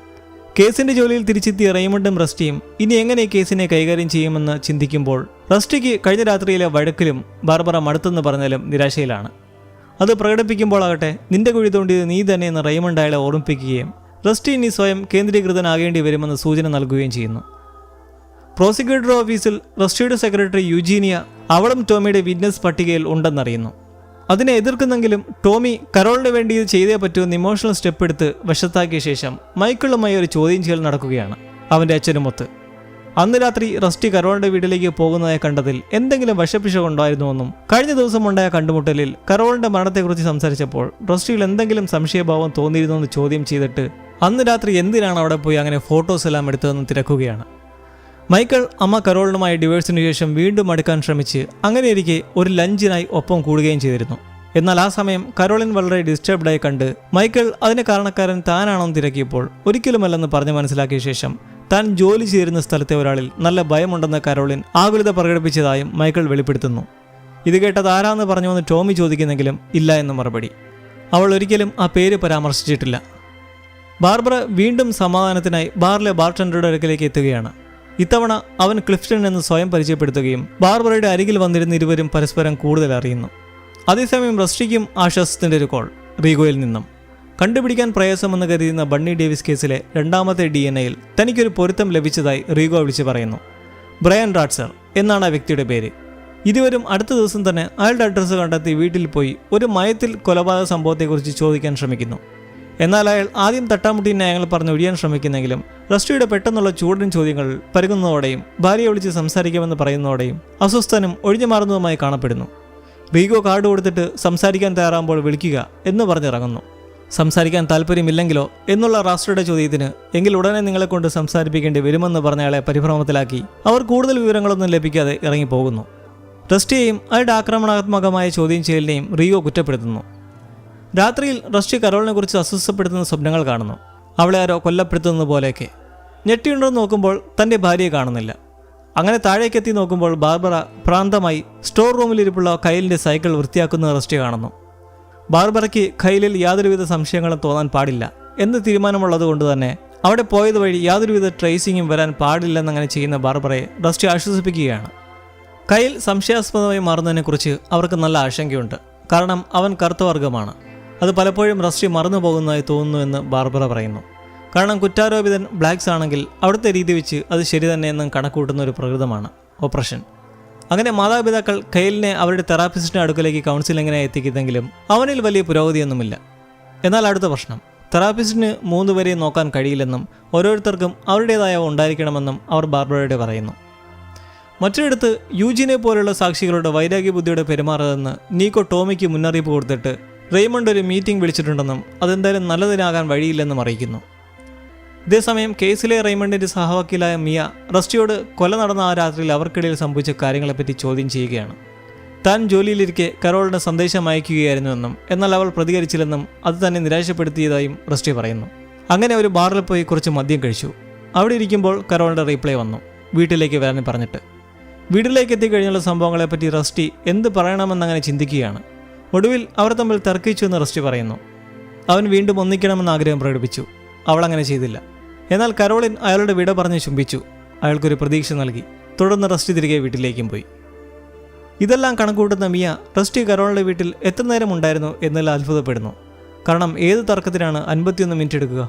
[SPEAKER 1] കേസിന്റെ ജോലിയിൽ തിരിച്ചെത്തിയ റെയ്മണ്ടും റസ്റ്റിയും ഇനി എങ്ങനെ ഈ കേസിനെ കൈകാര്യം ചെയ്യുമെന്ന് ചിന്തിക്കുമ്പോൾ റസ്റ്റിക്ക് കഴിഞ്ഞ രാത്രിയിലെ വഴക്കിലും ബാർബറ മടുത്തെന്ന് പറഞ്ഞാലും നിരാശയിലാണ്. അത് പ്രകടിപ്പിക്കുമ്പോഴാകട്ടെ നിന്റെ കുഴി തോണ്ടിയത് നീ തന്നെയെന്ന് റെയ്മണ്ട് അയാളെ ഓർമ്മിപ്പിക്കുകയും റസ്റ്റി ഇനി സ്വയം കേന്ദ്രീകൃതനാകേണ്ടി വരുമെന്ന് സൂചന നൽകുകയും ചെയ്യുന്നു. പ്രോസിക്യൂട്ടർ ഓഫീസിൽ റസ്റ്റിയുടെ സെക്രട്ടറി യുജീനിയ അവളും ടോമിയുടെ വിറ്റ്നസ് പട്ടികയിൽ ഉണ്ടെന്നറിയുന്നു. അതിനെ എതിർക്കുന്നെങ്കിലും ടോമി കരോളിന് വേണ്ടി ഇത് ചെയ്തേ പറ്റുമെന്ന് ഇമോഷണൽ സ്റ്റെപ്പ് എടുത്ത് വശത്താക്കിയ ശേഷം മൈക്കിളുമായി ഒരു ചോദ്യം ചെയ്യൽ നടക്കുകയാണ് അവൻ്റെ അച്ഛനുമൊത്ത്. അന്ന് രാത്രി റസ്റ്റി കരോളിന്റെ വീട്ടിലേക്ക് പോകുന്നതായി കണ്ടതിൽ എന്തെങ്കിലും വശപ്പിശകുണ്ടായിരുന്നുവെന്നും കഴിഞ്ഞ ദിവസം ഉണ്ടായ കണ്ടുമുട്ടലിൽ കരോളിന്റെ മരണത്തെക്കുറിച്ച് സംസാരിച്ചപ്പോൾ റസ്റ്റിയിൽ എന്തെങ്കിലും സംശയഭാവം തോന്നിയിരുന്നുവെന്ന് ചോദ്യം ചെയ്തിട്ട് അന്ന് രാത്രി എന്തിനാണ് അവിടെ പോയി അങ്ങനെ ഫോട്ടോസ് എല്ലാം എടുത്തതെന്ന് തിരക്കുകയാണ്. മൈക്കിൾ അമ്മ കരോളിനുമായി ഡിവോഴ്സിന് ശേഷം വീണ്ടും അടുക്കാൻ ശ്രമിച്ച് അങ്ങനെയിരിക്കെ ഒരു ലഞ്ചിനായി ഒപ്പം കൂടുകയും ചെയ്തിരുന്നു. എന്നാൽ ആ സമയം കരോളിൻ വളരെ ഡിസ്റ്റർബ്ഡായി കണ്ട് മൈക്കിൾ അതിന് കാരണക്കാരൻ താനാണെന്ന് തിരക്കിയപ്പോൾ ഒരിക്കലുമല്ലെന്ന് പറഞ്ഞ് മനസ്സിലാക്കിയ ശേഷം താൻ ജോലി ചെയ്തിരുന്ന സ്ഥലത്തെ ഒരാളിൽ നല്ല ഭയമുണ്ടെന്ന് കരോളിൻ ആകുലത പ്രകടിപ്പിച്ചതായും മൈക്കിൾ വെളിപ്പെടുത്തുന്നു. ഇത് കേട്ടത് ആരാന്ന് പറഞ്ഞുവെന്ന് ടോമി ചോദിക്കുന്നെങ്കിലും ഇല്ല എന്ന് മറുപടി. അവൾ ഒരിക്കലും ആ പേര് പരാമർശിച്ചിട്ടില്ല. ബാർബറ വീണ്ടും സമാധാനത്തിനായി ബാറിലെ ബാർടെൻഡറുടെ അടുക്കലേക്ക് എത്തുകയാണ്. ഇത്തവണ അവൻ ക്ലിഫ്റ്റൺ എന്ന് സ്വയം പരിചയപ്പെടുത്തുകയും ബാർബറയുടെ അരികിൽ വന്നിരുന്ന ഇരുവരും പരസ്പരം കൂടുതൽ അറിയുന്നു. അതേസമയം റസ്റ്റിക്കും ആശ്വാസത്തിൻ്റെ ഒരു കോൾ റീഗോയിൽ നിന്നും. കണ്ടുപിടിക്കാൻ പ്രയാസമെന്ന് കരുതുന്ന ബണ്ണി ഡേവിസ് കേസിലെ രണ്ടാമത്തെ DNA-യിൽ തനിക്കൊരു പൊരുത്തം ലഭിച്ചതായി റീഗോ വിളിച്ച് പറയുന്നു. ബ്രയൻ റാഡ്സർ എന്നാണ് ആ വ്യക്തിയുടെ പേര്. ഇരുവരും അടുത്ത ദിവസം തന്നെ അയാളുടെ അഡ്രസ്സ് കണ്ടെത്തി വീട്ടിൽ പോയി ഒരു മയത്തിൽ കൊലപാതക സംഭവത്തെക്കുറിച്ച് ചോദിക്കാൻ ശ്രമിക്കുന്നു. എന്നാൽ അയാൾ ആദ്യം തട്ടാമുട്ടി ന്യായങ്ങൾ പറഞ്ഞ് ഒഴിയാൻ ശ്രമിക്കുന്നെങ്കിലും റസ്റ്റിയുടെ പെട്ടെന്നുള്ള ചൂടൻ ചോദ്യങ്ങൾ പരുകുന്നതോടെയും ഭാര്യയെ വിളിച്ച് സംസാരിക്കാമെന്ന് പറയുന്നതോടെയും അസ്വസ്ഥനും ഒഴിഞ്ഞു മാറുന്നതുമായി കാണപ്പെടുന്നു. റീഗോ കാർഡ് കൊടുത്തിട്ട് സംസാരിക്കാൻ തയ്യാറാകുമ്പോൾ വിളിക്കുക എന്ന് പറഞ്ഞിറങ്ങുന്നു. സംസാരിക്കാൻ താല്പര്യമില്ലെങ്കിലോ എന്നുള്ള റാസ്റ്ററുടെ ചോദ്യത്തിന് എങ്കിൽ ഉടനെ നിങ്ങളെ കൊണ്ട് സംസാരിപ്പിക്കേണ്ടി വരുമെന്ന് പറഞ്ഞ അയാളെ പരിഭ്രമത്തിലാക്കി അവർ കൂടുതൽ വിവരങ്ങളൊന്നും ലഭിക്കാതെ ഇറങ്ങിപ്പോകുന്നു. റസ്റ്റിയെയും അയാളുടെ ആക്രമണാത്മകമായ ചോദ്യം ചെയ്യലിനെയും റീഗോ കുറ്റപ്പെടുത്തുന്നു. രാത്രിയിൽ റസ്റ്റി കരോളിനെ കുറിച്ച് അസ്വസ്ഥപ്പെടുത്തുന്ന സ്വപ്നങ്ങൾ കാണുന്നു. അവളെ ആരോ കൊല്ലപ്പെടുത്തുന്നത് പോലെയൊക്കെ. ഞെട്ടിയുണ്ടെന്ന് നോക്കുമ്പോൾ തൻ്റെ ഭാര്യയെ കാണുന്നില്ല. അങ്ങനെ താഴേക്കെത്തി നോക്കുമ്പോൾ ബാർബറ ഭ്രാന്തമായി സ്റ്റോർ റൂമിലിരിപ്പുള്ള കൈലിൻ്റെ സൈക്കിൾ വൃത്തിയാക്കുന്ന റസ്റ്റി കാണുന്നു. ബാർബറയ്ക്ക് കൈലിൽ യാതൊരുവിധ സംശയങ്ങളും തോന്നാൻ പാടില്ല എന്ന് തീരുമാനമുള്ളത് കൊണ്ട് തന്നെ അവിടെ പോയത് വഴി യാതൊരുവിധ ട്രേസിങ്ങും വരാൻ പാടില്ലെന്നങ്ങനെ ചെയ്യുന്ന ബാർബറയെ റസ്റ്റി ആശ്വസിപ്പിക്കുകയാണ്. കൈൽ സംശയാസ്പദമായി മാറുന്നതിനെക്കുറിച്ച് അവർക്ക് നല്ല ആശങ്കയുണ്ട്. കാരണം അവൻ കറുത്തവർഗമാണ്. അത് പലപ്പോഴും റസ്റ്റി മറന്നു പോകുന്നതായി തോന്നുന്നുവെന്ന് ബാർബറ പറയുന്നു. കാരണം കുറ്റാരോപിതൻ ബ്ലാക്സ് ആണെങ്കിൽ അവിടുത്തെ രീതി വെച്ച് അത് ശരി തന്നെയെന്നും കണക്കൂട്ടുന്ന ഒരു പ്രകൃതമാണ് ഓപ്പറേഷൻ. അങ്ങനെ മാതാപിതാക്കൾ കൈലിനെ അവരുടെ തെറാപ്പിസ്റ്റിൻ്റെ അടുക്കലേക്ക് കൗൺസിലിങ്ങിനായി എത്തിക്കുന്നെങ്കിലും അവനിൽ വലിയ പുരോഗതിയൊന്നുമില്ല. എന്നാൽ അടുത്ത പ്രശ്നം, തെറാപ്പിസ്റ്റിന് 3 പേരെ നോക്കാൻ കഴിയില്ലെന്നും ഓരോരുത്തർക്കും അവരുടേതായ ഉണ്ടായിരിക്കണമെന്നും അവർ ബാർബറയോട് പറയുന്നു. മറ്റൊരിടത്ത് യൂജിനെ പോലുള്ള സാക്ഷികളുടെ വൈരാഗ്യബുദ്ധിയോടെ പെരുമാറതെന്ന് നീക്കോ ടോമിക്ക് മുന്നറിയിപ്പ് കൊടുത്തിട്ട് റെയ്മണ്ട് ഒരു മീറ്റിംഗ് വിളിച്ചിട്ടുണ്ടെന്നും അതെന്തായാലും നല്ലതിനാകാൻ വഴിയില്ലെന്നും അറിയിക്കുന്നു. ഇതേസമയം കേസിലെ റെയ്മണ്ടിന്റെ സഹവക്കീലായ മിയ റസ്റ്റിയോട് കൊല നടന്ന ആ രാത്രിയിൽ അവർക്കിടയിൽ സംഭവിച്ച കാര്യങ്ങളെപ്പറ്റി ചോദ്യം ചെയ്യുകയാണ്. താൻ ജോലിയിലിരിക്കെ കരോളിന് സന്ദേശം അയക്കുകയായിരുന്നുവെന്നും എന്നാൽ അവൾ പ്രതികരിച്ചില്ലെന്നും അത് തന്നെ നിരാശപ്പെടുത്തിയതായും റസ്റ്റി പറയുന്നു. അങ്ങനെ ഒരു ബാറിൽ പോയി കുറച്ച് മദ്യം കഴിച്ചു. അവിടെ ഇരിക്കുമ്പോൾ കരോളിന്റെ റീപ്ലൈ വന്നു വീട്ടിലേക്ക് വരാൻ പറഞ്ഞിട്ട്. വീട്ടിലേക്ക് എത്തിക്കഴിഞ്ഞുള്ള സംഭവങ്ങളെപ്പറ്റി റസ്റ്റി എന്ത് പറയണമെന്നങ്ങനെ ചിന്തിക്കുകയാണ്. ഒടുവിൽ അവർ തമ്മിൽ തർക്കിച്ചു എന്ന് റസ്റ്റി പറയുന്നു. അവൻ വീണ്ടും ഒന്നിക്കണമെന്ന് ആഗ്രഹം പ്രകടിപ്പിച്ചു. അവൾ അങ്ങനെ ചെയ്തില്ല. എന്നാൽ കരോളിൻ അയാളുടെ വിട പറഞ്ഞ് ചുംബിച്ചു. അയാൾക്കൊരു പ്രതീക്ഷ നൽകി. തുടർന്ന് റസ്റ്റി തിരികെ വീട്ടിലേക്കും പോയി. ഇതെല്ലാം കണക്കൂട്ടുന്ന മിയ റസ്റ്റി കരോളിൻ്റെ വീട്ടിൽ എത്ര നേരം ഉണ്ടായിരുന്നു എന്നെല്ലാം അത്ഭുതപ്പെടുന്നു.
[SPEAKER 2] കാരണം ഏത് തർക്കത്തിനാണ് 51 മിനിറ്റ് എടുക്കുക?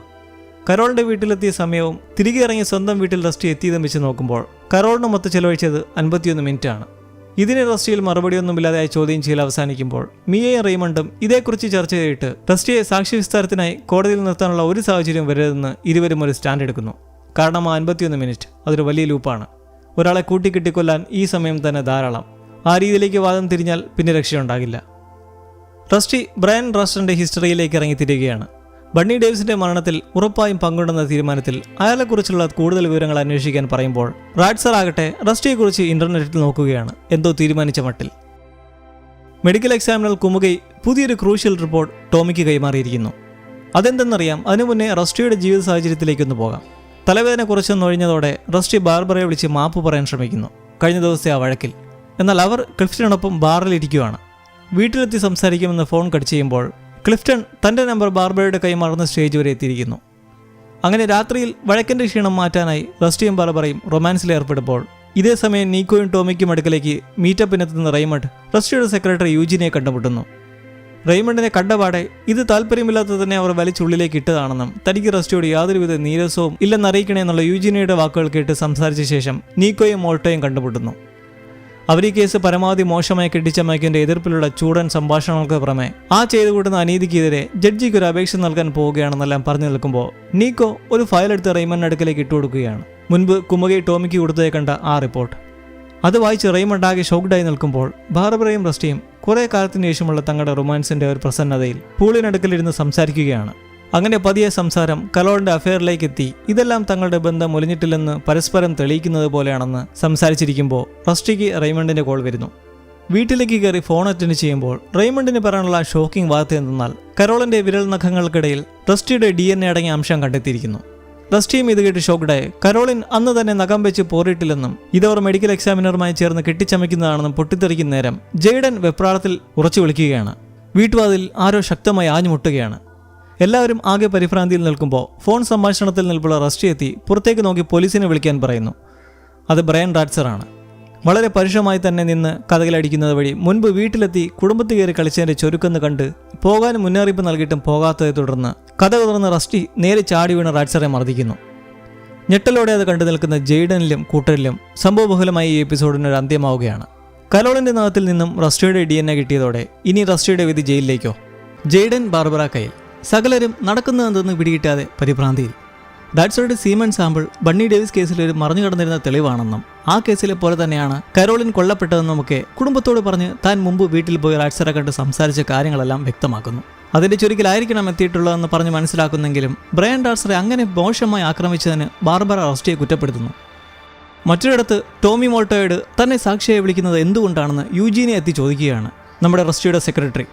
[SPEAKER 2] കരോളിൻ്റെ വീട്ടിലെത്തിയ സമയവും തിരികെ ഇറങ്ങി സ്വന്തം വീട്ടിൽ റസ്റ്റി എത്തിയതും വെച്ച് നോക്കുമ്പോൾ കരോളിന് മൊത്തം ചെലവഴിച്ചത് 51 മിനിറ്റാണ്. ഇതിന് റസ്റ്റിയിൽ മറുപടിയൊന്നുമില്ലാതെ ചോദ്യം ചെയ്യൽ അവസാനിക്കുമ്പോൾ മിയയും റെയ്മണ്ടും ഇതേക്കുറിച്ച് ചർച്ച ചെയ്തിട്ട് റസ്റ്റിയെ സാക്ഷി വിസ്താരത്തിനായി കോടതിയിൽ നിർത്താനുള്ള ഒരു സാഹചര്യം വരരുതെന്ന് ഇരുവരും ഒരു സ്റ്റാൻഡ് എടുക്കുന്നു. കാരണം ആ 51 മിനിറ്റ് അതൊരു വലിയ ലൂപ്പാണ്. ഒരാളെ കൂട്ടിക്കെട്ടിക്കൊല്ലാൻ ഈ സമയം തന്നെ ധാരാളം. ആ രീതിയിലേക്ക് വാദം തിരിഞ്ഞാൽ പിന്നെ രക്ഷയുണ്ടാകില്ല. റസ്റ്റി ബ്രയൻ റാസ്റ്ററിന്റെ ഹിസ്റ്ററിയിലേക്ക് ഇറങ്ങിത്തിരികയാണ്. ബണ്ണി ഡേവിസിന്റെ മരണത്തിൽ ഉറപ്പായും പങ്കുണ്ടെന്ന തീരുമാനത്തിൽ അയാളെക്കുറിച്ചുള്ള കൂടുതൽ വിവരങ്ങൾ അന്വേഷിക്കാൻ പറയുമ്പോൾ റാഡ്സർ ആകട്ടെ റസ്റ്റിയെക്കുറിച്ച് ഇന്റർനെറ്റിൽ നോക്കുകയാണ്, എന്തോ തീരുമാനിച്ച മട്ടിൽ. മെഡിക്കൽ എക്സാമിനർ കുമുകൈ പുതിയൊരു ക്രൂഷ്യൽ റിപ്പോർട്ട് ടോമിക്ക് കൈമാറിയിരിക്കുന്നു. അതെന്തെന്നറിയാം. അതിനു മുന്നേ റസ്റ്റിയുടെ ജീവിത സാഹചര്യത്തിലേക്കൊന്ന് പോകാം. തലവേദന കുറച്ചൊന്നൊഴിഞ്ഞതോടെ റസ്റ്റി ബാർബറയെ വിളിച്ച് മാപ്പ് പറയാൻ ശ്രമിക്കുന്നു കഴിഞ്ഞ ദിവസത്തെ ആ വഴക്കിൽ. എന്നാൽ അവർ ക്ലിഫ്റ്റനൊപ്പം ബാറിലിരിക്കുകയാണ്. വീട്ടിലെത്തി സംസാരിക്കുമെന്ന് ഫോൺ കട്ട് ചെയ്യുമ്പോൾ ക്ലിഫ്റ്റൺ തൻ്റെ നമ്പർ ബാർബറയുടെ കൈമാറുന്ന സ്റ്റേജ് വരെ എത്തിയിരിക്കുന്നു. അങ്ങനെ രാത്രിയിൽ വഴക്കിൻ്റെ ക്ഷീണം മാറ്റാനായി റസ്റ്റിയും ബാർബറയും റൊമാൻസിൽ ഏർപ്പെടുമ്പോൾ ഇതേ സമയം നീക്കോയും ടോമിക്കും അടുക്കലേക്ക് മീറ്റപ്പിനെത്തുന്ന റെയ്മണ്ട് റസ്റ്റിയുടെ സെക്രട്ടറി യൂജിനിയെ കണ്ടുമുട്ടുന്നു. റെയ്മണ്ടിനെ കണ്ടപാടെ ഇത് താല്പര്യമില്ലാത്തത് തന്നെ അവർ വലിച്ചുള്ളിലേക്ക് ഇട്ടതാണെന്നും തനിക്ക് റസ്റ്റിയോട് യാതൊരുവിധ നീരസവും ഇല്ലെന്നറിയിക്കണേ എന്നുള്ള യൂജിനിയുടെ വാക്കുകൾ കേട്ട് സംസാരിച്ച ശേഷം നീക്കോയും മോൾട്ടോയും കണ്ടുമുട്ടുന്നു. അവർ ഈ കേസ് പരമാവധി മോശമായി കെട്ടിച്ചമയ്ക്കിന്റെ എതിർപ്പിലുള്ള ചൂടൻ സംഭാഷണങ്ങൾക്ക് പുറമെ ആ ചെയ്തു കൂട്ടുന്ന അനീതിക്കെതിരെ ജഡ്ജിക്ക് ഒരു അപേക്ഷ നൽകാൻ പോവുകയാണെന്നെല്ലാം പറഞ്ഞു നിൽക്കുമ്പോൾ നീക്കോ ഒരു ഫയൽ എടുത്ത് റെയ്മണ്ടിന്റെ അടുക്കലേക്ക് ഇട്ടുകൊടുക്കുകയാണ്. മുൻപ് കുമുകൈ ടോമിക്ക് കൊടുത്തേ കണ്ട ആ റിപ്പോർട്ട്. അത് വായിച്ച് റെയ്മണ്ട് ആകെ ഷോക്ക്ഡായി നിൽക്കുമ്പോൾ ബാർബറയും റസ്റ്റിയും കുറെ കാലത്തിന് ശേഷമുള്ള തങ്ങളുടെ റൊമാൻസിന്റെ ഒരു പ്രസന്നതയിൽ പൂളിനടുക്കലിരുന്ന് സംസാരിക്കുകയാണ്. അങ്ങനെ പതിയെ സംസാരം കലോളിന്റെ അഫെയറിലേക്ക് എത്തി. ഇതെല്ലാം തങ്ങളുടെ ബന്ധം ഒലിഞ്ഞിട്ടില്ലെന്ന് പരസ്പരം തെളിയിക്കുന്നത് പോലെയാണെന്ന് സംസാരിച്ചിരിക്കുമ്പോൾ റസ്റ്റിക്ക് റെയ്മണ്ടിന്റെ കോൾ വരുന്നു. വീട്ടിലേക്ക് കയറി ഫോൺ അറ്റൻഡ് ചെയ്യുമ്പോൾ റെയ്മണ്ടിന് പറയാനുള്ള ഷോക്കിംഗ് വാർത്ത എന്തെന്നാൽ കരോളിന്റെ വിരൽ നഖങ്ങൾക്കിടയിൽ റസ്റ്റിയുടെ DNA അടങ്ങിയ അംശം കണ്ടെത്തിയിരിക്കുന്നു. റസ്റ്റിയും ഇത് കേട്ട് ഷോക്ക്ഡായി. കരോളിൻ അന്ന് തന്നെ നഖം വെച്ച് പോറിയിട്ടില്ലെന്നും ഇതവർ മെഡിക്കൽ എക്സാമിനറുമായി ചേർന്ന് കെട്ടിച്ചമയ്ക്കുന്നതാണെന്നും പൊട്ടിത്തെറിക്കുന്ന നേരം ജെയ്ഡൻ വെപ്രാളത്തിൽ ഉറച്ചു വിളിക്കുകയാണ്. വീട്ടുവാതിൽ ആരോ ശക്തമായി ആഞ്ഞുമുട്ടുകയാണ്. എല്ലാവരും ആകെ പരിഭ്രാന്തിയിൽ നിൽക്കുമ്പോൾ ഫോൺ സംഭാഷണത്തിൽ നിൽപ്പുള്ള റസ്റ്റി എത്തി പുറത്തേക്ക് നോക്കി പോലീസിനെ വിളിക്കാൻ പറയുന്നു. അത് ബ്രയൻ റാഡ്സറാണ്. വളരെ പരുഷമായി തന്നെ നിന്ന് കഥകളടിക്കുന്നത് വഴി മുൻപ് വീട്ടിലെത്തി കുടുംബത്തിൽ കയറി കളിച്ചതിന്റെ ചുരുക്കെന്ന് കണ്ട് പോകാൻ മുന്നറിയിപ്പ് നൽകിയിട്ടും പോകാത്തതെ തുടർന്ന് കഥ തുറന്ന് റസ്റ്റി നേരെ ചാടി വീണ് റാഡ്സറെ മർദ്ദിക്കുന്നു. ഞെട്ടലോടെ അത് കണ്ടു നിൽക്കുന്ന ജെയ്ഡനിലും കൂട്ടരിലും സംഭവബഹുലമായി ഈ എപ്പിസോഡിനൊരു അന്ത്യമാവുകയാണ്. കലോളിന്റെ നഖത്തിൽ നിന്നും റസ്റ്റിയുടെ DNA കിട്ടിയതോടെ ഇനി റസ്റ്റിയുടെ വിധി ജയിലിലേക്കോ? ജെയ്ഡൻ ബാർബറ കയ്യിൽ. സകലരും നടക്കുന്നതെന്തെന്ന് പിടികിട്ടാതെ പരിഭ്രാന്തിയിൽ. റാഡ്സറുടെ സീമൻ സാമ്പിൾ ബണ്ണി ഡേവിസ് കേസിൽ ഒരു മറിഞ്ഞു കടന്നിരുന്ന തെളിവാണെന്നും ആ കേസിലെ പോലെ തന്നെയാണ് കരോളിൻ കൊല്ലപ്പെട്ടതെന്നുമൊക്കെ കുടുംബത്തോട് പറഞ്ഞ് താൻ മുമ്പ് വീട്ടിൽ പോയി റാഡ്സറെ കണ്ട് സംസാരിച്ച കാര്യങ്ങളെല്ലാം വ്യക്തമാക്കുന്നു. അതിന്റെ ചുരുക്കിലായിരിക്കണം എത്തിയിട്ടുള്ളതെന്ന് പറഞ്ഞ് മനസ്സിലാക്കുന്നെങ്കിലും ബ്രയൻ റാഡ്സറെ അങ്ങനെ മോശമായി ആക്രമിച്ചതിന് ബാർബറ റസ്റ്റിയെ കുറ്റപ്പെടുത്തുന്നു. മറ്റൊരിടത്ത് ടോമി മോൾട്ടോയോട് തന്നെ സാക്ഷിയായി വിളിക്കുന്നത് എന്തുകൊണ്ടാണെന്ന് യൂജീനിയെ എത്തി ചോദിക്കുകയാണ് നമ്മുടെ റസ്റ്റിയുടെ സെക്രട്ടറി.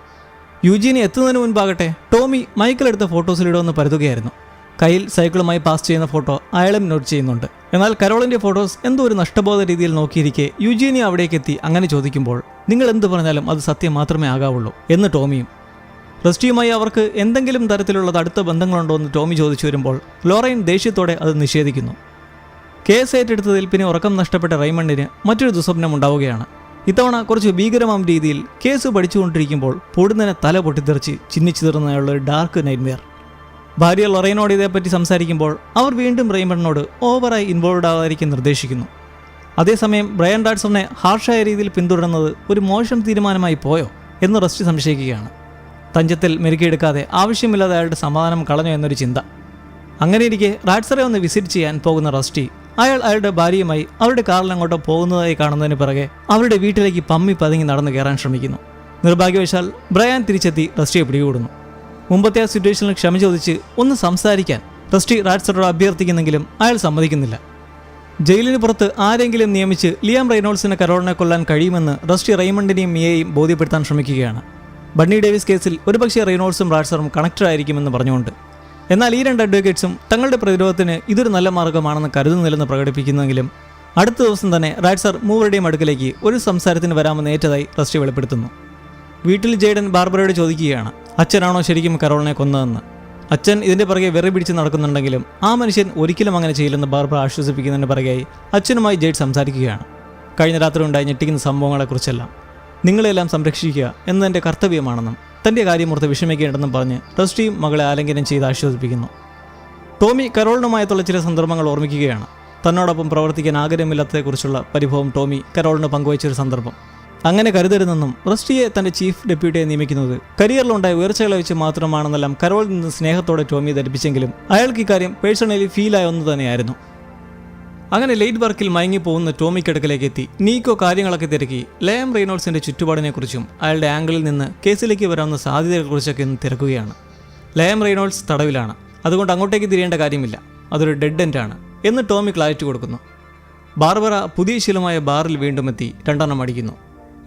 [SPEAKER 2] യൂജീനി എത്തുന്നതിന് മുൻപാകട്ടെ ടോമി മൈക്കിൾ എടുത്ത ഫോട്ടോസിലിടുമെന്ന് പരുതുകയായിരുന്നു. കയ്യിൽ സൈക്കിളുമായി പാസ് ചെയ്യുന്ന ഫോട്ടോ അയാളും നോട്ട് ചെയ്യുന്നുണ്ട്. എന്നാൽ കരോളിന്റെ ഫോട്ടോസ് എന്തോ ഒരു നഷ്ടബോധ രീതിയിൽ നോക്കിയിരിക്കെ യൂജീനി അവിടേക്ക് എത്തി അങ്ങനെ ചോദിക്കുമ്പോൾ നിങ്ങൾ എന്ത് പറഞ്ഞാലും അത് സത്യം മാത്രമേ ആകാവുള്ളൂ എന്ന് ടോമിയും. റസ്റ്റിയുമായി അവർക്ക് എന്തെങ്കിലും തരത്തിലുള്ള അടുത്ത ബന്ധങ്ങളുണ്ടോ എന്ന് ടോമി ചോദിച്ചു വരുമ്പോൾ ലോറൈൻ ദേഷ്യത്തോടെ അത് നിഷേധിക്കുന്നു. കേസ് ഏറ്റെടുത്തതിൽ പിന്നെ ഉറക്കം നഷ്ടപ്പെട്ട റെയ്മണ്ടിന് മറ്റൊരു ദുസ്വപ്നം ഉണ്ടാവുകയാണ്. ഇത്തവണ കുറച്ച് ഭീകരമാം രീതിയിൽ കേസ് പഠിച്ചുകൊണ്ടിരിക്കുമ്പോൾ പൊടുന്നതിനെ തല പൊട്ടിത്തെറിച്ച് ചിന്നിച്ചിതറുന്നതിനുള്ള ഒരു ഡാർക്ക് നൈറ്റ്മെയർ. ഭാര്യ ലൊറൈനോട് ഇതേപ്പറ്റി സംസാരിക്കുമ്പോൾ അവർ വീണ്ടും റെയ്മണ്ടിനോട് ഓവറായി ഇൻവോൾവ് ആവാതിരിക്കാൻ നിർദ്ദേശിക്കുന്നു. അതേസമയം ബ്രയൻ റാഡ്സറിനെ ഹാർഷായ രീതിയിൽ പിന്തുടരുന്നത് ഒരു മോശം തീരുമാനമായി പോയോ എന്ന് റസ്റ്റി സംശയിക്കുകയാണ്. തഞ്ചത്തിൽ മെരുക്കിയെടുക്കാതെ ആവശ്യമില്ലാതെ അയാളുടെ സമാധാനം കളഞ്ഞു എന്നൊരു ചിന്ത. അങ്ങനെയിരിക്കെ റാഡ്സറെ ഒന്ന് വിസിറ്റ് ചെയ്യാൻ പോകുന്ന റസ്റ്റി അയാൾ അയാളുടെ ഭാര്യയുമായി അവരുടെ കാറിൽ അങ്ങോട്ടോ പോകുന്നതായി കാണുന്നതിന് പിറകെ അവരുടെ വീട്ടിലേക്ക് പമ്മി പതുങ്ങി നടന്നു കയറാൻ ശ്രമിക്കുന്നു. നിർഭാഗ്യവശാൽ ബ്രയാൻ തിരിച്ചെത്തി റസ്റ്റിയെ പിടികൂടുന്നു. മുമ്പത്തെ ആ സിറ്റുവേഷനിൽ ക്ഷമ ചോദിച്ച് ഒന്ന് സംസാരിക്കാൻ റസ്റ്റി റാഡ്സറോട് അഭ്യർത്ഥിക്കുന്നെങ്കിലും അയാൾ സമ്മതിക്കുന്നില്ല. ജയിലിന് പുറത്ത് ആരെങ്കിലും നിയമിച്ച് ലിയാം റെയ്നോൾഡ്സിനെ കരോളിനെ കൊല്ലാൻ കഴിയുമെന്ന് റസ്റ്റി റെയ്മണ്ടിനെയും മിയയെയും ബോധ്യപ്പെടുത്താൻ ശ്രമിക്കുകയാണ്. ബണ്ണി ഡേവിസ് കേസിൽ ഒരുപക്ഷെ റെയ്നോൾഡ്സും റാഡ്സറും കണക്റ്റഡ് ആയിരിക്കുമെന്ന് പറഞ്ഞുകൊണ്ട്. എന്നാൽ ഈ രണ്ട് അഡ്വക്കേറ്റ്സും തങ്ങളുടെ പ്രതിരോധത്തിന് ഇതൊരു നല്ല മാർഗ്ഗമാണെന്ന് കരുതുന്നില്ലെന്ന് പ്രകടിപ്പിക്കുന്നെങ്കിലും അടുത്ത ദിവസം തന്നെ റാഡ്സർ മൂവരുടെയും അടുക്കലേക്ക് ഒരു സംസാരത്തിന് വരാമെന്ന് ഏറ്റതായി റസ്റ്റി വെളിപ്പെടുത്തുന്നു. വീട്ടിൽ ജെയ്ഡൻ ബാർബറയോട് ചോദിക്കുകയാണ് അച്ഛനാണോ ശരിക്കും കരോളിനെ കൊന്നതെന്ന്. അച്ഛൻ ഇതിൻ്റെ പിറകെ വെറി പിടിച്ച് നടക്കുന്നുണ്ടെങ്കിലും ആ മനുഷ്യൻ ഒരിക്കലും അങ്ങനെ ചെയ്യില്ലെന്ന് ബാർബറ ആശ്വസിപ്പിക്കുന്നതിന് പിറകെയായി അച്ഛനുമായി ജെയ്ഡ് സംസാരിക്കുകയാണ്. കഴിഞ്ഞ രാത്രി ഉണ്ടായി ഞെട്ടിക്കുന്ന സംഭവങ്ങളെക്കുറിച്ചെല്ലാം. നിങ്ങളെല്ലാം സംരക്ഷിക്കുക എന്നതെൻ്റെ കർത്തവ്യമാണെന്നും തൻ്റെ കാര്യമോർത്ത് വിഷമിക്കേണ്ടെന്നും പറഞ്ഞ് റസ്റ്റിയും മകളെ ആലിംഗനം ചെയ്ത് ആശ്വസിപ്പിക്കുന്നു. ടോമി കരോളിനുമായിട്ടുള്ള ചില സന്ദർഭങ്ങൾ ഓർമ്മിക്കുകയാണ്. തന്നോടൊപ്പം പ്രവർത്തിക്കാൻ ആഗ്രഹമില്ലാത്തതെക്കുറിച്ചുള്ള പരിഭവം ടോമി കരോളിന് പങ്കുവച്ചൊരു സന്ദർഭം. അങ്ങനെ കരുതരുതെന്നും റസ്റ്റിയെ തൻ്റെ ചീഫ് ഡെപ്യൂട്ടിയെ നിയമിക്കുന്നത് കരിയറിലുണ്ടായ ഉയർച്ചകളെ വെച്ച് മാത്രമാണെന്നെല്ലാം കരോളിൽ നിന്ന് സ്നേഹത്തോടെ ടോമിയെ ധരിപ്പിച്ചെങ്കിലും അയാൾക്ക് ഇക്കാര്യം പേഴ്സണലി ഫീലായ ഒന്ന് തന്നെയായിരുന്നു. അങ്ങനെ ലേറ്റ് വർക്കിൽ മയങ്ങിപ്പോകുന്ന ടോമിക്കടുക്കലേക്ക് എത്തി നീക്കോ കാര്യങ്ങളൊക്കെ തിരക്കി ലയം റെയ്നോൾഡ്സിന്റെ ചുറ്റുപാടിനെക്കുറിച്ചും അയാളുടെ ആംഗിളിൽ നിന്ന് കേസിലേക്ക് വരാവുന്ന സാധ്യതകളെക്കുറിച്ചൊക്കെ ഒന്ന് തിരക്കുകയാണ്. ലയം റെയ്നോൾഡ്സ് തടവിലാണ്, അതുകൊണ്ട് അങ്ങോട്ടേക്ക് തിരിയേണ്ട കാര്യമില്ല, അതൊരു ഡെഡ് എൻഡ് ആണ് എന്ന് ടോമി ക്ലാരിറ്റി കൊടുക്കുന്നു. ബാർബറ പുതിയ ശീലമായ ബാറിൽ വീണ്ടും എത്തി 2 അടിക്കുന്നു.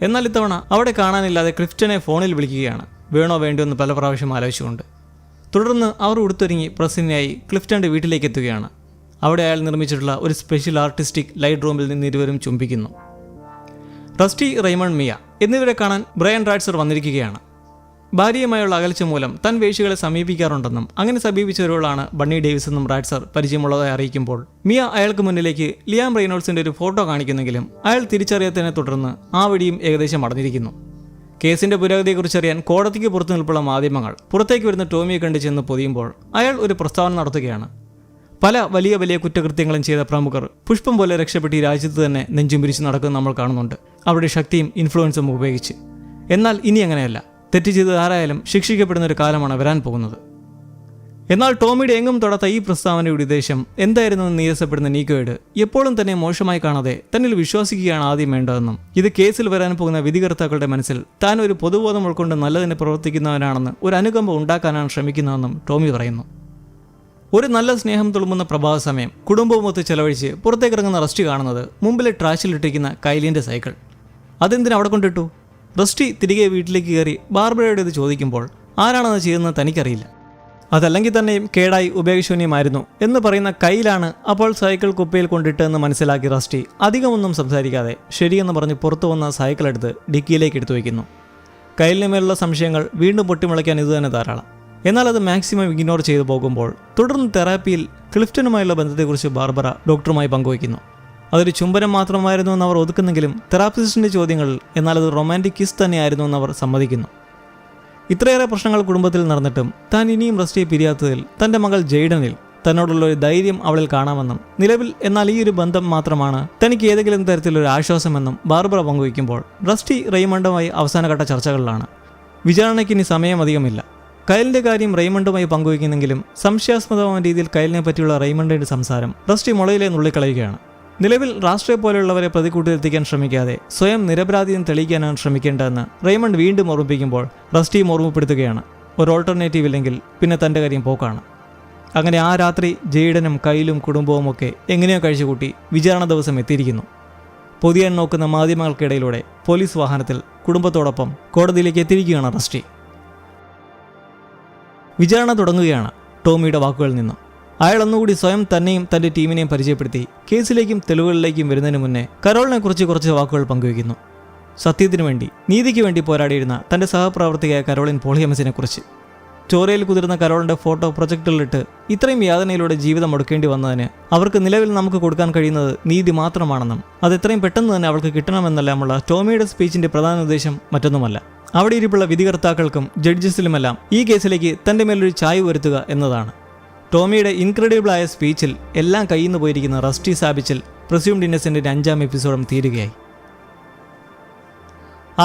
[SPEAKER 2] എന്നാൽ ഇത്തവണ അവിടെ കാണാനില്ലാതെ ക്ലിഫ്റ്റനെ ഫോണിൽ വിളിക്കുകയാണ്, വേണോ വേണ്ടോ എന്ന് പല പ്രാവശ്യം ആലോചിച്ചുകൊണ്ട്. തുടർന്ന് അവർ ഉടുത്തൊരുങ്ങി പ്രസന്നയായി ക്ലിഫ്റ്റന്റെ വീട്ടിലേക്ക് എത്തുകയാണ്. അവിടെ അയാൾ നിർമ്മിച്ചിട്ടുള്ള ഒരു സ്പെഷ്യൽ ആർട്ടിസ്റ്റിക് ലൈറ്റ് റൂമിൽ നിന്ന് ഇരുവരും ചുംബിക്കുന്നു. റസ്റ്റി, റെയ്മണ്ട്, മിയ എന്നിവരെ കാണാൻ ബ്രയൻ റാറ്റ്സർ വന്നിരിക്കുകയാണ്. ഭാര്യയുമായുള്ള അകൽച്ച മൂലം താൻ വേശികളെ സമീപിക്കാറുണ്ടെന്നും അങ്ങനെ സമീപിച്ചവരോടാണ് ബണ്ണി ഡേവിസ് എന്നും റാറ്റ്സർ പരിചയമുള്ളതായി അറിയിക്കുമ്പോൾ മിയ അയാൾക്ക് മുന്നിലേക്ക് ലിയാം റെയ്നോൾഡ്സിന്റെ ഒരു ഫോട്ടോ കാണിക്കുന്നെങ്കിലും അയാൾ തിരിച്ചറിയാത്തതിനെ തുടർന്ന് ആ വഴിയും ഏകദേശം അടഞ്ഞിരിക്കുന്നു. കേസിന്റെ പുരോഗതിയെക്കുറിച്ചറിയാൻ കോടതിക്ക് പുറത്തു നിൽപ്പുള്ള മാധ്യമങ്ങൾ പുറത്തേക്ക് വരുന്ന ടോമിയെ കണ്ട് ചെന്ന് പൊതിയുമ്പോൾ അയാൾ ഒരു പ്രസ്താവന നടത്തുകയാണ്. പല വലിയ വലിയ കുറ്റകൃത്യങ്ങളും ചെയ്ത പ്രമുഖർ പുഷ്പം പോലെ രക്ഷപ്പെട്ട് ഈ രാജ്യത്ത് തന്നെ നെഞ്ചും പിരിച്ച് നടക്കുന്നത് നമ്മൾ കാണുന്നുണ്ട്, അവരുടെ ശക്തിയും ഇൻഫ്ലുവൻസും ഉപയോഗിച്ച്. എന്നാൽ ഇനി അങ്ങനെയല്ല, തെറ്റ് ചെയ്ത് ആരായാലും ശിക്ഷിക്കപ്പെടുന്ന ഒരു കാലമാണ് വരാൻ പോകുന്നത്. എന്നാൽ ടോമിയുടെ എങ്ങും തൊടാത്ത ഈ പ്രസ്താവനയുടെ ഉദ്ദേശം എന്തായിരുന്നെന്ന് നീരസപ്പെടുന്ന നീക്കോയോട് എപ്പോഴും തന്നെ മോശമായി കാണാതെ തന്നിൽ വിശ്വസിക്കുകയാണ് ആദ്യം വേണ്ടതെന്നും ഇത് കേസിൽ വരാൻ പോകുന്ന വിധികർത്താക്കളുടെ മനസ്സിൽ താൻ ഒരു പൊതുബോധം ഉൾക്കൊണ്ട് നല്ലതിനെ പ്രവർത്തിക്കുന്നവനാണെന്ന് ഒരു അനുകമ്പ ഉണ്ടാക്കാനാണ് ശ്രമിക്കുന്നതെന്നും ടോമി പറയുന്നു. ഒരു നല്ല സ്നേഹം തുളുമ്പുന്ന പ്രഭാത സമയം കുടുംബവുമൊത്ത് ചെലവഴിച്ച് പുറത്തേക്കിറങ്ങുന്ന റസ്റ്റി കാണുന്നത് മുമ്പിലെ ട്രാഷിലിട്ടിരിക്കുന്ന കൈലിൻ്റെ സൈക്കിൾ. അതെന്തിനാ അവിടെ കൊണ്ടിട്ടു? റസ്റ്റി തിരികെ വീട്ടിലേക്ക് കയറി ബാർബറയോട് ഇത് ചോദിക്കുമ്പോൾ ആരാണത് ചെയ്യുന്നത് തനിക്കറിയില്ല. അതല്ലെങ്കിൽ തന്നെയും കേടായി ഉപയോഗശൂന്യമായിരുന്നു എന്ന് പറയുന്ന കയ്യിലാണ് അപ്പോൾ സൈക്കിൾ കുപ്പയിൽ കൊണ്ടിട്ടെന്ന് മനസ്സിലാക്കി റസ്റ്റി അധികമൊന്നും സംസാരിക്കാതെ ശരിയെന്ന് പറഞ്ഞ് പുറത്തു വന്ന സൈക്കിൾ എടുത്ത് ഡിക്കിയിലേക്ക് എടുത്തു വയ്ക്കുന്നു. കയ്യിലിന് മേലുള്ള സംശയങ്ങൾ വീണ്ടും പൊട്ടിമുളയ്ക്കാൻ ഇതുതന്നെ ധാരാളം. എന്നാൽ അത് മാക്സിമം ഇഗ്നോർ ചെയ്തു പോകുമ്പോൾ തുടർന്ന് തെറാപ്പിയിൽ ക്ലിഫ്റ്റനുമായുള്ള ബന്ധത്തെക്കുറിച്ച് ബാർബറ ഡോക്ടറുമായി പങ്കുവയ്ക്കുന്നു. അതൊരു ചുംബനം മാത്രമായിരുന്നു എന്ന് അവർ ഒതുക്കുന്നെങ്കിലും തെറാപ്പിസ്റ്റിന്റെ ചോദ്യങ്ങളിൽ എന്നാൽ അത് റൊമാൻറ്റിക് കിസ് തന്നെയായിരുന്നു എന്ന് അവർ സമ്മതിക്കുന്നു. ഇത്രയേറെ പ്രശ്നങ്ങൾ കുടുംബത്തിൽ നടന്നിട്ടും താൻ ഇനിയും റസ്റ്റിയെ പിരിയാത്തതിൽ തൻ്റെ മകൾ ജെയ്ഡനിൽ തന്നോടുള്ള ഒരു ധൈര്യം അവളിൽ കാണാമെന്നും നിലവിൽ എന്നാൽ ഈ ഒരു ബന്ധം മാത്രമാണ് തനിക്ക് ഏതെങ്കിലും തരത്തിലൊരു ആശ്വാസമെന്നും ബാർബറ പങ്കുവയ്ക്കുമ്പോൾ റസ്റ്റി റെയ്മണ്ടുമായി അവസാനഘട്ട ചർച്ചകളിലാണ്. വിചാരണയ്ക്ക് ഇനി സമയം അധികമില്ല. കയലിന്റെ കാര്യം റെയ്മണ്ടുമായി പങ്കുവയ്ക്കുന്നെങ്കിലും സംശയാസ്പദമായ രീതിയിൽ കയലിനെ പറ്റിയുള്ള റെയ്മണ്ടിന്റെ സംസാരം റസ്റ്റി മുളയിലെ നുള്ളിക്കളയുകയാണ്. നിലവിൽ റാഷ്ട്രയെ പോലെയുള്ളവരെ പ്രതിക്കൂട്ടിലെത്തിക്കാൻ ശ്രമിക്കാതെ സ്വയം നിരപരാധിയും തെളിയിക്കാനാണ് ശ്രമിക്കേണ്ടതെന്ന് റെയ്മണ്ട് വീണ്ടും ഓർമ്മിപ്പിക്കുമ്പോൾ റസ്റ്റിയും ഓർമ്മപ്പെടുത്തുകയാണ്, ഒരു ഓൾട്ടർനേറ്റീവ് ഇല്ലെങ്കിൽ പിന്നെ തൻ്റെ കാര്യം പോക്കാണ്. അങ്ങനെ ആ രാത്രി ജെയ്ഡനും കയ്യിലും കുടുംബവും ഒക്കെ എങ്ങനെയോ കഴിച്ചുകൂട്ടി വിചാരണ ദിവസം എത്തിയിരിക്കുന്നു. പൊതിയാൻ നോക്കുന്ന മാധ്യമങ്ങൾക്കിടയിലൂടെ പോലീസ് വാഹനത്തിൽ കുടുംബത്തോടൊപ്പം കോടതിയിലേക്ക് എത്തിയിരിക്കുകയാണ് റസ്റ്റി. വിചാരണ തുടങ്ങുകയാണ് ടോമിയുടെ വാക്കുകളിൽ നിന്നും. അയാൾ ഒന്നുകൂടി സ്വയം തന്നെയും തൻ്റെ ടീമിനെയും പരിചയപ്പെടുത്തി കേസിലേക്കും തെളിവുകളിലേക്കും വരുന്നതിന് മുന്നേ കരോളിനെക്കുറിച്ച് കുറച്ച് വാക്കുകൾ പങ്കുവയ്ക്കുന്നു. സത്യത്തിനു വേണ്ടി, നീതിക്ക് വേണ്ടി പോരാടിയിരുന്ന തൻ്റെ സഹപ്രവർത്തകയായ കരോളിൻ പോളിയമസിനെക്കുറിച്ച്. ചോരയിൽ കുതിർന്ന കരോളിൻ്റെ ഫോട്ടോ പ്രൊജക്ടറിലിട്ട് ഇത്രയും യാതനയിലൂടെ ജീവിതം ഒടുക്കേണ്ടി വന്നതിന് അവർക്ക് നിലവിൽ നമുക്ക് കൊടുക്കാൻ കഴിയുന്നത് നീതി മാത്രമാണെന്നും അത് എത്രയും പെട്ടെന്ന് തന്നെ അവൾക്ക് കിട്ടണമെന്നെല്ലാമുള്ള ടോമിയുടെ സ്പീച്ചിൻ്റെ പ്രധാന ഉദ്ദേശം മറ്റൊന്നുമല്ല, അവിടെ ഇരിപ്പുള്ള വിധികർത്താക്കൾക്കും ജഡ്ജസിലുമെല്ലാം ഈ കേസിലേക്ക് തൻ്റെ മേലൊരു ചായ്വ് വരുത്തുക എന്നതാണ്. ടോമിയുടെ ഇൻക്രെഡിബിളായ സ്പീച്ചിൽ എല്ലാം കയ്യിൽ നിന്ന് പോയിരിക്കുന്ന റസ്റ്റി സാബിച്ചിൽ പ്രിസ്യൂംഡ് ഇന്നസെന്റിന്റെ 5ാം എപ്പിസോഡും തീരുകയായി.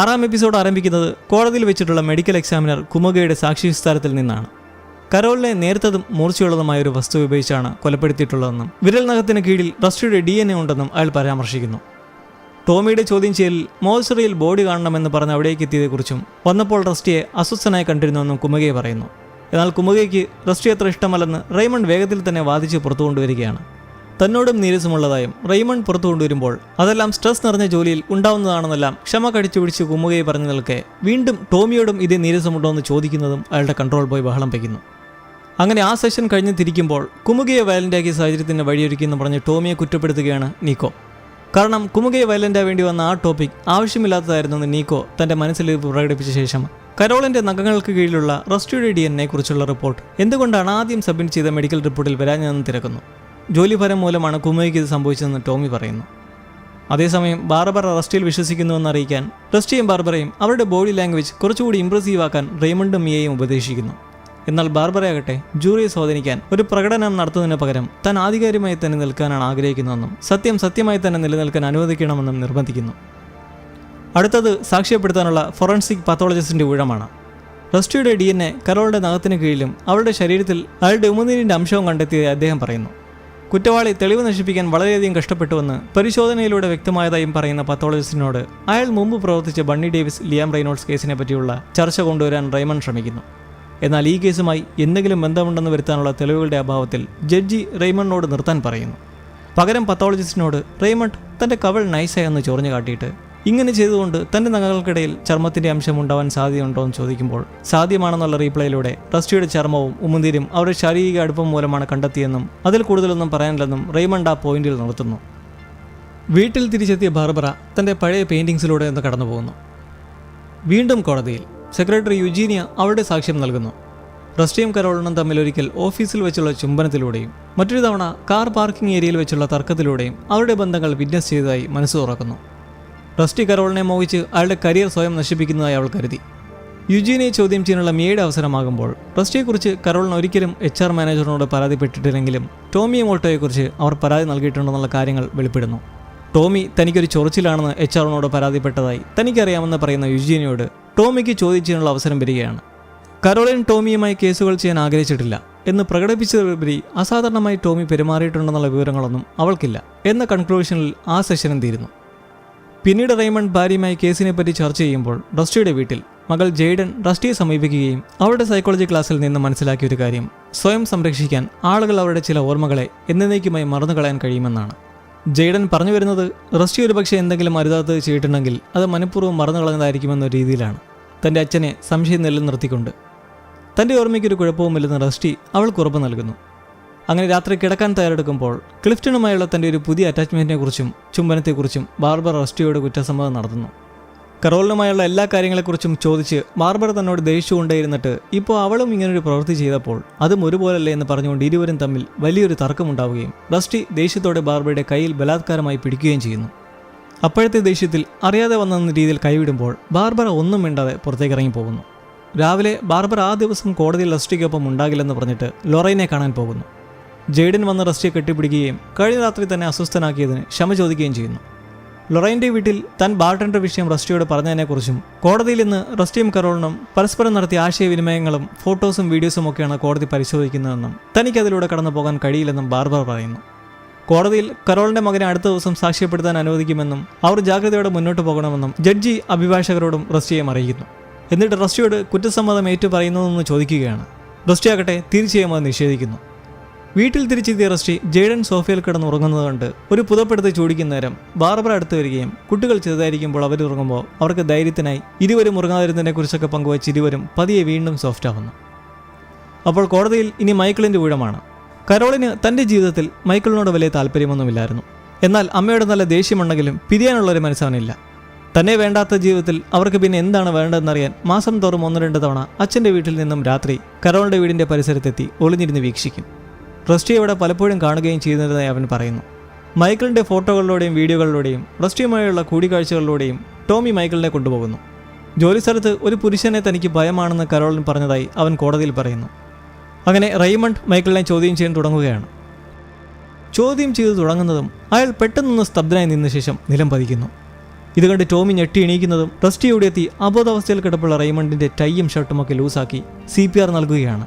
[SPEAKER 2] 6ാം എപ്പിസോഡ് ആരംഭിക്കുന്നത് കോടതിയിൽ വെച്ചിട്ടുള്ള മെഡിക്കൽ എക്സാമിനർ കുമുഗയുടെ സാക്ഷി വിസ്താരത്തിൽ നിന്നാണ്. കരോളിനെ നേർത്തതും മൂർച്ചയുള്ളതുമായ ഒരു വസ്തു ഉപയോഗിച്ചാണ് കൊലപ്പെടുത്തിയിട്ടുള്ളതെന്നും വിരൽ നഖത്തിന് കീഴിൽ റസ്റ്റിയുടെ DNA ഉണ്ടെന്നും അയാൾ പരാമർശിക്കുന്നു. ടോമിയുടെ ചോദ്യം ചെയ്യലിൽ മോർച്ചറിയിൽ ബോഡി കാണണമെന്ന് പറഞ്ഞ് അവിടേക്ക് എത്തിയതെക്കുറിച്ചും വന്നപ്പോൾ റസ്റ്റിയെ അസ്വസ്ഥനായി കണ്ടിരുന്നുവെന്നും കുമുഗയെ പറയുന്നു. എന്നാൽ കുമുഗയ്ക്ക് റസ്റ്റി അത്ര ഇഷ്ടമല്ലെന്ന് റെയ്മണ്ട് വേഗത്തിൽ തന്നെ വാദിച്ച് പുറത്തു കൊണ്ടുവരികയാണ്. തന്നോടും നീരസമുള്ളതായും റെയ്മണ്ട് പുറത്തു കൊണ്ടുവരുമ്പോൾ അതെല്ലാം സ്ട്രെസ് നിറഞ്ഞ ജോലിയിൽ ഉണ്ടാവുന്നതാണെന്നെല്ലാം ക്ഷമ കടിച്ചു പിടിച്ച് കുമുഗയെ പറഞ്ഞു നിൽക്കെ വീണ്ടും ടോമിയോടും ഇതേ നീരസമുണ്ടോ എന്ന് ചോദിക്കുന്നതും അയാളുടെ കൺട്രോൾ പോയി ബഹളം വയ്ക്കുന്നു. അങ്ങനെ ആ സെഷൻ കഴിഞ്ഞ് തിരിക്കുമ്പോൾ കുമുഗയെ വയലൻ്റാക്കിയ സാഹചര്യത്തിന് വഴിയൊരുക്കിയെന്ന് പറഞ്ഞ് ടോമിയെ കുറ്റപ്പെടുത്തുകയാണ് നീക്കോ. കാരണം കുമുഗയെ വയലൻ്റാ വേണ്ടി വന്ന ആ ടോപ്പിക് ആവശ്യമില്ലാത്തതായിരുന്നെന്ന് നീക്കോ തൻ്റെ മനസ്സിൽ പ്രകടിപ്പിച്ച ശേഷം കരോളിൻ്റെ നഖങ്ങൾക്ക് കീഴിലുള്ള റസ്റ്റിയുടെ DNA കുറിച്ചുള്ള റിപ്പോർട്ട് എന്തുകൊണ്ടാണ് ആദ്യം സബ്മിറ്റ് ചെയ്ത മെഡിക്കൽ റിപ്പോർട്ടിൽ വരാഞ്ഞതെന്ന് തിരക്കുന്നു. ജോലിഭാരം മൂലമാണ് കുമുഗയ്ക്ക് ഇത് സംഭവിച്ചതെന്ന് ടോമി പറയുന്നു. അതേസമയം ബാർബറ റസ്റ്റിയിൽ വിശ്വസിക്കുന്നുവെന്ന് അറിയിക്കാൻ റസ്റ്റിയും ബാർബറയും അവരുടെ ബോഡി ലാംഗ്വേജ് കുറച്ചുകൂടി ഇംപ്രസീവ് ആക്കാൻ റെയ്മണ്ടും മിയയും ഉപദേശിക്കുന്നു. എന്നാൽ ബാർബറയാകട്ടെ ജൂറിയെ സ്വാധീനിക്കാൻ ഒരു പ്രകടനം നടത്തുന്നതിന് പകരം താൻ ആധികാരികമായി തന്നെ നിൽക്കാനാണ് ആഗ്രഹിക്കുന്നതെന്നും സത്യമായി തന്നെ നിലനിൽക്കാൻ അനുവദിക്കണമെന്നും നിർബന്ധിക്കുന്നു. അടുത്തത് സാക്ഷ്യപ്പെടുത്താനുള്ള ഫോറൻസിക് പത്തോളജിസ്റ്റിന്റെ ഊഴമാണ്. റസ്റ്റിയുടെ DNA കരോളിന്റെ നഖത്തിന് കീഴിലും അവളുടെ ശരീരത്തിൽ അയാളുടെ ഉമിനീരിന്റെ അംശവും കണ്ടെത്തിയതായി അദ്ദേഹം പറയുന്നു. കുറ്റവാളി തെളിവ് നശിപ്പിക്കാൻ വളരെയധികം കഷ്ടപ്പെട്ടുവെന്ന് പരിശോധനയിലൂടെ വ്യക്തമായതായും പറയുന്ന പത്തോളജിസ്റ്റിനോട് അയാൾ മുമ്പ് പ്രവർത്തിച്ച ബണ്ണി ഡേവിസ് ലിയാം റെയ്നോൾഡ്സ് കേസിനെ പറ്റിയുള്ള ചർച്ച കൊണ്ടുവരാൻ റെയ്മണ്ട് ശ്രമിക്കുന്നു. എന്നാൽ ഈ കേസുമായി എന്തെങ്കിലും ബന്ധമുണ്ടെന്ന് വരുത്താനുള്ള തെളിവുകളുടെ അഭാവത്തിൽ ജഡ്ജി റെയ്മണ്ടിനോട് നിർത്താൻ പറയുന്നു. പകരം പത്തോളജിസ്റ്റിനോട് റെയ്മണ്ട് തൻ്റെ കവൾ നൈസായെന്ന് ചൊറിഞ്ഞു കാട്ടിയിട്ട് ഇങ്ങനെ ചെയ്തുകൊണ്ട് തൻ്റെ നഖങ്ങൾക്കിടയിൽ ചർമ്മത്തിൻ്റെ അംശം ഉണ്ടാവാൻ സാധ്യതയുണ്ടോ എന്ന് ചോദിക്കുമ്പോൾ സാധ്യമാണെന്നുള്ള റീപ്ലൈയിലൂടെ റസ്റ്റിയുടെ ചർമ്മവും ഉമിനീരും അവരുടെ ശാരീരിക അടുപ്പം മൂലമാണ് കണ്ടെത്തിയെന്നും അതിൽ കൂടുതലൊന്നും പറയാനില്ലെന്നും റെയ്മണ്ട് ആ പോയിന്റിൽ നിർത്തുന്നു. വീട്ടിൽ തിരിച്ചെത്തിയ ബാർബറ തൻ്റെ പഴയ പെയിന്റിങ്സിലൂടെ ഒന്ന് കടന്നു പോകുന്നു. വീണ്ടും കോടതിയിൽ സെക്രട്ടറി യുജീനിയ അവരുടെ സാക്ഷ്യം നൽകുന്നു. റസ്റ്റിയും കരോളിനും തമ്മിൽ ഒരിക്കൽ ഓഫീസിൽ വെച്ചുള്ള ചുംബനത്തിലൂടെയും മറ്റൊരു തവണ കാർ പാർക്കിംഗ് ഏരിയയിൽ വെച്ചുള്ള തർക്കത്തിലൂടെയും അവരുടെ ബന്ധങ്ങൾ വിറ്റ്നസ് ചെയ്തതായി മനസ്സ് തുറക്കുന്നു. റസ്റ്റി കരോളിനെ മോഹിച്ച് അയാളുടെ കരിയർ സ്വയം നശിപ്പിക്കുന്നതായി അവൾ കരുതി. യുജീനിയെ ചോദ്യം ചെയ്യാനുള്ള മിയയുടെ അവസരമാകുമ്പോൾ റസ്റ്റിയെക്കുറിച്ച് കരോളിന് ഒരിക്കലും HR മാനേജറിനോട് പരാതിപ്പെട്ടിട്ടില്ലെങ്കിലും ടോമി മോൾട്ടോയെക്കുറിച്ച് അവർ പരാതി നൽകിയിട്ടുണ്ടെന്നുള്ള കാര്യങ്ങൾ വെളിപ്പെടുന്നു. ടോമി തനിക്കൊരു ചൊറിച്ചിലാണെന്ന് HRനോട് പരാതിപ്പെട്ടതായി തനിക്കറിയാമെന്ന് പറയുന്ന യുജീനിയോട് ടോമിക്ക് ചോദ്യം ചെയ്യാനുള്ള അവസരം വരികയാണ്. കരോളിൻ ടോമിയുമായി കേസുകൾ ചെയ്യാൻ ആഗ്രഹിച്ചിട്ടില്ല എന്ന് പ്രകടിപ്പിച്ചതിലുപരി അസാധാരണമായി ടോമി പെരുമാറിയിട്ടുണ്ടെന്നുള്ള വിവരങ്ങളൊന്നും അവൾക്കില്ല എന്ന കൺക്ലൂഷനിൽ ആ സെഷനും തീരുന്നു. പിന്നീട് റെയ്മണ്ട് ഭാര്യയുമായി കേസിനെപ്പറ്റി ചർച്ച ചെയ്യുമ്പോൾ റസ്റ്റിയുടെ വീട്ടിൽ മകൾ ജെയ്ഡൻ റസ്റ്റിയെ സമീപിക്കുകയും അവരുടെ സൈക്കോളജി ക്ലാസ്സിൽ നിന്ന് മനസ്സിലാക്കിയ ഒരു കാര്യം സ്വയം സംരക്ഷിക്കാൻ ആളുകൾ അവരുടെ ചില ഓർമ്മകളെ എന്നേക്കുമായി മറന്നുകളയാൻ കഴിയുമെന്നാണ്. ജെയ്ഡൻ പറഞ്ഞു വരുന്നത് റസ്റ്റി ഒരുപക്ഷെ എന്തെങ്കിലും അരുതാത്തത് ചെയ്തിട്ടുണ്ടെങ്കിൽ അത് മനഃപൂർവ്വം മറന്നു കളഞ്ഞതായിരിക്കുമെന്ന രീതിയിലാണ്, തൻ്റെ അച്ഛനെ സംശയം നിലനിർത്തിക്കൊണ്ട്. തൻ്റെ ഓർമ്മയ്ക്കൊരു കുഴപ്പവുമില്ലെന്ന് റസ്റ്റി അവൾക്ക് ഉറപ്പ് നൽകുന്നു. അങ്ങനെ രാത്രി കിടക്കാൻ തയ്യാറെടുക്കുമ്പോൾ ക്ലിഫ്റ്റണുമായുള്ള തൻ്റെ ഒരു പുതിയ അറ്റാച്ച്മെൻറ്റിനെക്കുറിച്ചും ചുംബനത്തെക്കുറിച്ചും ബാർബർ റസ്റ്റിയോട് കുറ്റസമ്മതം നടത്തുന്നു. കരോളിനുമായുള്ള എല്ലാ കാര്യങ്ങളെക്കുറിച്ചും ചോദിച്ച് ബാർബർ തന്നോട് ദേഷ്യമുണ്ടായിരുന്നിട്ട് ഇപ്പോൾ അവളും ഇങ്ങനൊരു പ്രവൃത്തി ചെയ്തപ്പോൾ അതും ഒരുപോലല്ലേ എന്ന് പറഞ്ഞുകൊണ്ട് ഇരുവരും തമ്മിൽ വലിയൊരു തർക്കമുണ്ടാവുകയും റസ്റ്റി ദേഷ്യത്തോടെ ബാർബറുടെ കയ്യിൽ ബലാത്കാരമായി പിടിക്കുകയും ചെയ്യുന്നു. അപ്പോഴത്തെ ദേഷ്യത്തിൽ അറിയാതെ വന്നെന്ന രീതിയിൽ കൈവിടുമ്പോൾ ബാർബറ ഒന്നും മിണ്ടാതെ പുറത്തേക്ക് ഇറങ്ങിപ്പോകുന്നു. രാവിലെ ബാർബർ ആ ദിവസം കോടതിയിൽ റസ്റ്റിക്കൊപ്പം ഉണ്ടാകില്ലെന്ന് പറഞ്ഞിട്ട് ലൊറൈനെ കാണാൻ പോകുന്നു. ജെയ്ഡൻ വന്ന് റസ്റ്റിയെ കെട്ടിപ്പിടിക്കുകയും കഴിഞ്ഞ രാത്രി തന്നെ അസ്വസ്ഥനാക്കിയതിന് ക്ഷമ ചോദിക്കുകയും ചെയ്യുന്നു. ലൊറൈൻ്റെ വീട്ടിൽ താൻ ബാർട്ടൻഡർ വിഷയം റസ്റ്റിയോട് പറഞ്ഞതിനെക്കുറിച്ചും കോടതിയിൽ നിന്ന് റസ്റ്റിയും കരോളിനും പരസ്പരം നടത്തിയ ആശയവിനിമയങ്ങളും ഫോട്ടോസും വീഡിയോസും ഒക്കെയാണ് കോടതി പരിശോധിക്കുന്നതെന്നും തനിക്കതിലൂടെ കടന്നു പോകാൻ കഴിയില്ലെന്നും ബാർബർ പറയുന്നു. കോടതിയിൽ കരോളിൻ്റെ മകനെ അടുത്ത ദിവസം സാക്ഷ്യപ്പെടുത്താൻ അനുവദിക്കുമെന്നും അവർ ജാഗ്രതയോടെ മുന്നോട്ട് പോകണമെന്നും ജഡ്ജി അഭിഭാഷകരോടും റസ്റ്റിയെ അറിയിക്കുന്നു. എന്നിട്ട് റസ്റ്റിയോട് കുറ്റസമ്മതം ഏറ്റു പറയുന്നതെന്ന് ചോദിക്കുകയാണ്. റസ്റ്റിയാകട്ടെ തീർച്ചയായും നിഷേധിക്കുന്നു. വീട്ടിൽ തിരിച്ചെത്തിയ റസ്റ്റി ജെയ്ഡൻ സോഫയിൽ കിടന്നുറങ്ങുന്നത് കണ്ട് ഒരു പുതപ്പെടുത്ത് ചൂടിക്കുന്ന നേരം ബാർബറ അടുത്ത് വരികയും കുട്ടികൾ ചെറുതായിരിക്കുമ്പോൾ അവരുറങ്ങുമ്പോൾ അവർക്ക് ധൈര്യത്തിനായി ഇരുവരും ഉറങ്ങാതിരുന്നതിനെക്കുറിച്ചൊക്കെ പങ്കുവച്ച് ഇരുവരും പതിയെ വീണ്ടും സോഫ്റ്റ് ആവുന്നു. അപ്പോൾ കോടതിയിൽ ഇനി മൈക്കിളിൻ്റെ ഊഴമാണ്. കരോളിന് തൻ്റെ ജീവിതത്തിൽ മൈക്കിളിനോട് വലിയ താല്പര്യമൊന്നുമില്ലായിരുന്നു. എന്നാൽ അമ്മയോട് നല്ല ദേഷ്യമുണ്ടെങ്കിലും പിരിയാനുള്ളൊരു മനസ്സവനില്ല. തന്നെ വേണ്ടാത്ത ജീവിതത്തിൽ അവർക്ക് പിന്നെ എന്താണ് വേണ്ടതെന്നറിയാൻ മാസം തോറും 1-2 തവണ അച്ഛൻ്റെ വീട്ടിൽ നിന്നും രാത്രി കരോളിൻ്റെ വീടിൻ്റെ പരിസരത്തെത്തി ഒളിഞ്ഞിരുന്ന് വീക്ഷിക്കും. റസ്റ്റിയെ അവിടെ പലപ്പോഴും കാണുകയും ചെയ്യുന്നതായി അവൻ പറയുന്നു. മൈക്കിളിൻ്റെ ഫോട്ടോകളിലൂടെയും വീഡിയോകളിലൂടെയും റസ്റ്റിയുമായുള്ള കൂടിക്കാഴ്ചകളിലൂടെയും ടോമി മൈക്കിളിനെ കൊണ്ടുപോകുന്നു. ജോലിസ്ഥലത്ത് ഒരു പുരുഷനെ തനിക്ക് ഭയമാണെന്ന് കരോളിൻ പറഞ്ഞതായി അവൻ കോടതിയിൽ പറയുന്നു. അങ്ങനെ റെയ്മണ്ട് മൈക്കിളിനെ ചോദ്യം ചെയ്യാൻ തുടങ്ങുകയാണ്. ചോദ്യം ചെയ്തു തുടങ്ങുന്നതും അയാൾ പെട്ടെന്നൊന്ന് സ്തബ്ധനായി നിന്ന ശേഷം നിലം പതിക്കുന്നു. ഇത് കണ്ട് ടോമി ഞെട്ടി എണീക്കുന്നതും റസ്റ്റി ഇവിടെ എത്തി അബോധാവസ്ഥയിൽ കിടപ്പുള്ള റെയ്മണ്ടിൻ്റെ ടൈയും ഷർട്ടുമൊക്കെ ലൂസാക്കി CPR നൽകുകയാണ്.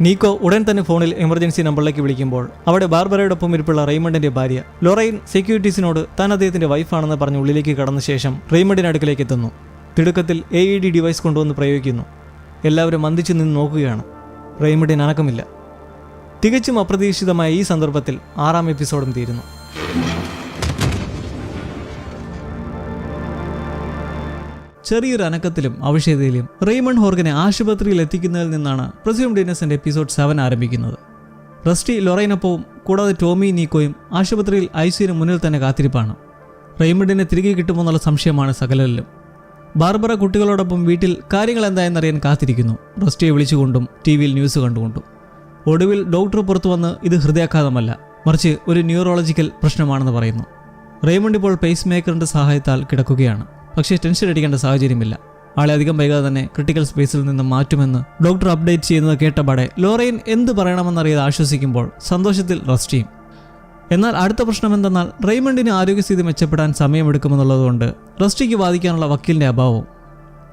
[SPEAKER 2] നീക്കോ ഉടൻ തന്നെ ഫോണിൽ എമർജൻസി നമ്പറിലേക്ക് വിളിക്കുമ്പോൾ അവിടെ ബാർബറയോടൊപ്പം ഇരിപ്പുള്ള റെയ്മണ്ടിന്റെ ഭാര്യ ലൊറൈൻ സെക്യൂരിറ്റീസിനോട് താൻ അദ്ദേഹത്തിന്റെ വൈഫാണെന്ന് പറഞ്ഞ് ഉള്ളിലേക്ക് കടന്ന ശേഷം റെയ്മണ്ടിന്റെ അടുക്കലേക്ക് എത്തുന്നു. തിടുക്കത്തിൽ AED ഡിവൈസ് കൊണ്ടുവന്ന് പ്രയോഗിക്കുന്നു. എല്ലാവരും മന്ദിച്ചു നിന്ന് നോക്കുകയാണ്. റെയ്മണ്ടിന് അനക്കമില്ല. തികച്ചും അപ്രതീക്ഷിതമായ ഈ സന്ദർഭത്തിൽ 6ാം എപ്പിസോഡും തീരുന്നു. ചെറിയൊരു അനക്കത്തിലും അവിഷയതയിലും റെയ്മണ്ട് ഹോർഗനെ ആശുപത്രിയിൽ എത്തിക്കുന്നതിൽ നിന്നാണ് പ്രിസ്യൂംഡ് ഇന്നസെന്റ് എപ്പിസോഡ് 7 ആരംഭിക്കുന്നത്. റസ്റ്റി ലൊറൈനൊപ്പവും കൂടാതെ ടോമി നീക്കോയും ആശുപത്രിയിൽ ICUവിന് മുന്നിൽ തന്നെ കാത്തിരിപ്പാണ്. റെയ്മണ്ടിനെ തിരികെ കിട്ടുമെന്നുള്ള സംശയമാണ് സകലരിലും. ബാർബറ കുട്ടികളോടൊപ്പം വീട്ടിൽ കാര്യങ്ങൾ എന്തായെന്നറിയാൻ കാത്തിരിക്കുന്നു, റസ്റ്റിയെ വിളിച്ചുകൊണ്ടും TV-യിൽ ന്യൂസ് കണ്ടുകൊണ്ടും. ഒടുവിൽ ഡോക്ടർ പുറത്തു വന്ന് ഇത് ഹൃദയാഘാതമല്ല, മറിച്ച് ഒരു ന്യൂറോളജിക്കൽ പ്രശ്നമാണെന്ന് പറയുന്നു.
[SPEAKER 1] റെയ്മണ്ട് ഇപ്പോൾ പേസ് മേക്കറിന്റെ സഹായത്താൽ കിടക്കുകയാണ്. പക്ഷേ ടെൻഷൻ അടിക്കേണ്ട സാഹചര്യമില്ല. ആളെ അധികം വൈകാതെ തന്നെ ക്രിട്ടിക്കൽ സ്പേസിൽ നിന്ന് മാറ്റുമെന്ന് ഡോക്ടർ അപ്ഡേറ്റ് ചെയ്യുന്നത് കേട്ടപാടെ ലോറൈൻ എന്ത് പറയണമെന്നറിയാതെ ആശ്വസിക്കുമ്പോൾ സന്തോഷത്തിൽ റസ്റ്റിയും. എന്നാൽ അടുത്ത പ്രശ്നം എന്തെന്നാൽ റെയ്മണ്ടിന് ആരോഗ്യസ്ഥിതി മെച്ചപ്പെടാൻ സമയമെടുക്കുമെന്നുള്ളതുകൊണ്ട് റസ്റ്റിക്ക് വാദിക്കാനുള്ള വക്കീലിന്റെ അഭാവവും.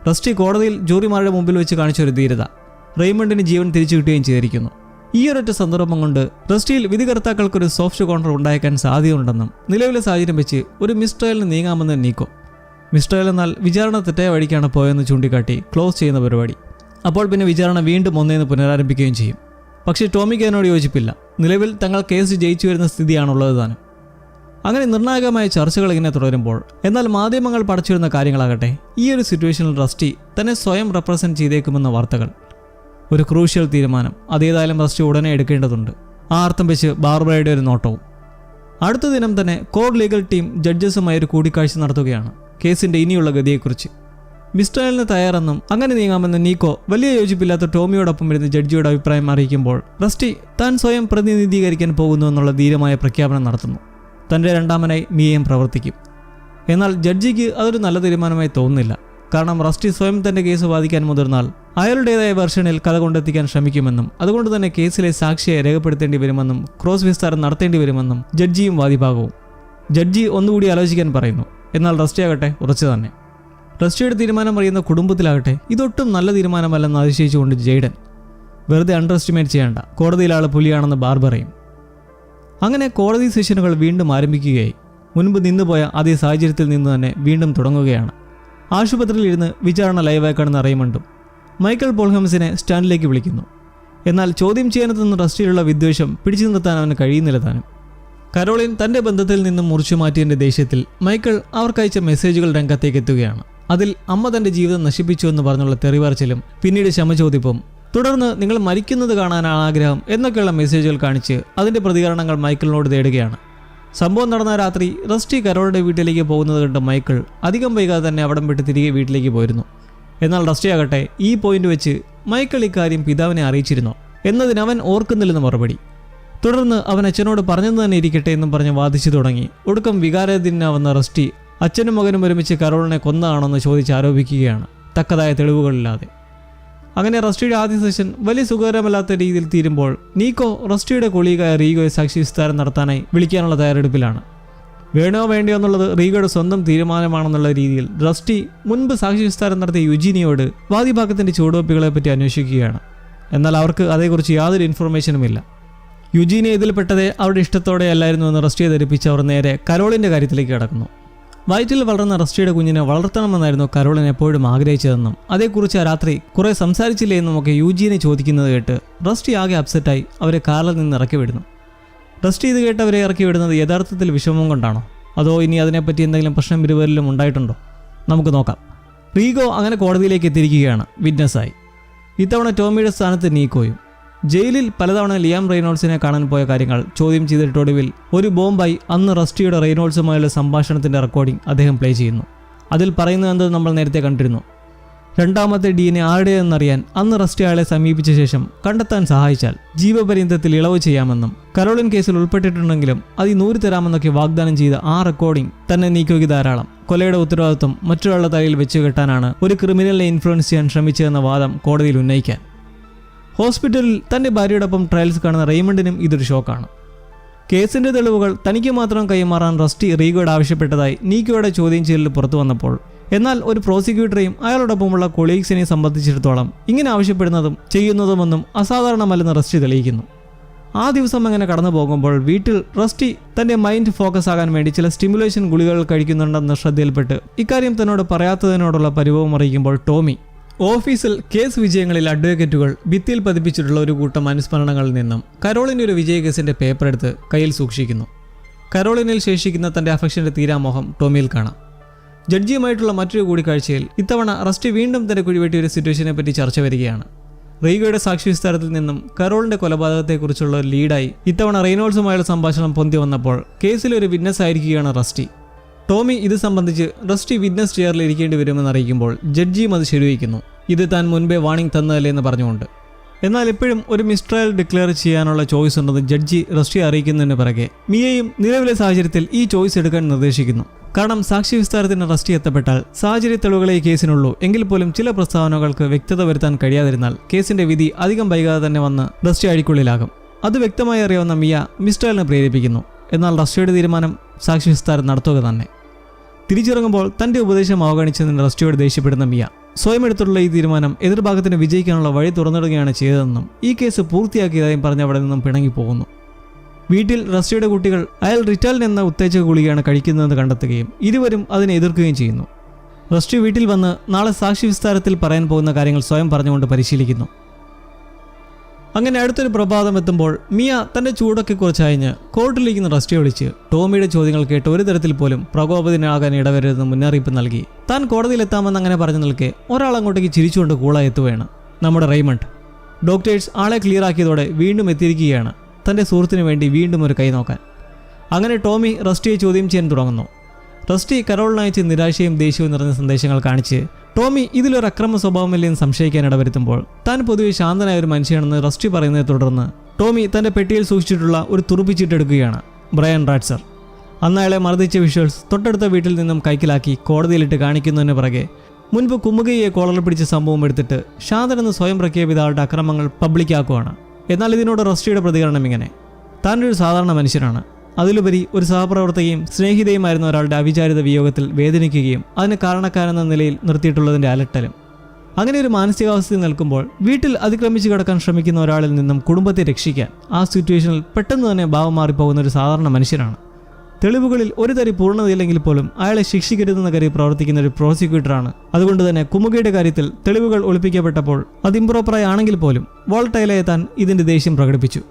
[SPEAKER 1] റസ്റ്റി കോടതിയിൽ ജൂറിമാരുടെ മുമ്പിൽ വെച്ച് കാണിച്ച ഒരു ധീരത റെയ്മണ്ടിന് ജീവൻ തിരിച്ചു കിട്ടുകയും ചെയ്തിരിക്കുന്നു. ഈ ഒരൊറ്റ സന്ദർഭം കൊണ്ട് റസ്റ്റിയിൽ വിധികർത്താക്കൾക്കൊരു സോഫ്റ്റ് കോർണർ ഉണ്ടായേക്കാൻ സാധ്യതയുണ്ടെന്നും നിലവിലെ സാഹചര്യം വെച്ച് ഒരു മിസ്ട്രയലിന് നീങ്ങാമെന്ന് നീക്കോ. മിസ്ട്രയൽ എന്നാൽ വിചാരണ തെറ്റായ വഴിക്കാണ് പോയെന്ന് ചൂണ്ടിക്കാട്ടി ക്ലോസ് ചെയ്യുന്ന പരിപാടി. അപ്പോൾ പിന്നെ വിചാരണ വീണ്ടും ഒന്നേന്ന് പുനരാരംഭിക്കുകയും ചെയ്യും. പക്ഷേ ടോമിക്ക് അതിനോട് യോജിപ്പില്ല. നിലവിൽ തങ്ങൾ കേസ് ജയിച്ചു വരുന്ന സ്ഥിതിയാണുള്ളത് താനും. അങ്ങനെ നിർണായകമായ ചർച്ചകൾ ഇങ്ങനെ തുടരുമ്പോൾ എന്നാൽ മാധ്യമങ്ങൾ പടച്ചുവരുന്ന കാര്യങ്ങളാകട്ടെ ഈ ഒരു സിറ്റുവേഷനിൽ റസ്റ്റി തന്നെ സ്വയം റെപ്രസെൻറ്റ് ചെയ്തേക്കുമെന്ന വാർത്തകൾ. ഒരു ക്രൂഷ്യൽ തീരുമാനം അതേതായാലും റസ്റ്റി ഉടനെ എടുക്കേണ്ടതുണ്ട്. ആ അർത്ഥം വെച്ച് ബാർബറയുടെ ഒരു നോട്ടവും. അടുത്ത ദിനം തന്നെ കോഡ് ലീഗൽ ടീം ജഡ്ജസുമായി ഒരു കൂടിക്കാഴ്ച നടത്തുകയാണ് കേസിന്റെ ഇനിയുള്ള ഗതിയെക്കുറിച്ച്. മിസ്റ്റേലിന് തയ്യാറെന്നും അങ്ങനെ നീങ്ങാമെന്ന് നീക്കോ വലിയ യോജിപ്പില്ലാത്ത ടോമിയോടൊപ്പം ഇരുന്ന് ജഡ്ജിയുടെ അഭിപ്രായം അറിയിക്കുമ്പോൾ റസ്റ്റി താൻ സ്വയം പ്രതിനിധീകരിക്കാൻ പോകുന്നു എന്നുള്ള ധീരമായ പ്രഖ്യാപനം നടത്തുന്നു. തൻ്റെ രണ്ടാമനായി മിയയും പ്രവർത്തിക്കും. എന്നാൽ ജഡ്ജിക്ക് അതൊരു നല്ല തീരുമാനമായി തോന്നുന്നില്ല. കാരണം റസ്റ്റി സ്വയം തൻ്റെ കേസ് വാദിക്കാൻ മുതിർന്നാൽ അയാളുടേതായ വെർഷനിൽ കഥ കൊണ്ടെത്തിക്കാൻ ശ്രമിക്കുമെന്നും അതുകൊണ്ട് തന്നെ കേസിലെ സാക്ഷിയെ രേഖപ്പെടുത്തേണ്ടി വരുമെന്നും ക്രോസ് വിസ്താരം നടത്തേണ്ടി വരുമെന്നും ജഡ്ജിയും വാദിഭാഗവും. ജഡ്ജി ഒന്നുകൂടി ആലോചിക്കാൻ പറയുന്നു. എന്നാൽ റസ്റ്റി ആകട്ടെ ഉറച്ചു തന്നെ. റസ്റ്റിയുടെ തീരുമാനം അറിയുന്ന കുടുംബത്തിലാകട്ടെ ഇതൊട്ടും നല്ല തീരുമാനമല്ലെന്ന് അതിശയിച്ചുകൊണ്ട് ജെയ്ഡൻ. വെറുതെ അണ്ടർ എസ്റ്റിമേറ്റ് ചെയ്യേണ്ട, കോടതിയിലാൾ പുലിയാണെന്ന് ബാർബറയും. അങ്ങനെ കോടതി സെഷനുകൾ വീണ്ടും ആരംഭിക്കുകയായി. മുൻപ് നിന്നുപോയ അതേ സാഹചര്യത്തിൽ നിന്ന് തന്നെ വീണ്ടും തുടങ്ങുകയാണ്. ആശുപത്രിയിൽ ഇരുന്ന് വിചാരണ ലൈവായി കാണുന്ന റെയ്മണ്ടും മൈക്കൽ ബോൾഹംസിനെ സ്റ്റാൻഡിലേക്ക് വിളിക്കുന്നു. എന്നാൽ ചോദ്യം ചെയ്യാനെത്തുന്ന റസ്റ്റിയിലുള്ള വിദ്വേഷം പിടിച്ചു നിർത്താൻ അവന് കഴിയുന്നില്ല താനും. കരോളിൻ തൻ്റെ ബന്ധത്തിൽ നിന്നും മുറിച്ചു മാറ്റിയതിൻ്റെ ദേഷ്യത്തിൽ മൈക്കിൾ അവർക്കയച്ച മെസ്സേജുകൾ രംഗത്തേക്ക് എത്തുകയാണ്. അതിൽ അമ്മ തൻ്റെ ജീവിതം നശിപ്പിച്ചു എന്ന് പറഞ്ഞുള്ള തെറിവാർച്ചിലും പിന്നീട് ക്ഷമചോദിപ്പും തുടർന്ന് നിങ്ങൾ മരിക്കുന്നത് കാണാനാണ് ആഗ്രഹം എന്നൊക്കെയുള്ള മെസ്സേജുകൾ കാണിച്ച് അതിൻ്റെ പ്രതികരണങ്ങൾ മൈക്കിളിനോട് തേടുകയാണ്. സംഭവം നടന്ന രാത്രി റസ്റ്റി കരോളുടെ വീട്ടിലേക്ക് പോകുന്നത് കണ്ട് മൈക്കിൾ അധികം വൈകാതെ തന്നെ അവിടം വിട്ട് തിരികെ വീട്ടിലേക്ക് പോയിരുന്നു. എന്നാൽ റസ്റ്റി ആകട്ടെ ഈ പോയിന്റ് വെച്ച് മൈക്കിൾ ഇക്കാര്യം പിതാവിനെ അറിയിച്ചിരുന്നോ എന്നതിന് അവൻ ഓർക്കുന്നില്ലെന്ന് മറുപടി. തുടർന്ന് അവൻ അച്ഛനോട് പറഞ്ഞെന്ന് തന്നെ ഇരിക്കട്ടെ എന്നും പറഞ്ഞ് വാദിച്ചു തുടങ്ങി. ഒടുക്കം വികാരധീനനാവുന്ന റസ്റ്റി അച്ഛനും മകനും ഒരുമിച്ച് കരോളിനെ കൊന്നതാണെന്ന് ചോദിച്ച് ആരോപിക്കുകയാണ്, തക്കതായ തെളിവുകളില്ലാതെ. അങ്ങനെ റസ്റ്റിയുടെ ആദ്യ സെഷൻ വലിയ സുഖകരമല്ലാത്ത രീതിയിൽ തീരുമ്പോൾ നീക്കോ റസ്റ്റിയുടെ കൊളീഗായ റീഗോയെ സാക്ഷി വിസ്താരം നടത്താനായി വിളിക്കാനുള്ള തയ്യാറെടുപ്പിലാണ്. വേണോ വേണ്ടയോ എന്നുള്ളത് റീഗോയുടെ സ്വന്തം തീരുമാനമാണെന്നുള്ള രീതിയിൽ റസ്റ്റി മുൻപ് സാക്ഷി വിസ്താരം നടത്തിയ യുജീനിയോട് വാദിഭാഗത്തിൻ്റെ ചുവടുവെപ്പുകളെപ്പറ്റി അന്വേഷിക്കുകയാണ്. എന്നാൽ അവർക്ക് അതേക്കുറിച്ച് യാതൊരു ഇൻഫർമേഷനുമില്ല. യുജീനിയ ഇതിൽപ്പെട്ടതേ അവരുടെ ഇഷ്ടത്തോടെ അല്ലായിരുന്നു എന്ന് റസ്റ്റിയെ ധരിപ്പിച്ച് അവർ നേരെ കരോളിൻ്റെ കാര്യത്തിലേക്ക് കടക്കുന്നു. വയറ്റിൽ വളർന്ന റസ്റ്റിയുടെ കുഞ്ഞിനെ വളർത്തണമെന്നായിരുന്നു കരോളിൻ എപ്പോഴും ആഗ്രഹിച്ചതെന്നും അതേക്കുറിച്ച് ആ രാത്രി കുറെ സംസാരിച്ചില്ലേ എന്നുമൊക്കെ യുജീനെ ചോദിക്കുന്നത് കേട്ട് റസ്റ്റി ആകെ അപ്സെറ്റായി അവരെ കാറിൽ നിന്ന് ഇറക്കി വിടുന്നു. റസ്റ്റി ഇത് കേട്ട് അവരെ ഇറക്കി വിടുന്നത് യഥാർത്ഥത്തിൽ വിഷമം കൊണ്ടാണോ അതോ ഇനി അതിനെപ്പറ്റി എന്തെങ്കിലും പ്രശ്നം ഇരുവരിലും ഉണ്ടായിട്ടുണ്ടോ? നമുക്ക് നോക്കാം. റീഗോ അങ്ങനെ കോടതിയിലേക്ക് എത്തിയിരിക്കുകയാണ് വിറ്റ്നസ്സായി. ഇത്തവണ ടോമിയുടെ സ്ഥാനത്ത് നീക്കോയും. ജയിലിൽ പലതവണ ലിയാം റെയ്നോൾഡ്സിനെ കാണാൻ പോയ കാര്യങ്ങൾ ചോദ്യം ചെയ്തിട്ടൊടുവിൽ ഒരു ബോംബായി അന്ന് റസ്റ്റിയുടെ റെയ്നോൾഡ്സുമായുള്ള സംഭാഷണത്തിൻ്റെ റെക്കോർഡിംഗ് അദ്ദേഹം പ്ലേ ചെയ്യുന്നു. അതിൽ പറയുന്നത് എന്ത് നമ്മൾ നേരത്തെ കണ്ടിരുന്നു. രണ്ടാമത്തെ DNA ആരുടേതെന്നറിയാൻ അന്ന് റസ്റ്റി അയാളെ സമീപിച്ച ശേഷം കണ്ടെത്താൻ സഹായിച്ചാൽ ജീവപര്യന്തത്തിൽ ഇളവ് ചെയ്യാമെന്നും കരോളിൻ കേസിൽ ഉൾപ്പെട്ടിട്ടുണ്ടെങ്കിലും അത് 100 തരാമെന്നൊക്കെ വാഗ്ദാനം ചെയ്ത ആ റെക്കോർഡിംഗ് തന്നെ നീക്കോയ്ക്ക് ധാരാളം. കൊലയുടെ ഉത്തരവാദിത്വം മറ്റൊരാളുടെ തലയിൽ വെച്ച് കെട്ടാനാണ് ഒരു ക്രിമിനലിനെ ഇൻഫ്ലുവൻസ് ചെയ്യാൻ ശ്രമിച്ചതെന്ന വാദം കോടതിയിൽ ഉന്നയിക്കാൻ. ഹോസ്പിറ്റലിൽ തൻ്റെ ഭാര്യയോടൊപ്പം ട്രയൽസ് കാണുന്ന റെയ്മണ്ടിനും ഇതൊരു ഷോക്കാണ്. കേസിൻ്റെ തെളിവുകൾ തനിക്ക് മാത്രം കൈമാറാൻ റസ്റ്റി റീഗോയോട് ആവശ്യപ്പെട്ടതായി നീക്കോയുടെ ചോദ്യം ചെയ്യലിൽ പുറത്തു വന്നപ്പോൾ എന്നാൽ ഒരു പ്രോസിക്യൂട്ടറെയും അയാളോടൊപ്പമുള്ള കൊളീഗ്സിനെയും സംബന്ധിച്ചിടത്തോളം ഇങ്ങനെ ആവശ്യപ്പെടുന്നതും ചെയ്യുന്നതുമൊന്നും അസാധാരണമല്ലെന്ന് റസ്റ്റി തെളിയിക്കുന്നു. ആ ദിവസം അങ്ങനെ കടന്നു പോകുമ്പോൾ വീട്ടിൽ റസ്റ്റി തൻ്റെ മൈൻഡ് ഫോക്കസ് ആകാൻ വേണ്ടി ചില സ്റ്റിമുലേഷൻ ഗുളികകൾ കഴിക്കുന്നുണ്ടെന്ന് ശ്രദ്ധയിൽപ്പെട്ട് ഇക്കാര്യം തന്നോട് പറയാത്തതിനോടുള്ള പരിഭവം അറിയിക്കുമ്പോൾ ടോമി ഓഫീസിൽ കേസ് വിജയങ്ങളിൽ അഡ്വക്കേറ്റുകൾ ഭിത്തിയിൽ പതിപ്പിച്ചിട്ടുള്ള ഒരു കൂട്ടം അനുസ്മരണങ്ങളിൽ നിന്നും കരോളിൻ്റെ ഒരു വിജയ കേസിൻ്റെ പേപ്പർ എടുത്ത് കയ്യിൽ സൂക്ഷിക്കുന്നു. കരോളിനിൽ ശേഷിക്കുന്ന തൻ്റെ അഫക്ഷൻ്റെ തീരാമോഹം ടോമിയിൽ കാണാം. ജഡ്ജിയുമായിട്ടുള്ള മറ്റൊരു കൂടിക്കാഴ്ചയിൽ ഇത്തവണ റസ്റ്റി വീണ്ടും തൻ്റെ കുഴിവെട്ടിയ ഒരു സിറ്റുവേഷനെ പറ്റി ചർച്ച വരികയാണ്. റീഗോയുടെ സാക്ഷി വിസ്താരത്തിൽ നിന്നും കരോളിൻ്റെ കൊലപാതകത്തെക്കുറിച്ചുള്ള ലീഡായി ഇത്തവണ റെയ്നോൾഡ്സുമായുള്ള സംഭാഷണം പൊന്തി വന്നപ്പോൾ കേസിലൊരു വിറ്റ്നസ് ആയിരിക്കുകയാണ് റസ്റ്റി. ടോമി ഇത് സംബന്ധിച്ച് റസ്റ്റി വിറ്റ്നസ് ചെയറിൽ ഇരിക്കേണ്ടി വരുമെന്ന് അറിയിക്കുമ്പോൾ ജഡ്ജിയും അത് ശരിവയ്ക്കുന്നു. ഇത് താൻ മുൻപേ വാണിംഗ് തന്നതല്ലേ എന്ന് പറഞ്ഞുകൊണ്ട്.
[SPEAKER 2] എന്നാൽ ഇപ്പോഴും ഒരു മിസ്ട്രയൽ ഡിക്ലെയർ ചെയ്യാനുള്ള ചോയ്സ് ഉണ്ടെന്ന് ജഡ്ജി റസ്റ്റിയെ അറിയിക്കുന്നതിന് പിറകെ മിയയും നിലവിലെ സാഹചര്യത്തിൽ ഈ ചോയ്സ് എടുക്കാൻ നിർദ്ദേശിക്കുന്നു. കാരണം സാക്ഷി വിസ്താരത്തിന് റസ്റ്റി എത്തപ്പെട്ടാൽ സാഹചര്യ തെളിവുകളെ ഈ കേസിനുള്ളൂ എങ്കിൽ പോലും ചില പ്രസ്താവനകൾക്ക് വ്യക്തത വരുത്താൻ കഴിയാതിരുന്നാൽ കേസിന്റെ വിധി അധികം വൈകാതെ തന്നെ വന്ന് റസ്റ്റി അഴിക്കുള്ളിലാകും. അത് വ്യക്തമായി അറിയാവുന്ന മിയ മിസ്ട്രയലിനെ പ്രേരിപ്പിക്കുന്നു. എന്നാൽ റസ്റ്റിയുടെ തീരുമാനം സാക്ഷി വിസ്താരം നടത്തുക തന്നെ. തിരിച്ചിറങ്ങുമ്പോൾ തന്റെ ഉപദേശം അവഗണിച്ചതിന് റസ്റ്റിയോട് ദേഷ്യപ്പെടുന്ന മിയ സ്വയം എടുത്തുള്ള ഈ തീരുമാനം എതിർഭാഗത്തിന് വിജയിക്കാനുള്ള വഴി തുറന്നിടുകയാണ് ചെയ്തതെന്നും ഈ കേസ് പൂർത്തിയാക്കിയതായും പറഞ്ഞ് അവിടെ നിന്നും പിണങ്ങിപ്പോകുന്നു. വീട്ടിൽ റസ്റ്റിയുടെ കുട്ടികൾ അയാൾ റിറ്റാലിൻ എന്ന ഉത്തേജക ഗുളികയാണ് കഴിക്കുന്നതെന്ന് കണ്ടെത്തുകയും ഇരുവരും അതിനെ എതിർക്കുകയും ചെയ്യുന്നു. റസ്റ്റി വീട്ടിൽ വന്ന് നാളെ സാക്ഷി വിസ്താരത്തിൽ പറയാൻ പോകുന്ന കാര്യങ്ങൾ സ്വയം പറഞ്ഞുകൊണ്ട് പരിശീലിക്കുന്നു. അങ്ങനെ അടുത്തൊരു പ്രഭാതം എത്തുമ്പോൾ മിയ തന്റെ ചൂടൊക്കെ കുറച്ചയഞ്ഞ് കോർട്ടിലിരിക്കുന്ന റസ്റ്റിയെ വിളിച്ച് ടോമിയുടെ ചോദ്യങ്ങൾ കേട്ട് ഒരു തരത്തിൽ പോലും പ്രകോപിതനാകാൻ ഇടവരരുതെന്ന് മുന്നറിയിപ്പ് നൽകി. താൻ കോടതിയിലെത്താമെന്ന് അങ്ങനെ പറഞ്ഞു നിൽക്കെ ഒരാൾ അങ്ങോട്ടേക്ക് ചിരിച്ചുകൊണ്ട് കൂളായി എത്തുകയാണ്. നമ്മുടെ റെയ്മണ്ട്. ഡോക്ടേഴ്സ് ആളെ ക്ലിയർ ആക്കിയതോടെ വീണ്ടും എത്തിയിരിക്കുകയാണ് തന്റെ സുഹൃത്തിനു വേണ്ടി വീണ്ടും ഒരു കൈ നോക്കാൻ. അങ്ങനെ ടോമി റസ്റ്റിയെ ചോദ്യം ചെയ്യാൻ തുടങ്ങുന്നു. റസ്റ്റി കരോളിനയച്ച് നിരാശയും ദേഷ്യവും നിറഞ്ഞ സന്ദേശങ്ങൾ കാണിച്ച് ടോമി ഇതിലൊരു അക്രമ സ്വഭാവമില്ലെന്ന് സംശയിക്കാൻ ഇടവരുത്തുമ്പോൾ താൻ പൊതുവെ ശാന്തനായ ഒരു മനുഷ്യനാണെന്ന് റസ്റ്റി പറയുന്നതിനെ തുടർന്ന് ടോമി തന്റെ പെട്ടിയിൽ സൂക്ഷിച്ചിട്ടുള്ള ഒരു തുറുപ്പിച്ചിട്ടെടുക്കുകയാണ്. ബ്രയൻ റാറ്റ്സർ. അന്ന് അയാളെ മർദ്ദിച്ച വിഷ്വൽസ് തൊട്ടടുത്ത വീട്ടിൽ നിന്നും കൈക്കലാക്കി കോടതിയിലിട്ട് കാണിക്കുന്നതിന് പിറകെ മുൻപ് കുമുകയെ കോളർ പിടിച്ച സംഭവം എടുത്തിട്ട് ശാന്തനെന്ന് സ്വയം പ്രഖ്യാപിത ആളുടെ അക്രമങ്ങൾ പബ്ലിക്കാക്കുകയാണ്. എന്നാൽ ഇതിനോട് റസ്റ്റിയുടെ പ്രതികരണം ഇങ്ങനെ: താനൊരു സാധാരണ മനുഷ്യനാണ്, അതിലുപരി ഒരു സഹപ്രവർത്തകയും സ്നേഹിതയുമായിരുന്ന ഒരാളുടെ അവിചാരിത വിയോഗത്തിൽ വേദനിക്കുകയും അതിന് കാരണക്കാരെന്ന നിലയിൽ നിർത്തിയിട്ടുള്ളതിൻ്റെ അലട്ടലും. അങ്ങനെ ഒരു മാനസികാവസ്ഥയിൽ നിൽക്കുമ്പോൾ വീട്ടിൽ അതിക്രമിച്ചു കിടക്കാൻ ശ്രമിക്കുന്ന ഒരാളിൽ നിന്നും കുടുംബത്തെ രക്ഷിക്കാൻ ആ സിറ്റുവേഷനിൽ പെട്ടെന്ന് തന്നെ ഭാവം മാറിപ്പോകുന്ന ഒരു സാധാരണ മനുഷ്യനാണ്. തെളിവുകളിൽ ഒരു തരി പൂർണ്ണതയില്ലെങ്കിൽ പോലും അയാളെ ശിക്ഷിക്കരുതെന്ന കരുതി പ്രവർത്തിക്കുന്ന ഒരു പ്രോസിക്യൂട്ടറാണ്. അതുകൊണ്ട് തന്നെ കുമുകയുടെ കാര്യത്തിൽ തെളിവുകൾ ഒളിപ്പിക്കപ്പെട്ടപ്പോൾ അത് ഇംപ്രോപ്പറായി ആണെങ്കിൽ പോലും വോൾട്ടൈലായ താൻ ഇതിന്റെ ദേഷ്യം പ്രകടിപ്പിച്ചു.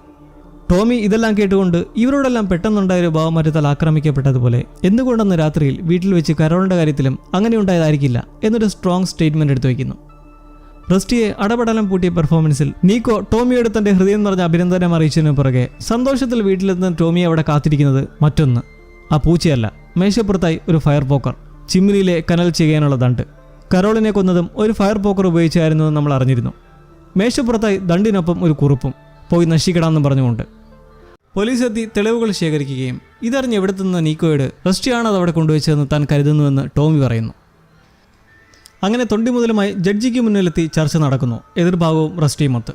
[SPEAKER 2] ടോമി ഇതെല്ലാം കേട്ടുകൊണ്ട് ഇവരോടെല്ലാം പെട്ടെന്നുണ്ടായ ഒരു ഭാവമാറ്റത്താൽ ആക്രമിക്കപ്പെട്ടതുപോലെ എന്തുകൊണ്ടെന്ന് രാത്രിയിൽ വീട്ടിൽ വെച്ച് കരോളിന്റെ കാര്യത്തിലും അങ്ങനെ ഉണ്ടായതായിരിക്കില്ല എന്നൊരു സ്ട്രോങ് സ്റ്റേറ്റ്മെന്റ് എടുത്തു വയ്ക്കുന്നു. റസ്റ്റിയെ അടപടലം പൂട്ടിയ പെർഫോമൻസിൽ നീക്കോ ടോമിയോട് തന്റെ ഹൃദയം നിറഞ്ഞ അഭിനന്ദനം അറിയിച്ചതിനു പുറകെ സന്തോഷത്തിൽ വീട്ടിലെത്തുന്ന ടോമിയെ അവിടെ കാത്തിരിക്കുന്നത് മറ്റൊന്ന്. ആ പൂച്ചയല്ല, മേശപ്പുറത്തായി ഒരു ഫയർ പോക്കർ, ചിമ്മിനിയിലെ കനൽ ചെയ്യാനുള്ള ദണ്ട്. കരോളിനെ കൊന്നതും ഒരു ഫയർ പോക്കർ ഉപയോഗിച്ചായിരുന്നു നമ്മൾ അറിഞ്ഞിരുന്നു. മേശപ്പുറത്തായി ദണ്ടിനൊപ്പം ഒരു കുറിപ്പും, പോയി നശിക്കടാമെന്ന് പറഞ്ഞുകൊണ്ട്. പോലീസ് എത്തി തെളിവുകൾ ശേഖരിക്കുകയും ഇതറിഞ്ഞ് എവിടെത്തുന്ന നീക്കോയോട് റസ്റ്റിയാണ് അത് അവിടെ കൊണ്ടുവച്ചതെന്ന് താൻ കരുതുന്നുവെന്ന് ടോമി പറയുന്നു. അങ്ങനെ തൊണ്ടി മുതലുമായി ജഡ്ജിക്ക് മുന്നിലെത്തി ചർച്ച നടക്കുന്നു. എതിർഭാഗവും റസ്റ്റിയുമൊത്ത്.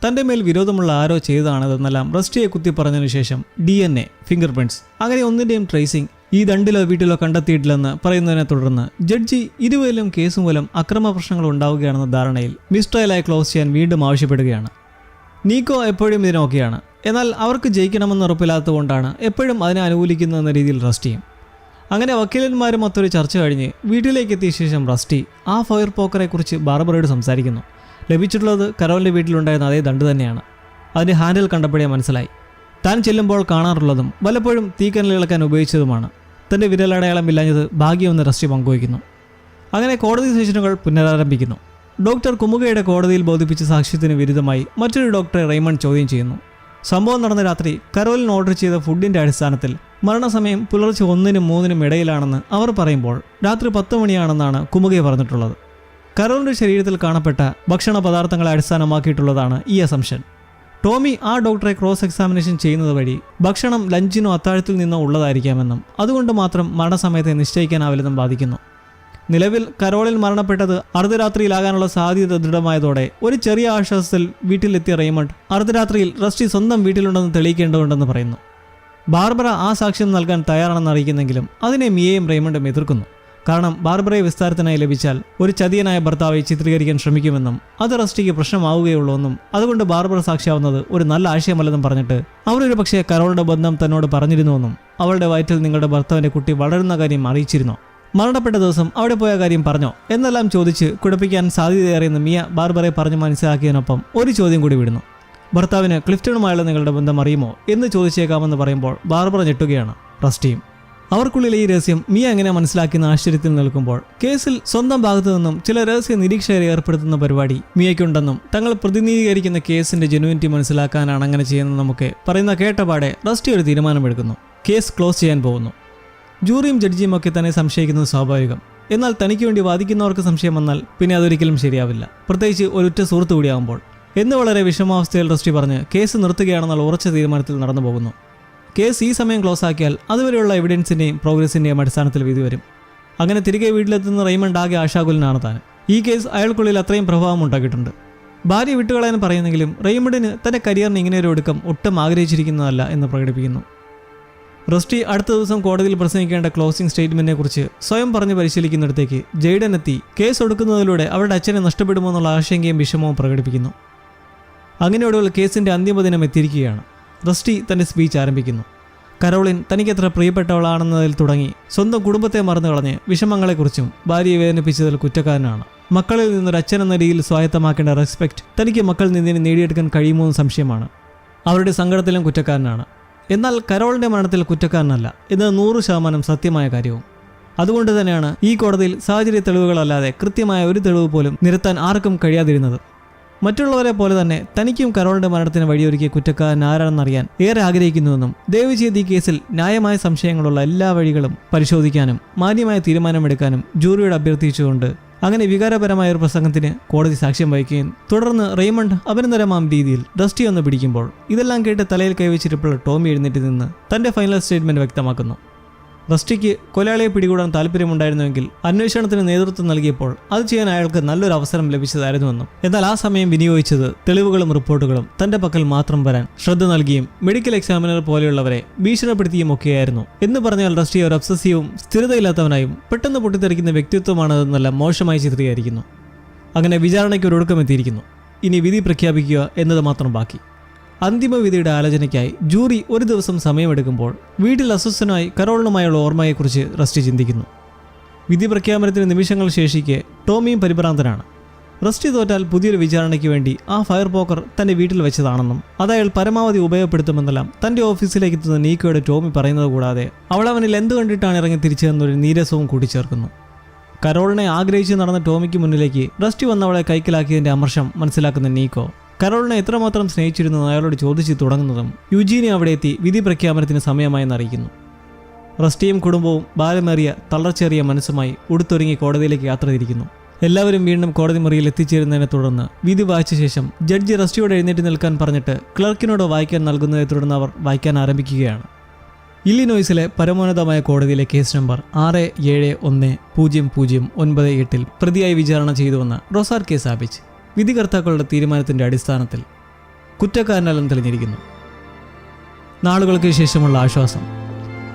[SPEAKER 2] തൻ്റെ മേൽ വിരോധമുള്ള ആരോ ചെയ്തതാണിതെന്നെല്ലാം റസ്റ്റിയെ കുത്തി പറഞ്ഞതിനു ശേഷം DNA, ഫിംഗർ പ്രിന്റ്സ് അങ്ങനെ ഒന്നിൻ്റെയും ട്രേസിംഗ് ഈ ദണ്ടിലോ വീട്ടിലോ കണ്ടെത്തിയിട്ടില്ലെന്ന് പറയുന്നതിനെ തുടർന്ന് ജഡ്ജി ഇരുവരിലും കേസ് മൂലം അക്രമ പ്രശ്നങ്ങൾ ഉണ്ടാവുകയാണെന്ന ധാരണയിൽ മിസ്ട്രയലായി ക്ലോസ് ചെയ്യാൻ വീണ്ടും ആവശ്യപ്പെടുകയാണ്. നീക്കോ എപ്പോഴും ഇതിനൊക്കെയാണ്. എന്നാൽ അവർക്ക് ജയിക്കണമെന്ന് ഉറപ്പില്ലാത്തതുകൊണ്ടാണ് എപ്പോഴും അതിനെ അനുകൂലിക്കുന്നതെന്ന രീതിയിൽ റസ്റ്റിയും. അങ്ങനെ വക്കീലന്മാരും മൊത്തൊരു ചർച്ച കഴിഞ്ഞ് വീട്ടിലേക്ക് എത്തിയ ശേഷം റസ്റ്റി ആ ഫയർ പോക്കറെ കുറിച്ച് ബാർബറയോട് സംസാരിക്കുന്നു. ലഭിച്ചിട്ടുള്ളത് കരോളിൻ്റെ വീട്ടിലുണ്ടായിരുന്ന അതേ ദണ്ട് തന്നെയാണ്. അതിൻ്റെ ഹാൻഡിൽ കണ്ടപ്പോഴേ മനസ്സിലായി. താൻ ചെല്ലുമ്പോൾ കാണാറുള്ളതും വല്ലപ്പോഴും തീക്കനൽ ഇളക്കാൻ ഉപയോഗിച്ചതുമാണ്. തൻ്റെ വിരലടയാളം ഇല്ലാഞ്ഞത് ഭാഗ്യമെന്ന് റസ്റ്റി പങ്കുവയ്ക്കുന്നു. അങ്ങനെ കോടതി സെഷനുകൾ പുനരാരംഭിക്കുന്നു. ഡോക്ടർ കുമുകയുടെ കോടതിയിൽ ബോധിപ്പിച്ച സാക്ഷ്യത്തിന് വിരുദ്ധമായി മറ്റൊരു ഡോക്ടറെ റെയ്മണ്ട് ചോദ്യം ചെയ്യുന്നു. സംഭവം നടന്ന രാത്രി കരോലിന് ഓർഡർ ചെയ്ത ഫുഡിൻ്റെ അടിസ്ഥാനത്തിൽ മരണസമയം പുലർച്ചെ 1-നും 3-നും ഇടയിലാണെന്ന് അവർ പറയുമ്പോൾ രാത്രി 10 മണിയാണെന്നാണ് കുമുകയെ പറഞ്ഞിട്ടുള്ളത്. കരോലിൻ്റെ ശരീരത്തിൽ കാണപ്പെട്ട ഭക്ഷണ പദാർത്ഥങ്ങളെ അടിസ്ഥാനമാക്കിയിട്ടുള്ളതാണ് ഈ അസംഷൻ. ടോമി ആ ഡോക്ടറെ ക്രോസ് എക്സാമിനേഷൻ ചെയ്യുന്നത് വഴി ഭക്ഷണം ലഞ്ചിനോ അത്താഴത്തിൽ നിന്നോ ഉള്ളതായിരിക്കാമെന്നും അതുകൊണ്ട് മാത്രം മരണസമയത്തെ നിശ്ചയിക്കാനാവില്ലെന്നും വാദിക്കുന്നു. നിലവിൽ കരോളിൽ മരണപ്പെട്ടത് അർദ്ധരാത്രിയിലാകാനുള്ള സാധ്യത ദൃഢമായതോടെ ഒരു ചെറിയ ആശ്വാസത്തിൽ വീട്ടിലെത്തിയ റെയ്മണ്ട് അർദ്ധരാത്രിയിൽ റസ്റ്റി സ്വന്തം വീട്ടിലുണ്ടെന്ന് തെളിയിക്കേണ്ടതുണ്ടെന്ന് പറയുന്നു. ബാർബറ ആ സാക്ഷ്യം നൽകാൻ തയ്യാറാണെന്ന് അറിയിക്കുന്നെങ്കിലും അതിനെ മിയയും റെയ്മണ്ടും എതിർക്കുന്നു. കാരണം ബാർബറയെ വിസ്താരത്തിനായി ലഭിച്ചാൽ ഒരു ചതിയനായ ഭർത്താവെ ചിത്രീകരിക്കാൻ ശ്രമിക്കുമെന്നും അത് റസ്റ്റിക്ക് പ്രശ്നമാവുകയുള്ളൂ എന്നും അതുകൊണ്ട് ബാർബറ സാക്ഷിയാവുന്നത് ഒരു നല്ല ആശയമല്ലെന്നും പറഞ്ഞിട്ട് അവരൊരു പക്ഷേ കരോളുടെ ബന്ധം തന്നോട് പറഞ്ഞിരുന്നുവെന്നും അവളുടെ വയറ്റിൽ നിങ്ങളുടെ ഭർത്താവിൻ്റെ കുട്ടി വളരുന്ന കാര്യം അറിയിച്ചിരുന്നോ, മരണപ്പെട്ട ദിവസം അവിടെ പോയ കാര്യം പറഞ്ഞോ എന്നെല്ലാം ചോദിച്ച് കുഴപ്പിക്കാൻ സാധ്യതയേറിയെന്ന് മിയ ബാർബറയെ പറഞ്ഞ് മനസ്സിലാക്കിയതിനൊപ്പം ഒരു ചോദ്യം കൂടി വിടുന്നു. ഭർത്താവിന് ക്ലിഫ്റ്റണുമായുള്ള നിങ്ങളുടെ ബന്ധം അറിയുമോ എന്ന് ചോദിച്ചേക്കാമെന്ന് പറയുമ്പോൾ ബാർബറ ഞെട്ടുകയാണ്. റസ്റ്റിയും. അവർക്കുള്ളിലെ ഈ രഹസ്യം മിയ എങ്ങനെ മനസ്സിലാക്കുന്ന ആശ്ചര്യത്തിൽ നിൽക്കുമ്പോൾ കേസിൽ സ്വന്തം ഭാഗത്തു നിന്നും ചില രഹസ്യ നിരീക്ഷകരെ ഏർപ്പെടുത്തുന്ന പരിപാടി മിയയ്ക്കുണ്ടെന്നും തങ്ങൾ പ്രതിനിധീകരിക്കുന്ന കേസിന്റെ ജെനുവിനിറ്റി മനസ്സിലാക്കാനാണ് അങ്ങനെ ചെയ്യുന്നതെന്നൊക്കെ പറയുന്ന കേട്ടപാടെ റസ്റ്റി ഒരു തീരുമാനമെടുക്കുന്നു. കേസ് ക്ലോസ് ചെയ്യാൻ പോകുന്നു. ജൂറിയും ജഡ്ജിയും ഒക്കെ തന്നെ സംശയിക്കുന്നത് സ്വാഭാവികം. എന്നാൽ തനിക്ക് വേണ്ടി വാദിക്കുന്നവർക്ക് സംശയം വന്നാൽ പിന്നെ അതൊരിക്കലും ശരിയാവില്ല, പ്രത്യേകിച്ച് ഒരു ഉറ്റ സുഹൃത്ത് കൂടിയാകുമ്പോൾ. എന്ന് വളരെ വിഷമാവസ്ഥയിൽ റസ്റ്റി പറഞ്ഞ് കേസ് നിർത്തുകയാണെന്നുള്ള ഉറച്ച തീരുമാനത്തിൽ നടന്നു പോകുന്നു. കേസ് ഈ സമയം ക്ലോസ് ആക്കിയാൽ അതുവരെയുള്ള എവിഡൻസിൻ്റെയും പ്രോഗ്രസിൻ്റെയും അടിസ്ഥാനത്തിൽ വിധി വരും. അങ്ങനെ തിരികെ വീട്ടിലെത്തുന്ന റെയ്മണ്ട് ആകെ ആശാകുലനാണ് താൻ. ഈ കേസ് അയാൾക്കുള്ളിൽ അത്രയും പ്രഭാവം ഉണ്ടാക്കിയിട്ടുണ്ട്. ഭാര്യ വിട്ടുകളയാൻ പറയുന്നെങ്കിലും റെയ്മണ്ടിന് തൻ്റെ കരിയറിന് ഇങ്ങനെയൊരു ഒടുക്കം ഒട്ടും ആഗ്രഹിച്ചിരിക്കുന്നതല്ല എന്ന് പ്രകടിപ്പിക്കുന്നു. റസ്റ്റി അടുത്ത ദിവസം കോടതിയിൽ പ്രസംഗിക്കേണ്ട ക്ലോസിംഗ് സ്റ്റേറ്റ്മെന്റിനെ കുറിച്ച് സ്വയം പറഞ്ഞ് പരിശീലിക്കുന്നിടത്തേക്ക് ജെയ്ഡൻ എത്തി കേസ് ഒടുക്കുന്നതിലൂടെ അവരുടെ അച്ഛനെ നഷ്ടപ്പെടുമോ എന്നുള്ള ആശങ്കയും വിഷമവും പ്രകടിപ്പിക്കുന്നു. അങ്ങനെയോടുള്ള കേസിന്റെ അന്തിമദിനം എത്തിയിരിക്കുകയാണ്. റസ്റ്റി തന്റെ സ്പീച്ച് ആരംഭിക്കുന്നു. കരോളിൻ തനിക്കെത്ര പ്രിയപ്പെട്ടവളാണെന്നതിൽ തുടങ്ങി സ്വന്തം കുടുംബത്തെ മറന്നു കളഞ്ഞ് വിഷമങ്ങളെക്കുറിച്ചും ഭാര്യയെ വേദനിപ്പിച്ചതിൽ കുറ്റക്കാരനാണ്. മക്കളിൽ നിന്നൊരു അച്ഛൻ എന്ന രീതിയിൽ സ്വായത്തമാക്കേണ്ട റെസ്പെക്ട് തനിക്ക് മക്കളിൽ നിന്നിന് നേടിയെടുക്കാൻ കഴിയുമോ എന്ന് സംശയമാണ്. അവരുടെ സങ്കടത്തിലും കുറ്റക്കാരനാണ്. എന്നാൽ കരോളിന്റെ മരണത്തിൽ കുറ്റക്കാരനല്ല എന്നത് 100% സത്യമായ കാര്യവും. അതുകൊണ്ട് തന്നെയാണ് ഈ കോടതിയിൽ സാഹചര്യ തെളിവുകളല്ലാതെ കൃത്യമായ ഒരു തെളിവ് പോലും നിരത്താൻ ആർക്കും കഴിയാതിരുന്നത്. മറ്റുള്ളവരെ പോലെ തന്നെ തനിക്കും കരോളിന്റെ മരണത്തിന് വഴിയൊരുക്കിയ കുറ്റക്കാരൻ ആരാണെന്നറിയാൻ ഏറെ ആഗ്രഹിക്കുന്നുവെന്നും ദയവ് ചെയ്ത് ഈ കേസിൽ ന്യായമായ സംശയങ്ങളുള്ള എല്ലാ വഴികളും പരിശോധിക്കാനും മാന്യമായ തീരുമാനമെടുക്കാനും ജൂറിയോട് അഭ്യർത്ഥിച്ചുകൊണ്ട് അങ്ങനെ വികാരപരമായ ഒരു പ്രസംഗത്തിന് കോടതി സാക്ഷ്യം വഹിക്കുകയും തുടർന്ന് റെയ്മണ്ട് അപരിതരമാം രീതിയിൽ റസ്റ്റി ഒന്ന് പിടിക്കുമ്പോൾ ഇതെല്ലാം കേട്ട് തലയിൽ കൈവച്ചിരിപ്പോൾ ടോമി എഴുന്നേറ്റ് നിന്ന് തന്റെ ഫൈനൽ സ്റ്റേറ്റ്മെന്റ് വ്യക്തമാക്കുന്നു. റസ്റ്റിക്ക് കൊലയാളിയെ പിടികൂടാൻ താല്പര്യമുണ്ടായിരുന്നുവെങ്കിൽ അന്വേഷണത്തിന് നേതൃത്വം നൽകിയപ്പോൾ അത് ചെയ്യാൻ അയാൾക്ക് നല്ലൊരു അവസരം ലഭിച്ചതായിരുന്നുവെന്നും എന്നാൽ ആ സമയം വിനിയോഗിച്ചത് തെളിവുകളും റിപ്പോർട്ടുകളും തന്റെ പക്കൽ മാത്രം വരാൻ ശ്രദ്ധ നൽകിയും മെഡിക്കൽ എക്സാമിനർ പോലെയുള്ളവരെ ഭീഷണിപ്പെടുത്തിയും ഒക്കെയായിരുന്നു എന്ന് പറഞ്ഞാൽ റസ്റ്റി ഒരു ഒബ്സസീവും സ്ഥിരതയില്ലാത്തവനായും പെട്ടെന്ന് പൊട്ടിത്തെറിക്കുന്ന വ്യക്തിത്വമാണതെന്നെല്ലാം മോശമായി ചിത്രീകരിക്കുന്നു. അങ്ങനെ വിചാരണയ്ക്ക് ഒരു ഒടുക്കമെത്തിയിരിക്കുന്നു. ഇനി വിധി പ്രഖ്യാപിക്കുക എന്നത് മാത്രം ബാക്കി. അന്തിമ വിധിയുടെ ആലോചനയ്ക്കായി ജൂറി ഒരു ദിവസം സമയമെടുക്കുമ്പോൾ വീട്ടിൽ അസ്വസ്ഥനായി കരോളിനുമായുള്ള ഓർമ്മയെക്കുറിച്ച് റസ്റ്റി ചിന്തിക്കുന്നു. വിധി പ്രഖ്യാപനത്തിന് നിമിഷങ്ങൾ ശേഷിക്കെ ടോമിയും പരിഭ്രാന്തനാണ്. റസ്റ്റി തോറ്റാൽ പുതിയൊരു വിചാരണയ്ക്ക് വേണ്ടി ആ ഫയർ പോക്കർ തന്റെ വീട്ടിൽ വെച്ചതാണെന്നും അതയാൾ പരമാവധി ഉപയോഗപ്പെടുത്തുമെന്നെല്ലാം തന്റെ ഓഫീസിലേക്ക് എത്തുന്ന നീക്കോയുടെ ടോമി പറയുന്നത് കൂടാതെ അവൾ അവനിൽ എന്ത് കണ്ടിട്ടാണ് ഇറങ്ങി തിരിച്ചതെന്നൊരു നീരസവും കൂട്ടിച്ചേർക്കുന്നു. കരോളിനെ ആഗ്രഹിച്ച് നടന്ന ടോമിക്ക് മുന്നിലേക്ക് റസ്റ്റി വന്നവളെ കൈക്കലാക്കിയതിന്റെ അമർഷം മനസ്സിലാക്കുന്ന നീക്കോ കരോളിനെ എത്രമാത്രം സ്നേഹിച്ചിരുന്നത് അയാളോട് ചോദിച്ചു തുടങ്ങുന്നതും യുജീനി അവിടെ എത്തി വിധി പ്രഖ്യാപനത്തിന് സമയമായെന്ന് അറിയിക്കുന്നു. റസ്റ്റിയും കുടുംബവും ഭാരമേറിയ തളർച്ചേറിയ മനസ്സുമായി ഉടുത്തൊരുങ്ങി കോടതിയിലേക്ക് യാത്ര തിരിക്കുന്നു. എല്ലാവരും വീണ്ടും കോടതി മുറിയിൽ എത്തിച്ചേരുന്നതിനെ തുടർന്ന് വിധി വായിച്ച ശേഷം ജഡ്ജി റസ്റ്റിയോട് എഴുന്നേറ്റ് നിൽക്കാൻ പറഞ്ഞിട്ട് ക്ലർക്കിനോട് വായിക്കാൻ നൽകുന്നതിനെ തുടർന്ന് അവർ വായിക്കാൻ ആരംഭിക്കുകയാണ്. ഇല്ലിനോയ്സിലെ പരമോന്നതമായ കോടതിയിലെ കേസ് നമ്പർ 67100978 പ്രതിയായി വിചാരണ ചെയ്തുവന്ന റൊസാർ കെ സാബിച്ച് വിധികർത്താക്കളുടെ തീരുമാനത്തിന്റെ അടിസ്ഥാനത്തിൽ കുറ്റക്കാരനെല്ലാം തെളിഞ്ഞിരിക്കുന്നു. നാളുകൾക്ക് ശേഷമുള്ള ആശ്വാസം.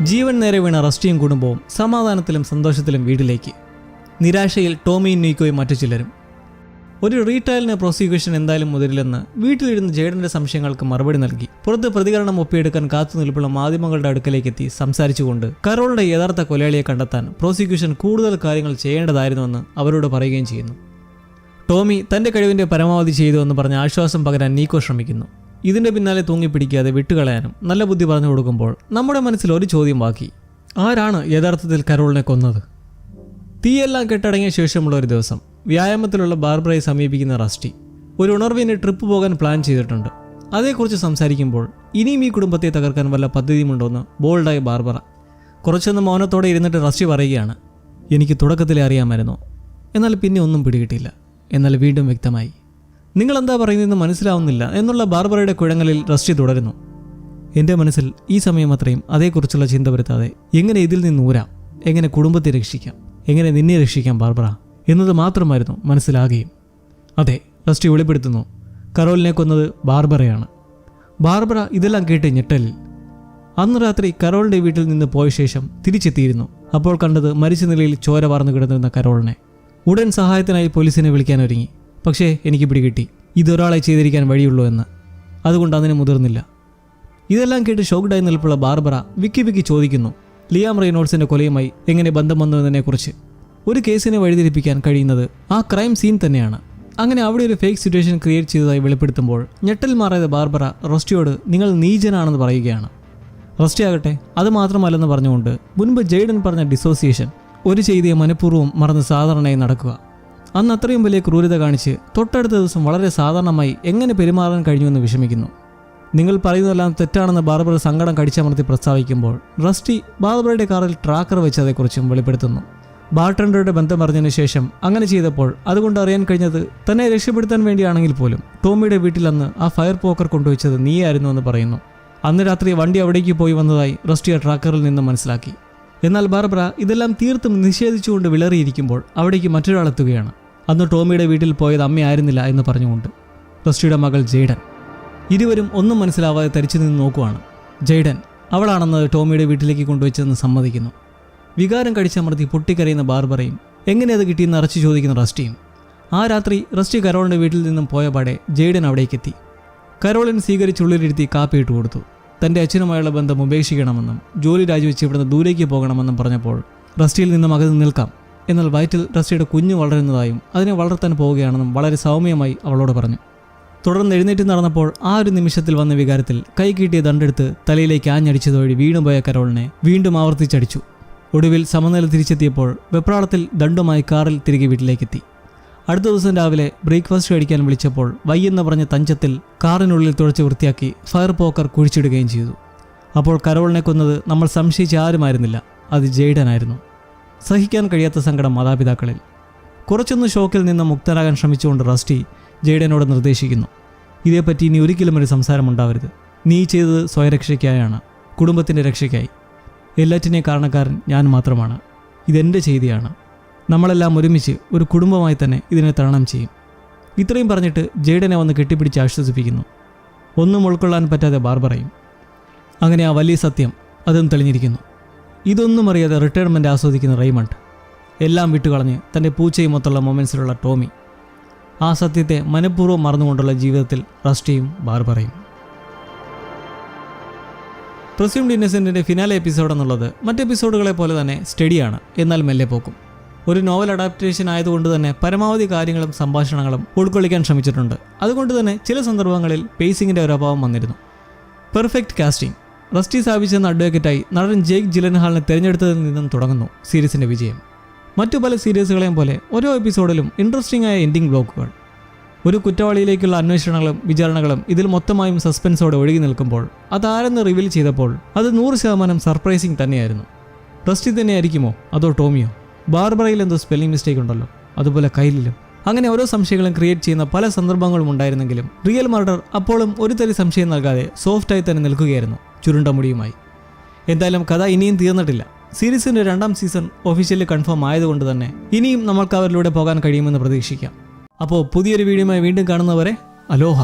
[SPEAKER 2] ജീവൻ നേരെ വീണ റസ്റ്റിയും കുടുംബവും സമാധാനത്തിലും സന്തോഷത്തിലും വീട്ടിലേക്ക്. നിരാശയിൽ ടോമിയും നീക്കോയും മറ്റു ചിലരും. ഒരു റീട്രയലിന് പ്രോസിക്യൂഷൻ എന്തായാലും മുതിരില്ലെന്ന് വീട്ടിലിരുന്ന് ജേഡന്റെ സംശയങ്ങൾക്ക് മറുപടി നൽകി പുറത്ത് പ്രതികരണം ഒപ്പിയെടുക്കാൻ കാത്തുനിൽപ്പുള്ള മാധ്യമങ്ങളുടെ അടുക്കലേക്കെത്തി സംസാരിച്ചുകൊണ്ട് കരോളിന്റെ യഥാർത്ഥ കൊലയാളിയെ കണ്ടെത്താൻ പ്രോസിക്യൂഷൻ കൂടുതൽ കാര്യങ്ങൾ ചെയ്യേണ്ടതായിരുന്നുവെന്ന് അവരോട് പറയുകയും ചെയ്യുന്നു. ടോമി തന്റെ കഴിവിന്റെ പരമാവധി ചെയ്തു എന്ന് പറഞ്ഞ് ആശ്വാസം പകരാൻ നീക്കോ ശ്രമിക്കുന്നു. ഇതിന്റെ പിന്നാലെ തൂങ്ങിപ്പിടിക്കാതെ വിട്ടുകളയാനും നല്ല ബുദ്ധി പറഞ്ഞു കൊടുക്കുമ്പോൾ നമ്മുടെ മനസ്സിൽ ഒരു ചോദ്യം ബാക്കി. ആരാണ് യഥാർത്ഥത്തിൽ കരോളിനെ കൊന്നത്? തീയെല്ലാം കെട്ടടങ്ങിയ ശേഷമുള്ള ഒരു ദിവസം വ്യായാമത്തിലുള്ള ബാർബറയെ സമീപിക്കുന്ന റസ്റ്റി ഒരു ഉണർവിന് ട്രിപ്പ് പോകാൻ പ്ലാൻ ചെയ്തിട്ടുണ്ട്. അതേക്കുറിച്ച് സംസാരിക്കുമ്പോൾ ഇനിയും ഈ കുടുംബത്തെ തകർക്കാൻ വല്ല പദ്ധതിയുമുണ്ടോയെന്ന് ബോൾഡായ ബാർബറ. കുറച്ചൊന്ന് മൗനത്തോടെ ഇരുന്നിട്ട് റസ്റ്റി പറയുകയാണ്, എനിക്ക് തുടക്കത്തിലേ അറിയാമായിരുന്നു, എന്നാൽ പിന്നെ ഒന്നും പിടികിട്ടില്ല. എന്നാൽ വീണ്ടും വ്യക്തമായി. നിങ്ങളെന്താ പറയുന്നതെന്ന് മനസ്സിലാവുന്നില്ല എന്നുള്ള ബാർബറയുടെ കുഴങ്ങളിൽ റസ്റ്റി തുടരുന്നു. എൻ്റെ മനസ്സിൽ ഈ സമയം അത്രയും അതേക്കുറിച്ചുള്ള ചിന്ത വരുത്താതെ എങ്ങനെ ഇതിൽ നിന്ന് ഊരാം, എങ്ങനെ കുടുംബത്തെ രക്ഷിക്കാം, എങ്ങനെ നിന്നെ രക്ഷിക്കാം ബാർബറ എന്നത് മാത്രമായിരുന്നു മനസ്സിലാകുകയും. അതെ, റസ്റ്റി വെളിപ്പെടുത്തുന്നു, കരോളിനെ കൊന്നത് ബാർബറയാണ്. ബാർബറ ഇതെല്ലാം കേട്ട് ഞെട്ടലിൽ. അന്ന് രാത്രി കരോളിൻ്റെ വീട്ടിൽ നിന്ന് പോയ ശേഷം തിരിച്ചെത്തിയിരുന്നു. അപ്പോൾ കണ്ടത് മരിച്ച നിലയിൽ ചോര വാർന്നു കിടന്നിരുന്ന കരോളിനെ. ഉടൻ സഹായത്തിനായി പോലീസിനെ വിളിക്കാൻ ഒരുങ്ങി. പക്ഷേ എനിക്ക് പിടികിട്ടി ഇതൊരാളെ ചെയ്തിരിക്കാൻ വഴിയുള്ളൂ എന്ന്. അതുകൊണ്ട് അതിന് മുതിർന്നില്ല. ഇതെല്ലാം കേട്ട് ഷോക്ക്ഡായി നിൽപ്പുള്ള ബാർബറ വിക്കി ചോദിക്കുന്നു, ലിയാം റെയ്നോൾഡ്സിന്റെ കൊലയുമായി എങ്ങനെ ബന്ധം വന്നതിനെക്കുറിച്ച്. ഒരു കേസിനെ വഴിതിരിപ്പിക്കാൻ കഴിയുന്നത് ആ ക്രൈം സീൻ തന്നെയാണ്. അങ്ങനെ അവിടെ ഒരു ഫേക്ക് സിറ്റുവേഷൻ ക്രിയേറ്റ് ചെയ്തതായി വെളിപ്പെടുത്തുമ്പോൾ ഞെട്ടൽ മാറിയത് ബാർബറ റസ്റ്റിയോട് നിങ്ങൾ നീചനാണെന്ന് പറയുകയാണ്. റസ്റ്റി ആകട്ടെ അത് മാത്രമല്ലെന്ന് പറഞ്ഞുകൊണ്ട് മുൻപ് ജെയ്ഡൻ പറഞ്ഞ ഡിസോസിയേഷൻ, ഒരു ചെയ്തിയെ മനഃപൂർവ്വം മറന്ന് സാധാരണയായി നടക്കുക, അന്ന് അത്രയും വലിയ ക്രൂരത കാണിച്ച് തൊട്ടടുത്ത ദിവസം വളരെ സാധാരണമായി എങ്ങനെ പെരുമാറാൻ കഴിഞ്ഞുവെന്ന് വിഷമിക്കുന്നു. നിങ്ങൾ പറയുന്നതെല്ലാം തെറ്റാണെന്ന് ബാർബറ സങ്കടം കടിച്ചമർത്തി പ്രസ്താവിക്കുമ്പോൾ റസ്റ്റി ബാർബറയുടെ കാറിൽ ട്രാക്കർ വെച്ചതേക്കുറിച്ചും വെളിപ്പെടുത്തുന്നു. ബാർട്ടൻഡറുടെ ബന്ധം അറിഞ്ഞതിന് ശേഷം അങ്ങനെ ചെയ്തപ്പോൾ അതുകൊണ്ട് അറിയാൻ കഴിഞ്ഞത് തന്നെ രക്ഷപ്പെടുത്താൻ വേണ്ടിയാണെങ്കിൽ പോലും ടോമിയുടെ വീട്ടിൽ അന്ന് ആ ഫയർ പോക്കർ കൊണ്ടുവച്ചത് നീയായിരുന്നു എന്ന് പറയുന്നു. അന്ന് രാത്രി വണ്ടി അവിടേക്ക് പോയി വന്നതായി റസ്റ്റി ആ ട്രാക്കറിൽ നിന്ന് മനസ്സിലാക്കി. എന്നാൽ ബാർബറ ഇതെല്ലാം തീർത്തും നിഷേധിച്ചുകൊണ്ട് വിളറിയിരിക്കുമ്പോൾ അവിടേക്ക് മറ്റൊരാളെത്തുകയാണ്. അന്ന് ടോമിയുടെ വീട്ടിൽ പോയത് അമ്മയായിരുന്നില്ല എന്ന് പറഞ്ഞുകൊണ്ട് റസ്റ്റിയുടെ മകൾ ജെയ്ഡൻ. ഇരുവരും ഒന്നും മനസ്സിലാവാതെ തരിച്ചു നിന്ന് നോക്കുവാണ്. ജെയ്ഡൻ അവളാണെന്ന് ടോമിയുടെ വീട്ടിലേക്ക് കൊണ്ടുവച്ചതെന്ന് സമ്മതിക്കുന്നു. വികാരം കടിച്ചമർത്തി പൊട്ടിക്കരയുന്ന ബാർബറയും എങ്ങനെ അത് കിട്ടിയെന്ന് അറച്ചു ചോദിക്കുന്ന റസ്റ്റിയും. ആ രാത്രി റസ്റ്റി കരോളിൻ്റെ വീട്ടിൽ നിന്നും പോയ പാടെ ജെയ്ഡൻ അവിടേക്കെത്തി. കരോളിൻ സ്വീകരിച്ചുള്ളിലിരുത്തി കാപ്പിയിട്ട് കൊടുത്തു. തൻ്റെ അച്ഛനുമായുള്ള ബന്ധം ഉപേക്ഷിക്കണമെന്നും ജോലി രാജിവെച്ച് ഇവിടുന്ന് ദൂരേക്ക് പോകണമെന്നും പറഞ്ഞപ്പോൾ റസ്റ്റിയിൽ നിന്നും അകന്ന് നിൽക്കാം, എന്നാൽ വയറ്റിൽ റസ്റ്റിയുടെ കുഞ്ഞ് വളരുന്നതായും അതിനെ വളർത്താൻ പോവുകയാണെന്നും വളരെ സൗമ്യമായി അവളോട് പറഞ്ഞു. തുടർന്ന് എഴുന്നേറ്റ് നടന്നപ്പോൾ ആ ഒരു നിമിഷത്തിൽ വന്ന വികാരത്തിൽ കൈ കിട്ടിയ ദണ്ടെടുത്ത് തലയിലേക്ക് ആഞ്ഞടിച്ചതുവഴി വീണുപോയ കരോളിനെ വീണ്ടും ആവർത്തിച്ചടിച്ചു. ഒടുവിൽ സമനില തിരിച്ചെത്തിയപ്പോൾ വെപ്രാളത്തിൽ ദണ്ടുമായി കാറിൽ തിരികെ വീട്ടിലേക്കെത്തി. അടുത്ത ദിവസം രാവിലെ ബ്രേക്ക്ഫാസ്റ്റ് കഴിക്കാൻ വിളിച്ചപ്പോൾ വയ്യെന്ന് പറഞ്ഞ തഞ്ചത്തിൽ കാറിനുള്ളിൽ തുഴച്ച് വൃത്തിയാക്കി ഫയർ പോക്കർ കുഴിച്ചിടുകയും ചെയ്തു. അപ്പോൾ കരോളിനെ കൊന്നത് നമ്മൾ സംശയിച്ച ആരുമായിരുന്നില്ല, അത് ജെയ്ഡനായിരുന്നു. സഹിക്കാൻ കഴിയാത്ത സങ്കടം മാതാപിതാക്കളിൽ. കുറച്ചൊന്ന് ഷോക്കിൽ നിന്ന് മുക്തനാകാൻ ശ്രമിച്ചുകൊണ്ട് റസ്റ്റി ജെയ്ഡനോട് നിർദ്ദേശിക്കുന്നു, ഇതേപ്പറ്റി ഇനി ഒരിക്കലും ഒരു സംസാരമുണ്ടാവരുത്. നീ ചെയ്തത് സ്വയരക്ഷയ്ക്കായാണ്, കുടുംബത്തിൻ്റെ രക്ഷയ്ക്കായി. എല്ലാറ്റിനെയും കാരണക്കാരൻ ഞാൻ മാത്രമാണ്. ഇതെൻ്റെ ചെയ്തിയാണ്. നമ്മളെല്ലാം ഒരുമിച്ച് ഒരു കുടുംബമായി തന്നെ ഇതിനെ തരണം ചെയ്യും. ഇത്രയും പറഞ്ഞിട്ട് ജെയ്ഡനെ വന്ന് കെട്ടിപ്പിടിച്ച് ആശ്വസിപ്പിക്കുന്നു. ഒന്നും ഉൾക്കൊള്ളാൻ പറ്റാതെ ബാർബറയും. അങ്ങനെ ആ വലിയ സത്യം അതും തെളിഞ്ഞിരിക്കുന്നു. ഇതൊന്നും അറിയാതെ റിട്ടയർമെൻറ്റ് ആസ്വദിക്കുന്ന റെയ്മണ്ട്. എല്ലാം വിട്ടുകളഞ്ഞ് തൻ്റെ പൂച്ചയും മൊത്തമുള്ള മൊമെൻസിലുള്ള ടോമി. ആ സത്യത്തെ മനഃപൂർവ്വം മറന്നുകൊണ്ടുള്ള ജീവിതത്തിൽ റസ്റ്റിയും ബാർബറയും. പ്രിസ്യൂംഡ് ഇന്നസെൻറ്റിൻ്റെ ഫിനാലെ എപ്പിസോഡ് എന്നുള്ളത് മറ്റ് എപ്പിസോഡുകളെ പോലെ തന്നെ സ്റ്റഡിയാണ്, എന്നാൽ മെല്ലെ പോക്കും. ഒരു നോവൽ അഡാപ്റ്റേഷൻ ആയതുകൊണ്ട് തന്നെ പരമാവധി കാര്യങ്ങളും സംഭാഷണങ്ങളും ഉൾക്കൊള്ളിക്കാൻ ശ്രമിച്ചിട്ടുണ്ട്. അതുകൊണ്ട് തന്നെ ചില സന്ദർഭങ്ങളിൽ പേസിങ്ങിൻ്റെ ഒരു അഭാവം വന്നിരുന്നു. Perfect casting. റസ്റ്റി സ്ഥാപിച്ചെന്ന അഡ്വക്കേറ്റായി നടൻ ജേക്ക് ജിലൻഹാളിനെ തിരഞ്ഞെടുത്തതിൽ നിന്നും തുടങ്ങുന്നു സീരീസിൻ്റെ വിജയം. മറ്റു പല സീരീസുകളെയും പോലെ ഓരോ എപ്പിസോഡിലും ഇൻട്രസ്റ്റിംഗ് ആയ എൻഡിങ് ബ്ലോക്കുകൾ. ഒരു കുറ്റവാളിയിലേക്കുള്ള അന്വേഷണങ്ങളും വിചാരണകളും ഇതിൽ മൊത്തമായും സസ്പെൻസോടെ ഒഴുകി നിൽക്കുമ്പോൾ അതാരെന്ന് റിവീൽ ചെയ്തപ്പോൾ അത് 100% സർപ്രൈസിങ് തന്നെയായിരുന്നു. റസ്റ്റി തന്നെയായിരിക്കുമോ അതോ ടോമിയോ? ബാർബറയിൽ എന്തോ സ്പെല്ലിംഗ് മിസ്റ്റേക്ക് ഉണ്ടല്ലോ, അതുപോലെ കൈലിലും. അങ്ങനെ ഓരോ സംശയങ്ങളും ക്രിയേറ്റ് ചെയ്യുന്ന പല സന്ദർഭങ്ങളും ഉണ്ടായിരുന്നെങ്കിലും റിയൽ മർഡർ അപ്പോഴും ഒരു തരി സംശയം നൽകാതെ സോഫ്റ്റായി തന്നെ നിൽക്കുകയായിരുന്നു ചുരുണ്ട മുടിയുമായി. എന്തായാലും കഥ ഇനിയും തീർന്നിട്ടില്ല. സീരീസിൻ്റെ 2ാം സീസൺ ഒഫീഷ്യലി കൺഫേം ആയതുകൊണ്ട് തന്നെ ഇനിയും നമ്മൾക്ക് അവരിലൂടെ പോകാൻ കഴിയുമെന്ന് പ്രതീക്ഷിക്കാം. അപ്പോൾ പുതിയൊരു വീഡിയോയുമായി വീണ്ടും കാണുന്നവരെ അലോഹ.